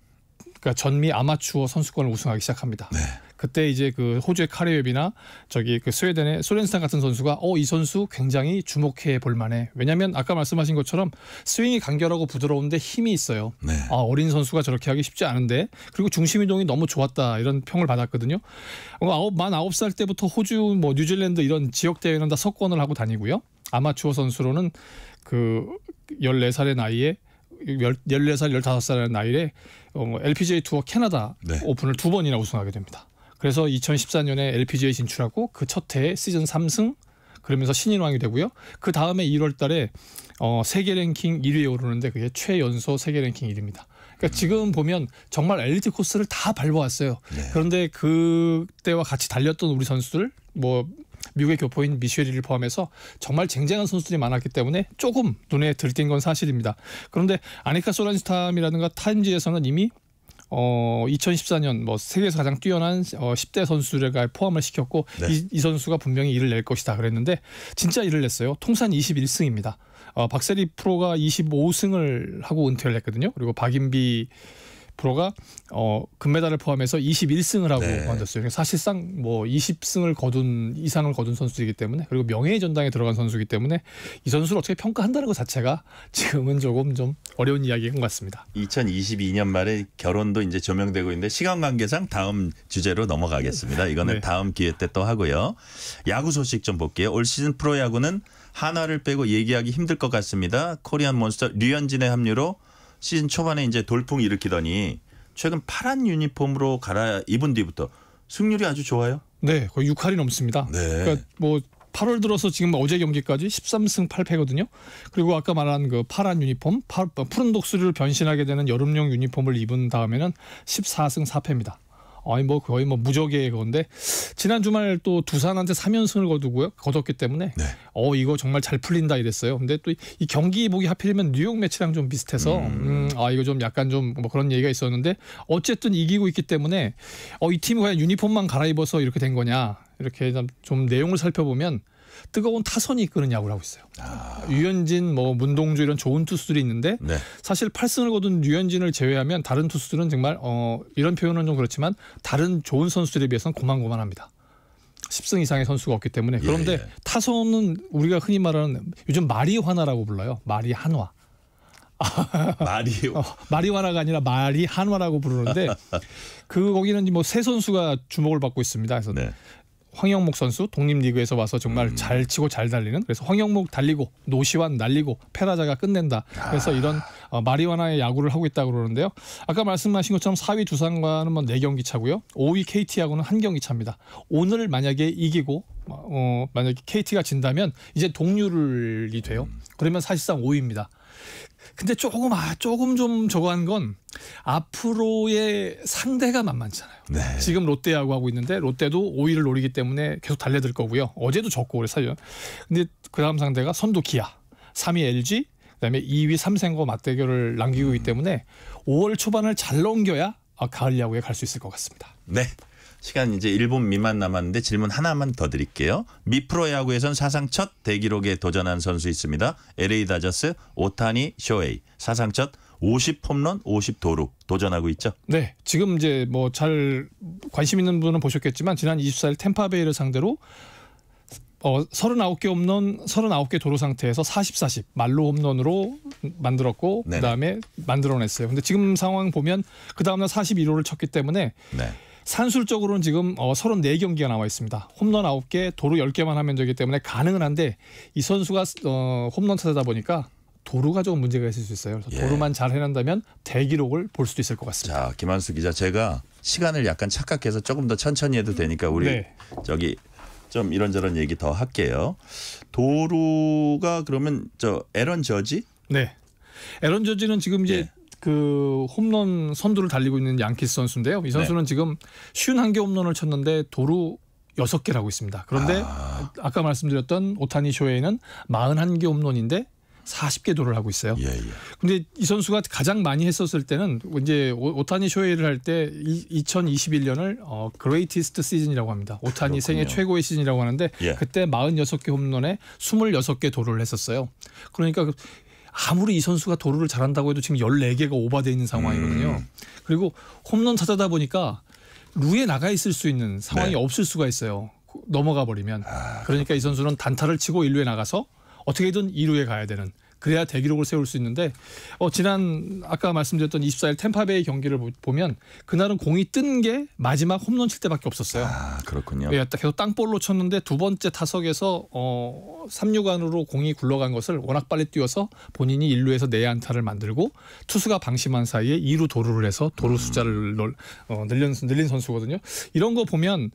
그러니까 전미 아마추어 선수권을 우승하기 시작합니다. 그때 이제 그 호주의 카레웹이나 저기 그 스웨덴의 소렌스탄 같은 선수가 이 선수 굉장히 주목해 볼 만해. 왜냐하면 아까 말씀하신 것처럼 스윙이 간결하고 부드러운데 힘이 있어요. 어린 선수가 저렇게 하기 쉽지 않은데 그리고 중심 이동이 너무 좋았다 이런 평을 받았거든요. 만 9살 때부터 호주 뭐 뉴질랜드 이런 지역 대회는 다 석권을 하고 다니고요. 아마추어 선수로는 그 14살의 나이에 14살, 15살의 나이에 LPGA 투어 캐나다 오픈을 2번이나 우승하게 됩니다. 그래서 2014년에 LPGA 진출하고 그 첫 해에 시즌 3승 그러면서 신인왕이 되고요. 그 다음에 1월 달에 세계 랭킹 1위에 오르는데 그게 최연소 세계 랭킹 1위입니다. 그러니까 지금 보면 정말 엘리트 코스를 다 밟아왔어요. 그런데 그때와 같이 달렸던 우리 선수들 뭐 미국의 교포인 미쉐리를 포함해서 정말 쟁쟁한 선수들이 많았기 때문에 조금 눈에 들띈 건 사실입니다. 그런데 아니카 소란스탐이라든가 타임지에서는 이미 2014년 뭐 세계에서 가장 뛰어난 10대 선수들에 포함을 시켰고 이 선수가 분명히 일을 낼 것이다 그랬는데 진짜 일을 냈어요. 통산 21승입니다. 박세리 프로가 25승을 하고 은퇴를 했거든요. 그리고 박인비 프로가 금메달을 포함해서 21승을 하고 만졌어요. 사실상 뭐 20승을 이상을 거둔 선수이기 때문에 그리고 명예의 전당에 들어간 선수이기 때문에 이 선수를 어떻게 평가한다는 것 자체가 지금은 조금 좀 어려운 이야기인 것 같습니다. 2022년 말에 결혼도 이제 조명되고 있는데 시간 관계상 다음 주제로 넘어가겠습니다. 이거는 다음 기회 때 또 하고요. 야구 소식 좀 볼게요. 올 시즌 프로야구는 한화를 빼고 얘기하기 힘들 것 같습니다. 코리안 몬스터 류현진의 합류로 시즌 초반에 이제 돌풍 일으키더니 최근 파란 유니폼으로 갈아입은 뒤부터 승률이 아주 좋아요. 네, 거의 6할이 넘습니다. 그러니까 뭐 8월 들어서 지금 어제 경기까지 13승 8패거든요. 그리고 아까 말한 그 파란 유니폼, 푸른 독수리를 변신하게 되는 여름용 유니폼을 입은 다음에는 14승 4패입니다. 아니 뭐 거의 뭐 무적의 그건데 지난 주말 또 두산한테 3연승을 거뒀기 때문에 네. 이거 정말 잘 풀린다 이랬어요. 근데 또 이 경기복이 하필이면 뉴욕 매치랑 좀 비슷해서 이거 좀 약간 좀 뭐 그런 얘기가 있었는데 어쨌든 이기고 있기 때문에 이 팀이 과연 유니폼만 갈아입어서 이렇게 된 거냐 이렇게 좀 내용을 살펴보면 뜨거운 타선이 이끄는 야구를 하고 있어요. 유현진, 뭐 문동주 이런 좋은 투수들이 있는데 네. 사실 8승을 거둔 유현진을 제외하면 다른 투수들은 정말 이런 표현은 좀 그렇지만 다른 좋은 선수들에 비해서는 고만고만합니다. 10승 이상의 선수가 없기 때문에. 그런데 예. 타선은 우리가 흔히 말하는 요즘 마리화나라고 불러요. 마리한화. 마리화나가 아니라 마리한화라고 부르는데 거기는 뭐 세 선수가 주목을 받고 있습니다. 그래서 네. 황영목 선수 독립리그에서 와서 정말 잘 치고 잘 달리는 그래서 황영목 달리고 노시환 날리고 페라자가 끝낸다. 그래서 이런 마리화나의 야구를 하고 있다고 그러는데요. 아까 말씀하신 것처럼 4위 두산과는 뭐 4경기 차고요. 5위 KT하고는 1경기 차입니다. 오늘 만약에 이기고 만약에 KT가 진다면 이제 동률이 돼요. 그러면 사실상 5위입니다. 근데 조금 좀 저거 한 건 앞으로의 상대가 만만찮아요. 네. 지금 롯데하고 하고 있는데 롯데도 5위를 노리기 때문에 계속 달려들 거고요. 어제도 졌고 그래서요. 근데 그다음 상대가 선두 기아, 3위 LG, 그다음에 2위 삼성과 맞대결을 남기고 있기 때문에 5월 초반을 잘 넘겨야 가을 야구에 갈 수 있을 것 같습니다. 네. 시간 이제 1분 미만 남았는데 질문 하나만 더 드릴게요. 미프로 야구에선 사상 첫 대기록에 도전한 선수 있습니다. LA 다저스 오타니 쇼헤이 사상 첫 50홈런 50도루 도전하고 있죠. 네. 지금 이제 뭐 잘 관심 있는 분은 보셨겠지만 지난 24일 템파베이를 상대로 39개 홈런 39개 도루 상태에서 40-40 말로 홈런으로 만들었고 네네. 그다음에 만들어냈어요. 근데 지금 상황 보면 그다음날 41호를 쳤기 때문에 네. 산술적으로는 지금 34경기가 나와 있습니다. 홈런 9개, 도루 10개만 하면 되기 때문에 가능은 한데 이 선수가 홈런 타자다 보니까 도루가 조금 문제가 있을 수 있어요. 그래서 도루만 잘 해낸다면 대기록을 볼 수도 있을 것 같습니다. 자, 김한수 기자, 제가 시간을 약간 착각해서 조금 더 천천히 해도 되니까 우리 네. 저기 좀 이런저런 얘기 더 할게요. 도루가 그러면 에런 저지? 네. 에런 저지는 지금 이제 그 홈런 선두를 달리고 있는 양키스 선수인데요. 이 선수는 지금 51개 홈런을 쳤는데 도루 6개를 하고 있습니다. 그런데 아까 말씀드렸던 오타니 쇼헤이는 41개 홈런인데 40개 도루를 하고 있어요. 근데 이 선수가 가장 많이 했었을 때는 이제 오타니 쇼헤이를 할 때 2021년을 그레이티스트 시즌이라고 합니다. 오타니 생애 최고의 시즌이라고 하는데 그때 46개 홈런에 26개 도루를 했었어요. 그러니까 아무리 이 선수가 도루를 잘한다고 해도 지금 14개가 오버돼 있는 상황이거든요. 그리고 홈런 타자다 보니까 루에 나가 있을 수 있는 상황이 없을 수가 있어요. 넘어가 버리면. 그러니까 이 선수는 단타를 치고 1루에 나가서 어떻게든 2루에 가야 되는 그래야 대기록을 세울 수 있는데 지난 아까 말씀드렸던 24일 템파베이 경기를 보면 그날은 공이 뜬 게 마지막 홈런 칠 때밖에 없었어요. 그렇군요. 계속 땅볼로 쳤는데 두 번째 타석에서 3루간으로 공이 굴러간 것을 워낙 빨리 뛰어서 본인이 1루에서 내야 안타를 만들고 투수가 방심한 사이에 2루 도루를 해서 도루 숫자를 늘린 선수거든요. 이런 거 보면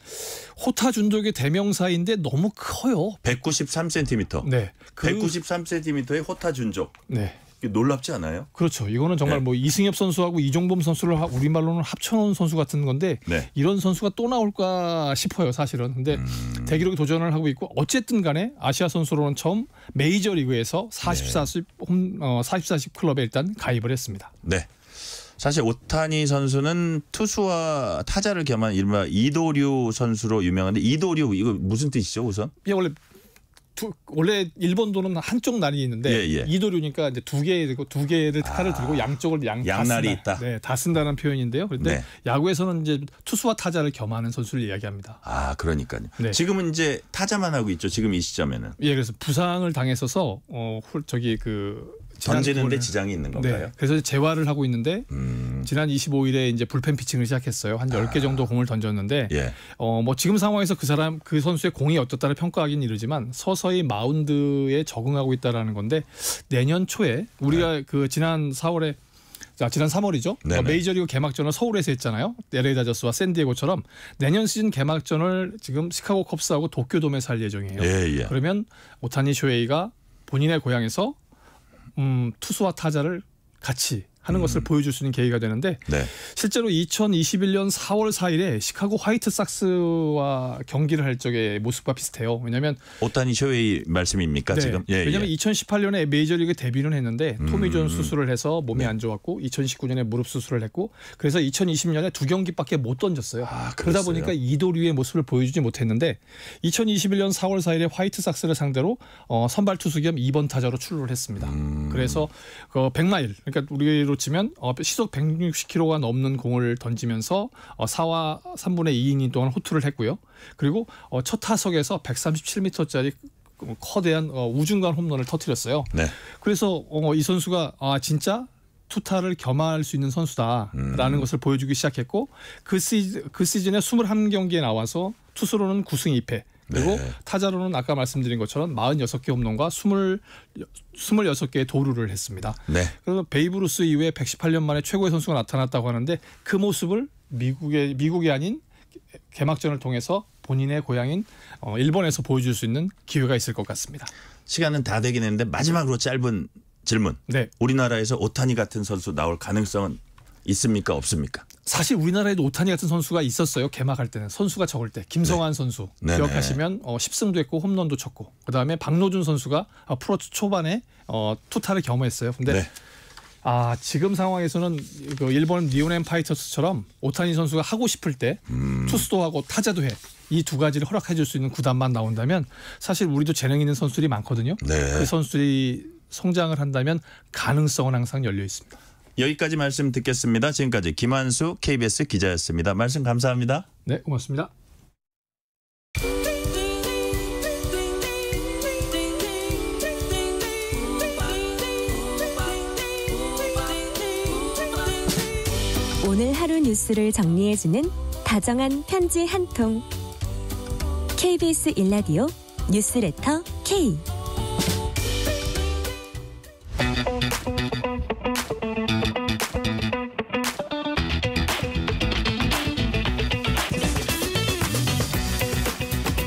호타 준족의 대명사인데 너무 커요. 193cm. 네. 193cm의 호타 준족. 네. 놀랍지 않아요? 그렇죠. 이거는 정말 뭐 이승엽 선수하고 이종범 선수를 우리말로는 합쳐놓은 선수 같은 건데 이런 선수가 또 나올까 싶어요, 사실은. 근데 대기록에 도전을 하고 있고 어쨌든 간에 아시아 선수로는 처음 메이저리그에서 40-40 클럽에 일단 가입을 했습니다. 네. 사실 오타니 선수는 투수와 타자를 겸한 이른바 이도류 선수로 유명한데 이도류 이거 무슨 뜻이죠, 우선? 원래 일본도는 한쪽 날이 있는데 이도류니까 이제 두 개를 칼을 들고 양쪽을 양날이 있다. 네, 다 쓴다는 표현인데요. 그런데 야구에서는 이제 투수와 타자를 겸하는 선수를 이야기합니다. 그러니까요. 네. 지금은 이제 타자만 하고 있죠. 지금 이 시점에는. 그래서 부상을 당했어서 던지는데 지장이 있는 건가요? 네. 그래서 재활을 하고 있는데 지난 25일에 이제 불펜 피칭을 시작했어요. 한 10개 정도 공을 던졌는데 뭐 지금 상황에서 그 선수의 공이 어떻다를 평가하기는 이르지만 서서히 마운드에 적응하고 있다라는 건데 내년 초에 우리가 지난 3월이죠. 메이저리그 개막전을 서울에서 했잖아요. LA 다저스와 샌디에고처럼 내년 시즌 개막전을 지금 시카고 컵스하고 도쿄돔에서 할 예정이에요. 그러면 오타니 쇼헤이가 본인의 고향에서 투수와 타자를 같이 하는 것을 보여줄 수 있는 계기가 되는데 실제로 2021년 4월 4일에 시카고 화이트삭스와 경기를 할 적의 모습과 비슷해요. 왜냐하면 오타니 쇼헤이 말씀입니까 지금? 왜냐하면 2018년에 메이저리그 데뷔는 했는데 토미존 수술을 해서 몸이 안 좋았고 2019년에 무릎 수술을 했고 그래서 2020년에 2경기밖에 못 던졌어요. 그러다 보니까 이도류의 모습을 보여주지 못했는데 2021년 4월 4일에 화이트삭스를 상대로 선발 투수 겸 2번 타자로 출루를 했습니다. 그래서 100마일 그러니까 우리로 치면 시속 160km가 넘는 공을 던지면서 4와 3분의 2이닝 동안 호투를 했고요. 그리고 첫 타석에서 137m짜리 거대한 우중간 홈런을 터뜨렸어요. 그래서 이 선수가 진짜 투타를 겸할 수 있는 선수다라는 것을 보여주기 시작했고 그 시즌에 21경기에 나와서 투수로는 9승 2패 그리고 타자로는 아까 말씀드린 것처럼 46개 홈런과 26개의 도루를 했습니다. 그래서 베이브 루스 이후에 118년 만에 최고의 선수가 나타났다고 하는데 그 모습을 미국이 아닌 개막전을 통해서 본인의 고향인 일본에서 보여줄 수 있는 기회가 있을 것 같습니다. 시간은 다 되긴 했는데 마지막으로 짧은 질문. 우리나라에서 오타니 같은 선수 나올 가능성은 있습니까 없습니까? 사실 우리나라에도 오타니 같은 선수가 있었어요. 개막할 때는 선수가 적을 때 김성환 선수 기억하시면 10승도 했고 홈런도 쳤고 그다음에 박노준 선수가 프로 초반에 투타를 겸했어요. 근데 지금 상황에서는 그 일본 니온엔 파이터스처럼 오타니 선수가 하고 싶을 때 투수도 하고 타자도 해. 이 두 가지를 허락해 줄 수 있는 구단만 나온다면 사실 우리도 재능 있는 선수들이 많거든요. 그 선수들이 성장을 한다면 가능성은 항상 열려 있습니다. 여기까지 말씀 듣겠습니다. 지금까지 김한수 KBS 기자였습니다. 말씀 감사합니다. 네, 고맙습니다. 오늘 하루 뉴스를 정리해주는 다정한 편지 한 통. KBS 1라디오 뉴스레터 K.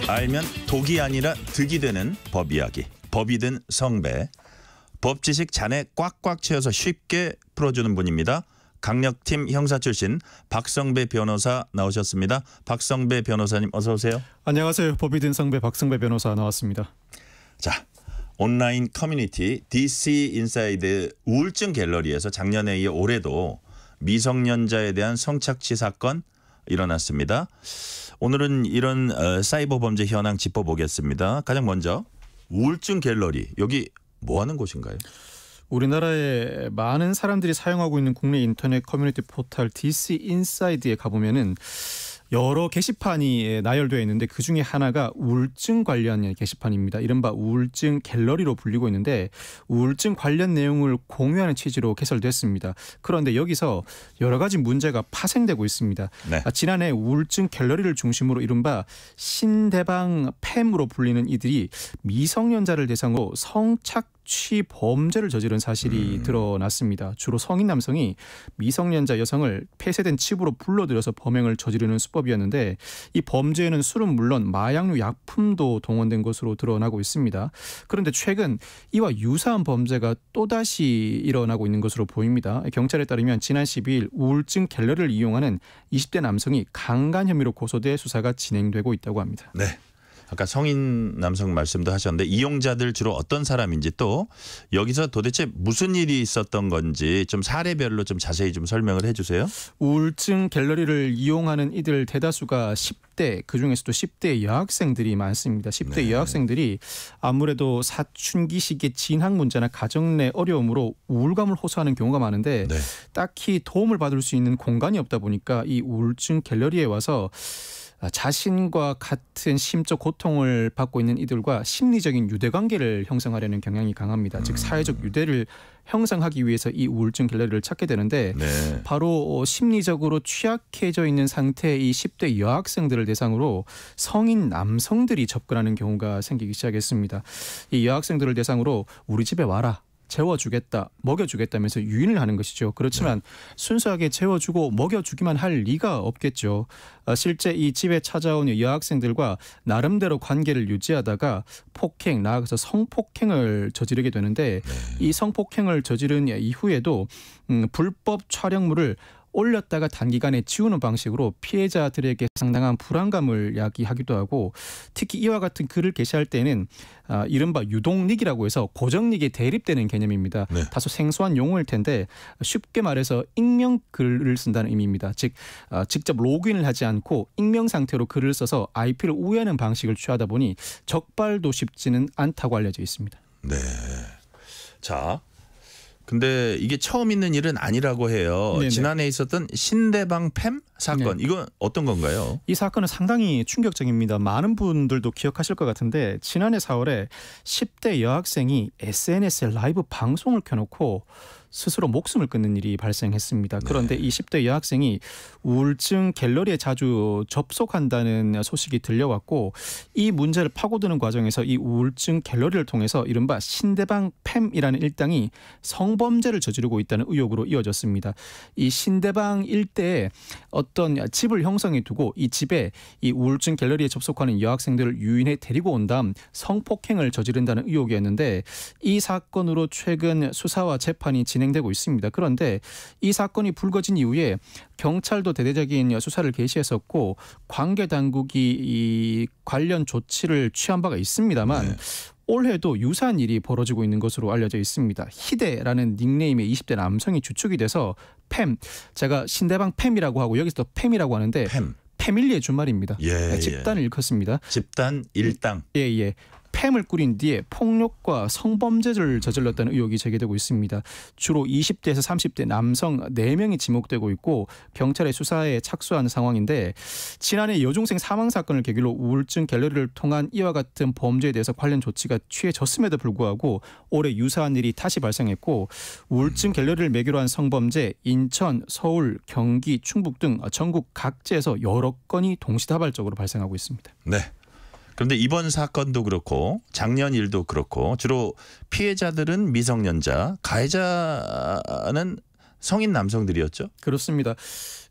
알면 독이 아니라 득이 되는 법 이야기. 법이 든 성배. 법 지식 잔에 꽉꽉 채워서 쉽게 풀어주는 분입니다. 강력팀 형사 출신 박성배 변호사 나오셨습니다. 박성배 변호사님 어서 오세요. 안녕하세요. 법이 든 성배 박성배 변호사 나왔습니다. 자, 온라인 커뮤니티 DC 인사이드 우울증 갤러리에서 작년에 이어 올해도 미성년자에 대한 성착취 사건 일어났습니다. 오늘은 이런 사이버 범죄 현황 짚어보겠습니다. 가장 먼저 우울증 갤러리 여기 뭐 하는 곳인가요? 우리나라에 많은 사람들이 사용하고 있는 국내 인터넷 커뮤니티 포털 DC 인사이드에 가보면은 여러 게시판이 나열되어 있는데 그중에 하나가 우울증 관련 게시판입니다. 이른바 우울증 갤러리로 불리고 있는데 우울증 관련 내용을 공유하는 취지로 개설됐습니다. 그런데 여기서 여러 가지 문제가 파생되고 있습니다. 지난해 우울증 갤러리를 중심으로 이른바 신대방 팸으로 불리는 이들이 미성년자를 대상으로 성착취 범죄를 저지른 사실이 드러났습니다. 주로 성인 남성이 미성년자 여성을 폐쇄된 집으로 불러들여서 범행을 저지르는 수법이었는데 이 범죄에는 술은 물론 마약류 약품도 동원된 것으로 드러나고 있습니다. 그런데 최근 이와 유사한 범죄가 또다시 일어나고 있는 것으로 보입니다. 경찰에 따르면 지난 12일 우울증 갤러리를 이용하는 20대 남성이 강간 혐의로 고소돼 수사가 진행되고 있다고 합니다. 네. 아까 성인 남성 말씀도 하셨는데 이용자들 주로 어떤 사람인지 또 여기서 도대체 무슨 일이 있었던 건지 좀 사례별로 좀 자세히 좀 설명을 해 주세요. 우울증 갤러리를 이용하는 이들 대다수가 10대 그중에서도 10대 여학생들이 많습니다. 10대 여학생들이 아무래도 사춘기 시기의 진학 문제나 가정 내 어려움으로 우울감을 호소하는 경우가 많은데 딱히 도움을 받을 수 있는 공간이 없다 보니까 이 우울증 갤러리에 와서 자신과 같은 심적 고통을 받고 있는 이들과 심리적인 유대관계를 형성하려는 경향이 강합니다. 즉 사회적 유대를 형성하기 위해서 이 우울증 갤러리를 찾게 되는데 바로 심리적으로 취약해져 있는 상태의 이 10대 여학생들을 대상으로 성인 남성들이 접근하는 경우가 생기기 시작했습니다. 이 여학생들을 대상으로 우리 집에 와라. 재워주겠다, 먹여주겠다면서 유인을 하는 것이죠. 그렇지만 순수하게 재워주고 먹여주기만 할 리가 없겠죠. 실제 이 집에 찾아온 여학생들과 나름대로 관계를 유지하다가 폭행, 나아가서 성폭행을 저지르게 되는데 이 성폭행을 저지른 이후에도 불법 촬영물을 올렸다가 단기간에 지우는 방식으로 피해자들에게 상당한 불안감을 야기하기도 하고, 특히 이와 같은 글을 게시할 때는 이른바 유동닉이라고 해서 고정닉에 대립되는 개념입니다. 다소 생소한 용어일 텐데 쉽게 말해서 익명 글을 쓴다는 의미입니다. 즉 직접 로그인을 하지 않고 익명 상태로 글을 써서 IP를 우회하는 방식을 취하다 보니 적발도 쉽지는 않다고 알려져 있습니다. 네. 자, 근데 이게 처음 있는 일은 아니라고 해요. 네네. 지난해 있었던 신대방 팸 사건, 네. 이건 어떤 건가요? 이 사건은 상당히 충격적입니다. 많은 분들도 기억하실 것 같은데 지난해 4월에 10대 여학생이 SNS에 라이브 방송을 켜놓고 스스로 목숨을 끊는 일이 발생했습니다. 그런데 이 10대 여학생이 우울증 갤러리에 자주 접속한다는 소식이 들려왔고, 이 문제를 파고드는 과정에서 이 우울증 갤러리를 통해서 이른바 신대방 팸이라는 일당이 성범죄를 저지르고 있다는 의혹으로 이어졌습니다. 이 신대방 일대에 어떤 집을 형성해 두고 이 집에 이 우울증 갤러리에 접속하는 여학생들을 유인해 데리고 온 다음 성폭행을 저지른다는 의혹이었는데, 이 사건으로 최근 수사와 재판이 진행되고 있습니다. 그런데 이 사건이 불거진 이후에 경찰도 대대적인 수사를 개시했었고 관계 당국이 이 관련 조치를 취한 바가 있습니다만 올해도 유사한 일이 벌어지고 있는 것으로 알려져 있습니다. 희대라는 닉네임의 20대 남성이 주축이 돼서 팸, 제가 신대방 팸이라고 하고 여기서 팸이라고 하는데 패밀리의 준말입니다. 집단을 일컫습니다. 집단 일당. 예. 팸을 꾸린 뒤에 폭력과 성범죄를 저질렀다는 의혹이 제기되고 있습니다. 주로 20대에서 30대 남성 4명이 지목되고 있고 경찰의 수사에 착수한 상황인데, 지난해 여중생 사망 사건을 계기로 우울증 갤러리를 통한 이와 같은 범죄에 대해서 관련 조치가 취해졌음에도 불구하고 올해 유사한 일이 다시 발생했고, 우울증 갤러리를 매개로 한 성범죄 인천, 서울, 경기, 충북 등 전국 각지에서 여러 건이 동시다발적으로 발생하고 있습니다. 네. 그런데 이번 사건도 그렇고 작년 일도 그렇고 주로 피해자들은 미성년자, 가해자는 성인 남성들이었죠? 그렇습니다.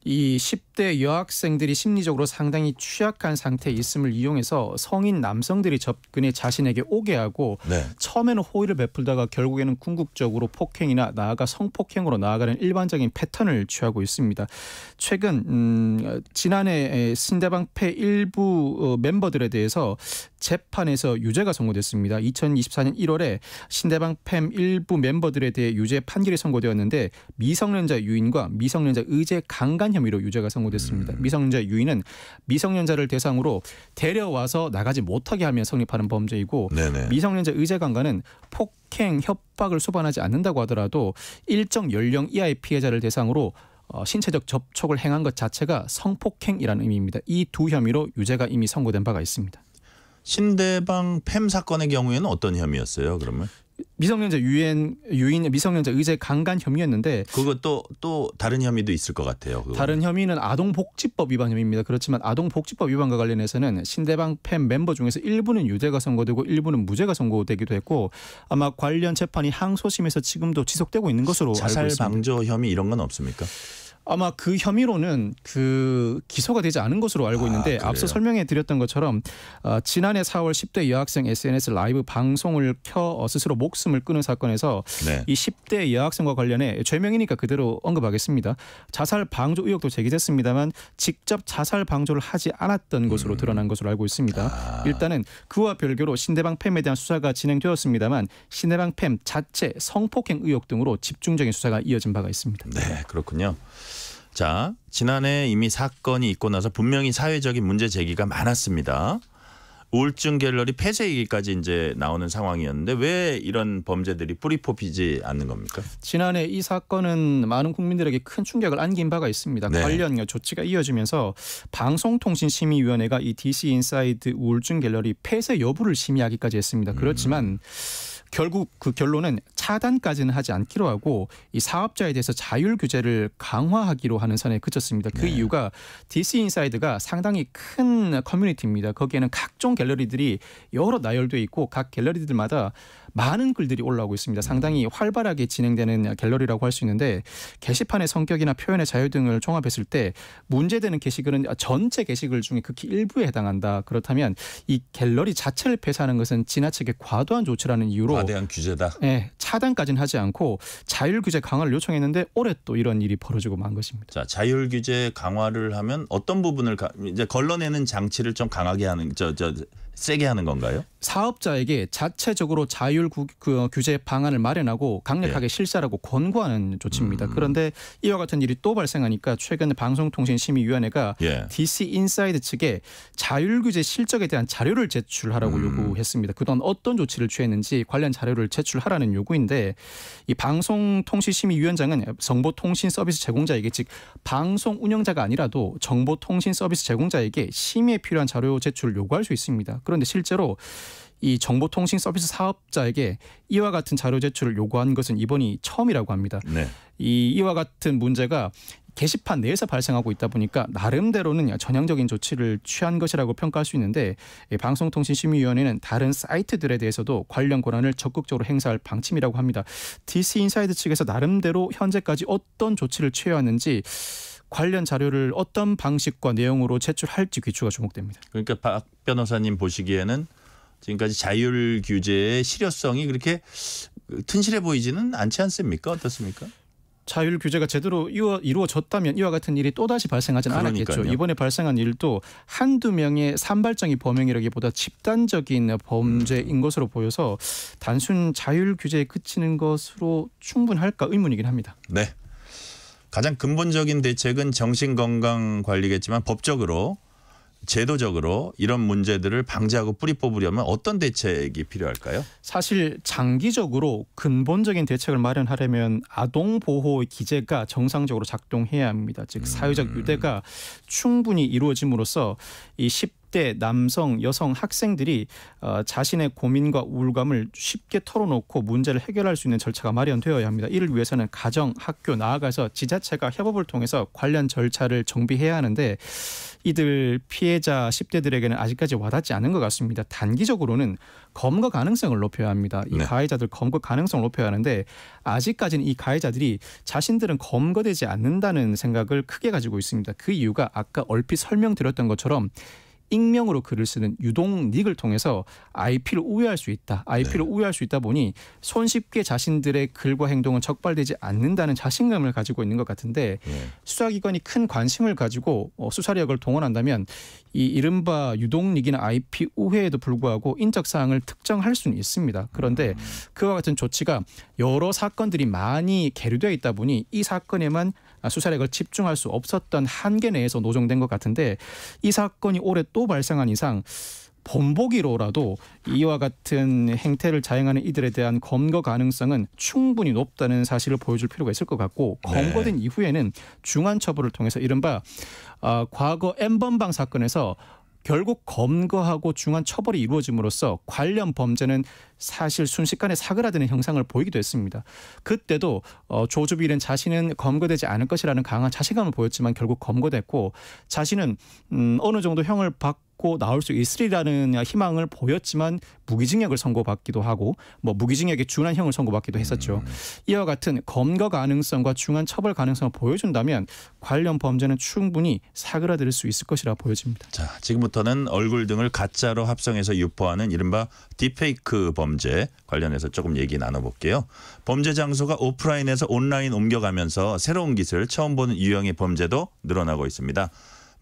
이 10대 여학생들이 심리적으로 상당히 취약한 상태에 있음을 이용해서 성인 남성들이 접근해 자신에게 오게 하고 처음에는 호의를 베풀다가 결국에는 궁극적으로 폭행이나 나아가 성폭행으로 나아가는 일반적인 패턴을 취하고 있습니다. 최근 지난해 신대방 패 일부 멤버들에 대해서 재판에서 유죄가 선고됐습니다. 2024년 1월에 신대방 팸 일부 멤버들에 대해 유죄 판결이 선고되었는데 미성년자 유인과 미성년자 의제 강간 혐의로 유죄가 선고됐습니다. 미성년자 유인은 미성년자를 대상으로 데려와서 나가지 못하게 하면 성립하는 범죄이고, 미성년자 의제 강간은 폭행, 협박을 수반하지 않는다고 하더라도 일정 연령 이하의 피해자를 대상으로 신체적 접촉을 행한 것 자체가 성폭행이라는 의미입니다. 이 두 혐의로 유죄가 이미 선고된 바가 있습니다. 신대방 팸 사건의 경우에는 어떤 혐의였어요, 그러면? 미성년자 유인, 미성년자 의제 강간 혐의였는데, 그것도 또 다른 혐의도 있을 것 같아요. 그거는. 다른 혐의는 아동복지법 위반 혐의입니다. 그렇지만 아동복지법 위반과 관련해서는 신대방 팸 멤버 중에서 일부는 유죄가 선고되고 일부는 무죄가 선고되기도 했고, 아마 관련 재판이 항소심에서 지금도 지속되고 있는 것으로 알고 있습니다. 자살 방조 혐의 이런 건 없습니까? 아마 그 혐의로는 기소가 되지 않은 것으로 알고 있는데, 앞서 설명해 드렸던 것처럼 지난해 4월 10대 여학생 SNS 라이브 방송을 켜 스스로 목숨을 끊은 사건에서 이 10대 여학생과 관련해 죄명이니까 그대로 언급하겠습니다. 자살 방조 의혹도 제기됐습니다만 직접 자살 방조를 하지 않았던 것으로 드러난 것으로 알고 있습니다. 일단은 그와 별개로 신대방 팸에 대한 수사가 진행되었습니다만 신대방 팸 자체 성폭행 의혹 등으로 집중적인 수사가 이어진 바가 있습니다. 네, 그렇군요. 자, 지난해 이미 사건이 있고 나서 분명히 사회적인 문제 제기가 많았습니다. 우울증 갤러리 폐쇄 얘기까지 이제 나오는 상황이었는데 왜 이런 범죄들이 뿌리 뽑히지 않는 겁니까? 지난해 이 사건은 많은 국민들에게 큰 충격을 안긴 바가 있습니다. 관련 조치가 이어지면서 방송통신심의위원회가 이 DC 인사이드 우울증 갤러리 폐쇄 여부를 심의하기까지 했습니다. 그렇지만 결국 그 결론은 차단까지는 하지 않기로 하고 이 사업자에 대해서 자율 규제를 강화하기로 하는 선에 그쳤습니다. 그 이유가 DC 인사이드가 상당히 큰 커뮤니티입니다. 거기에는 각종 갤러리들이 여러 나열돼 있고 각 갤러리들마다 많은 글들이 올라오고 있습니다. 상당히 활발하게 진행되는 갤러리라고 할 수 있는데 게시판의 성격이나 표현의 자유 등을 종합했을 때 문제되는 게시글은 전체 게시글 중에 극히 일부에 해당한다. 그렇다면 이 갤러리 자체를 폐쇄하는 것은 지나치게 과도한 조치라는 이유로 과대한 규제다. 네, 차단까지는 하지 않고 자율 규제 강화를 요청했는데 올해 또 이런 일이 벌어지고 만 것입니다. 자, 자율 규제 강화를 하면 어떤 부분을 이제 걸러내는 장치를 좀 강하게 하는 세게 하는 건가요? 사업자에게 자체적으로 자율 규제 방안을 마련하고 강력하게 실시하라고 권고하는 조치입니다. 그런데 이와 같은 일이 또 발생하니까 최근 방송통신심의위원회가 DC 인사이드 측에 자율 규제 실적에 대한 자료를 제출하라고 요구했습니다. 그동안 어떤 조치를 취했는지 관련 자료를 제출하라는 요구인데 이 방송통신심의위원장은 정보통신 서비스 제공자에게 즉 방송 운영자가 아니라도 정보통신 서비스 제공자에게 심의에 필요한 자료 제출을 요구할 수 있습니다. 그런데 실제로 이 정보통신 서비스 사업자에게 이와 같은 자료 제출을 요구한 것은 이번이 처음이라고 합니다. 네. 이와 같은 문제가 게시판 내에서 발생하고 있다 보니까 나름대로는 전향적인 조치를 취한 것이라고 평가할 수 있는데 방송통신심의위원회는 다른 사이트들에 대해서도 관련 권한을 적극적으로 행사할 방침이라고 합니다. DC 인사이드 측에서 나름대로 현재까지 어떤 조치를 취해왔는지 관련 자료를 어떤 방식과 내용으로 제출할지 귀추가 주목됩니다. 그러니까 박 변호사님 보시기에는 지금까지 자율 규제의 실효성이 그렇게 튼실해 보이지는 않지 않습니까? 어떻습니까? 자율 규제가 제대로 이루어졌다면 이와 같은 일이 또다시 발생하지는 않았겠죠. 이번에 발생한 일도 한두 명의 산발적인 범행이라기보다 집단적인 범죄인 것으로 보여서 단순 자율 규제에 그치는 것으로 충분할까 의문이긴 합니다. 네. 가장 근본적인 대책은 정신건강관리겠지만 법적으로 제도적으로 이런 문제들을 방지하고 뿌리 뽑으려면 어떤 대책이 필요할까요? 사실 장기적으로 근본적인 대책을 마련하려면 아동보호 기제가 정상적으로 작동해야 합니다. 즉 사회적 유대가 충분히 이루어짐으로써 이 10대 남성, 여성 학생들이 자신의 고민과 우울감을 쉽게 털어놓고 문제를 해결할 수 있는 절차가 마련되어야 합니다. 이를 위해서는 가정, 학교, 나아가서 지자체가 협업을 통해서 관련 절차를 정비해야 하는데 이들 피해자 10대들에게는 아직까지 와닿지 않은 것 같습니다. 단기적으로는 검거 가능성을 높여야 합니다. 이 가해자들 검거 가능성을 높여야 하는데 아직까지는 이 가해자들이 자신들은 검거되지 않는다는 생각을 크게 가지고 있습니다. 그 이유가 아까 얼핏 설명드렸던 것처럼 익명으로 글을 쓰는 유동 닉을 통해서 IP를 우회할 수 있다. IP를 우회할 수 있다 보니 손쉽게 자신들의 글과 행동은 적발되지 않는다는 자신감을 가지고 있는 것 같은데 수사기관이 큰 관심을 가지고 수사력을 동원한다면 이 이른바 유동 닉이나 IP 우회에도 불구하고 인적 사항을 특정할 수는 있습니다. 그런데 그와 같은 조치가 여러 사건들이 많이 계류되어 있다 보니 이 사건에만 수사력을 집중할 수 없었던 한계 내에서 노정된 것 같은데 이 사건이 올해 또 발생한 이상 본보기로라도 이와 같은 행태를 자행하는 이들에 대한 검거 가능성은 충분히 높다는 사실을 보여줄 필요가 있을 것 같고 검거된 이후에는 중한 처벌을 통해서 이른바 과거 N번방 사건에서 결국 검거하고 중한 처벌이 이루어짐으로써 관련 범죄는 사실 순식간에 사그라드는 형상을 보이기도 했습니다. 그때도 조주빌은 자신은 검거되지 않을 것이라는 강한 자신감을 보였지만 결국 검거됐고 자신은 어느 정도 형을 받고 나올 수 있으리라는 희망을 보였지만 무기징역을 선고받기도 하고 무기징역에 준한 형을 선고받기도 했었죠. 이와 같은 검거 가능성과 중한 처벌 가능성을 보여준다면 관련 범죄는 충분히 사그라들 수 있을 것이라 보여집니다. 자, 지금부터는 얼굴 등을 가짜로 합성해서 유포하는 이른바 딥페이크 범죄 관련해서 조금 얘기 나눠볼게요. 범죄 장소가 오프라인에서 온라인 옮겨가면서 새로운 기술 처음 보는 유형의 범죄도 늘어나고 있습니다.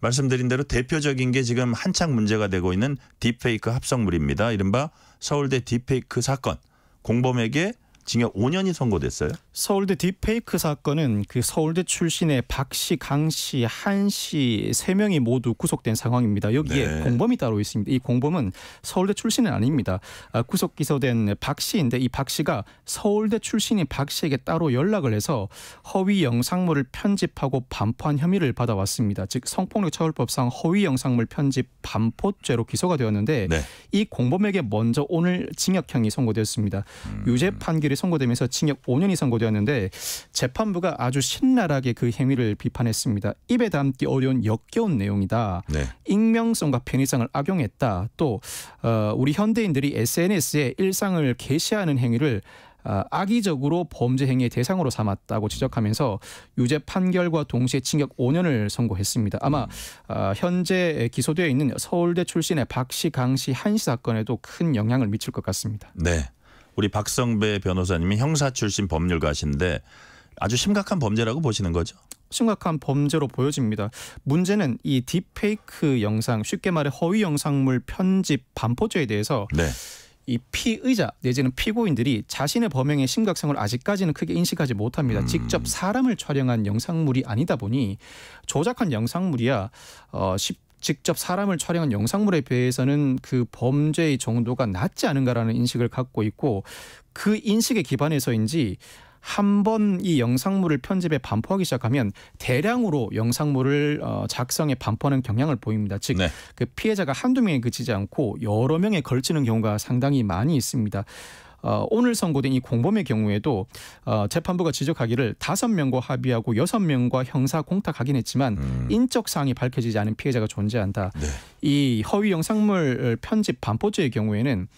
말씀드린 대로 대표적인 게 지금 한창 문제가 되고 있는 딥페이크 합성물입니다. 이른바 서울대 딥페이크 사건. 공범에게 징역 5년이 선고됐어요. 서울대 딥페이크 사건은 그 서울대 출신의 박 씨, 강 씨, 한 씨 3명이 모두 구속된 상황입니다. 여기에 공범이 따로 있습니다. 이 공범은 서울대 출신은 아닙니다. 구속 기소된 박 씨인데 이 박 씨가 서울대 출신인 박 씨에게 따로 연락을 해서 허위 영상물을 편집하고 반포한 혐의를 받아왔습니다. 즉 성폭력처벌법상 허위 영상물 편집 반포죄로 기소가 되었는데 이 공범에게 먼저 오늘 징역형이 선고되었습니다. 유죄 판결이 선고되면서 징역 5년이 선고되었는데 재판부가 아주 신랄하게 그 행위를 비판했습니다. 입에 담기 어려운 역겨운 내용이다. 네. 익명성과 편의성을 악용했다. 또 우리 현대인들이 SNS에 일상을 게시하는 행위를 악의적으로 범죄 행위의 대상으로 삼았다고 지적하면서 유죄 판결과 동시에 징역 5년을 선고했습니다. 아마 현재 기소되어 있는 서울대 출신의 박씨, 강씨, 한씨 사건에도 큰 영향을 미칠 것 같습니다. 네, 우리 박성배 변호사님이 형사 출신 법률가신데 아주 심각한 범죄라고 보시는 거죠? 심각한 범죄로 보여집니다. 문제는 이 딥페이크 영상, 쉽게 말해 허위 영상물 편집 반포죄에 대해서 네. 이 피의자 내지는 피고인들이 자신의 범행의 심각성을 아직까지는 크게 인식하지 못합니다. 직접 사람을 촬영한 영상물이 아니다 보니 조작한 영상물이야 직접 사람을 촬영한 영상물에 비해서는 그 범죄의 정도가 낮지 않은가라는 인식을 갖고 있고 그 인식에 기반해서인지 한 번 이 영상물을 편집에 반포하기 시작하면 대량으로 영상물을 작성에 반포하는 경향을 보입니다. 즉, 네. 그 피해자가 한두 명에 그치지 않고 여러 명에 걸치는 경우가 상당히 많이 있습니다. 오늘 선고된 이 공범의 경우에도 재판부가 지적하기를 5명과 합의하고 6명과 형사 공탁하긴 했지만 인적 사항이 밝혀지지 않은 피해자가 존재한다. 네. 이 허위 영상물 편집 반포죄의 경우에는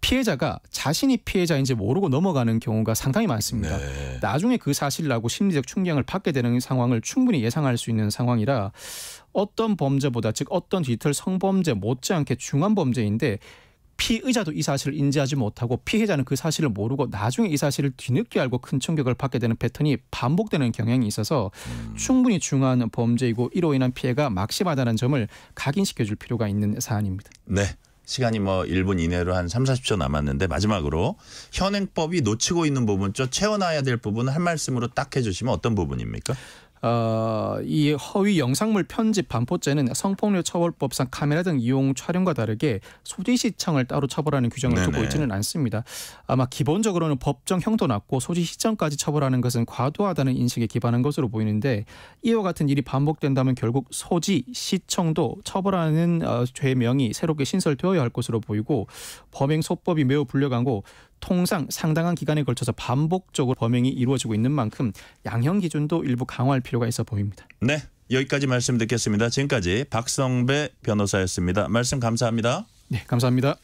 피해자가 자신이 피해자인지 모르고 넘어가는 경우가 상당히 많습니다. 네. 나중에 그 사실을 알고 심리적 충격을 받게 되는 상황을 충분히 예상할 수 있는 상황이라 어떤 범죄보다 즉 어떤 디지털 성범죄 못지않게 중한 범죄인데 피의자도 이 사실을 인지하지 못하고 피해자는 그 사실을 모르고 나중에 이 사실을 뒤늦게 알고 큰 충격을 받게 되는 패턴이 반복되는 경향이 있어서 충분히 중한 범죄이고 이로 인한 피해가 막심하다는 점을 각인시켜줄 필요가 있는 사안입니다. 네. 시간이 뭐 1분 이내로 한 30-40초 남았는데 마지막으로 현행법이 놓치고 있는 부분, 좀 채워놔야 될 부분을 한 말씀으로 딱 해주시면 어떤 부분입니까? 이 허위 영상물 편집 반포죄는 성폭력 처벌법상 카메라 등 이용 촬영과 다르게 소지 시청을 따로 처벌하는 규정을 두고 있지는 않습니다. 아마 기본적으로는 법정 형도 낮고 소지 시청까지 처벌하는 것은 과도하다는 인식에 기반한 것으로 보이는데 이와 같은 일이 반복된다면 결국 소지 시청도 처벌하는 죄명이 새롭게 신설되어야 할 것으로 보이고 범행 소법이 매우 불려가고 통상 상당한 기간에 걸쳐서 반복적으로 범행이 이루어지고 있는 만큼 양형 기준도 일부 강화할 필요가 있어 보입니다. 네, 여기까지 말씀 듣겠습니다. 지금까지 박성배 변호사였습니다. 말씀 감사합니다. 네, 감사합니다.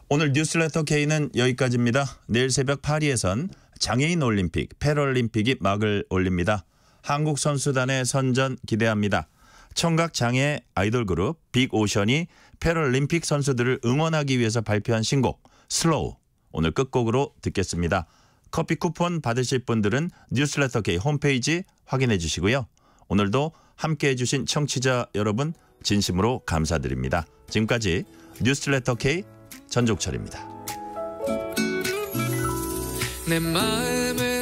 오늘 뉴스레터 K는 여기까지입니다. 내일 새벽 파리에선 장애인 올림픽, 패럴림픽이 막을 올립니다. 한국 선수단의 선전 기대합니다. 청각 장애 아이돌 그룹 빅오션이 패럴림픽 선수들을 응원하기 위해서 발표한 신곡 슬로우. 오늘 끝곡으로 듣겠습니다. 커피 쿠폰 받으실 분들은 뉴스레터 K 홈페이지 확인해 주시고요. 오늘도 함께해 주신 청취자 여러분 진심으로 감사드립니다. 지금까지 뉴스레터 K 전종철입니다. 내 마음을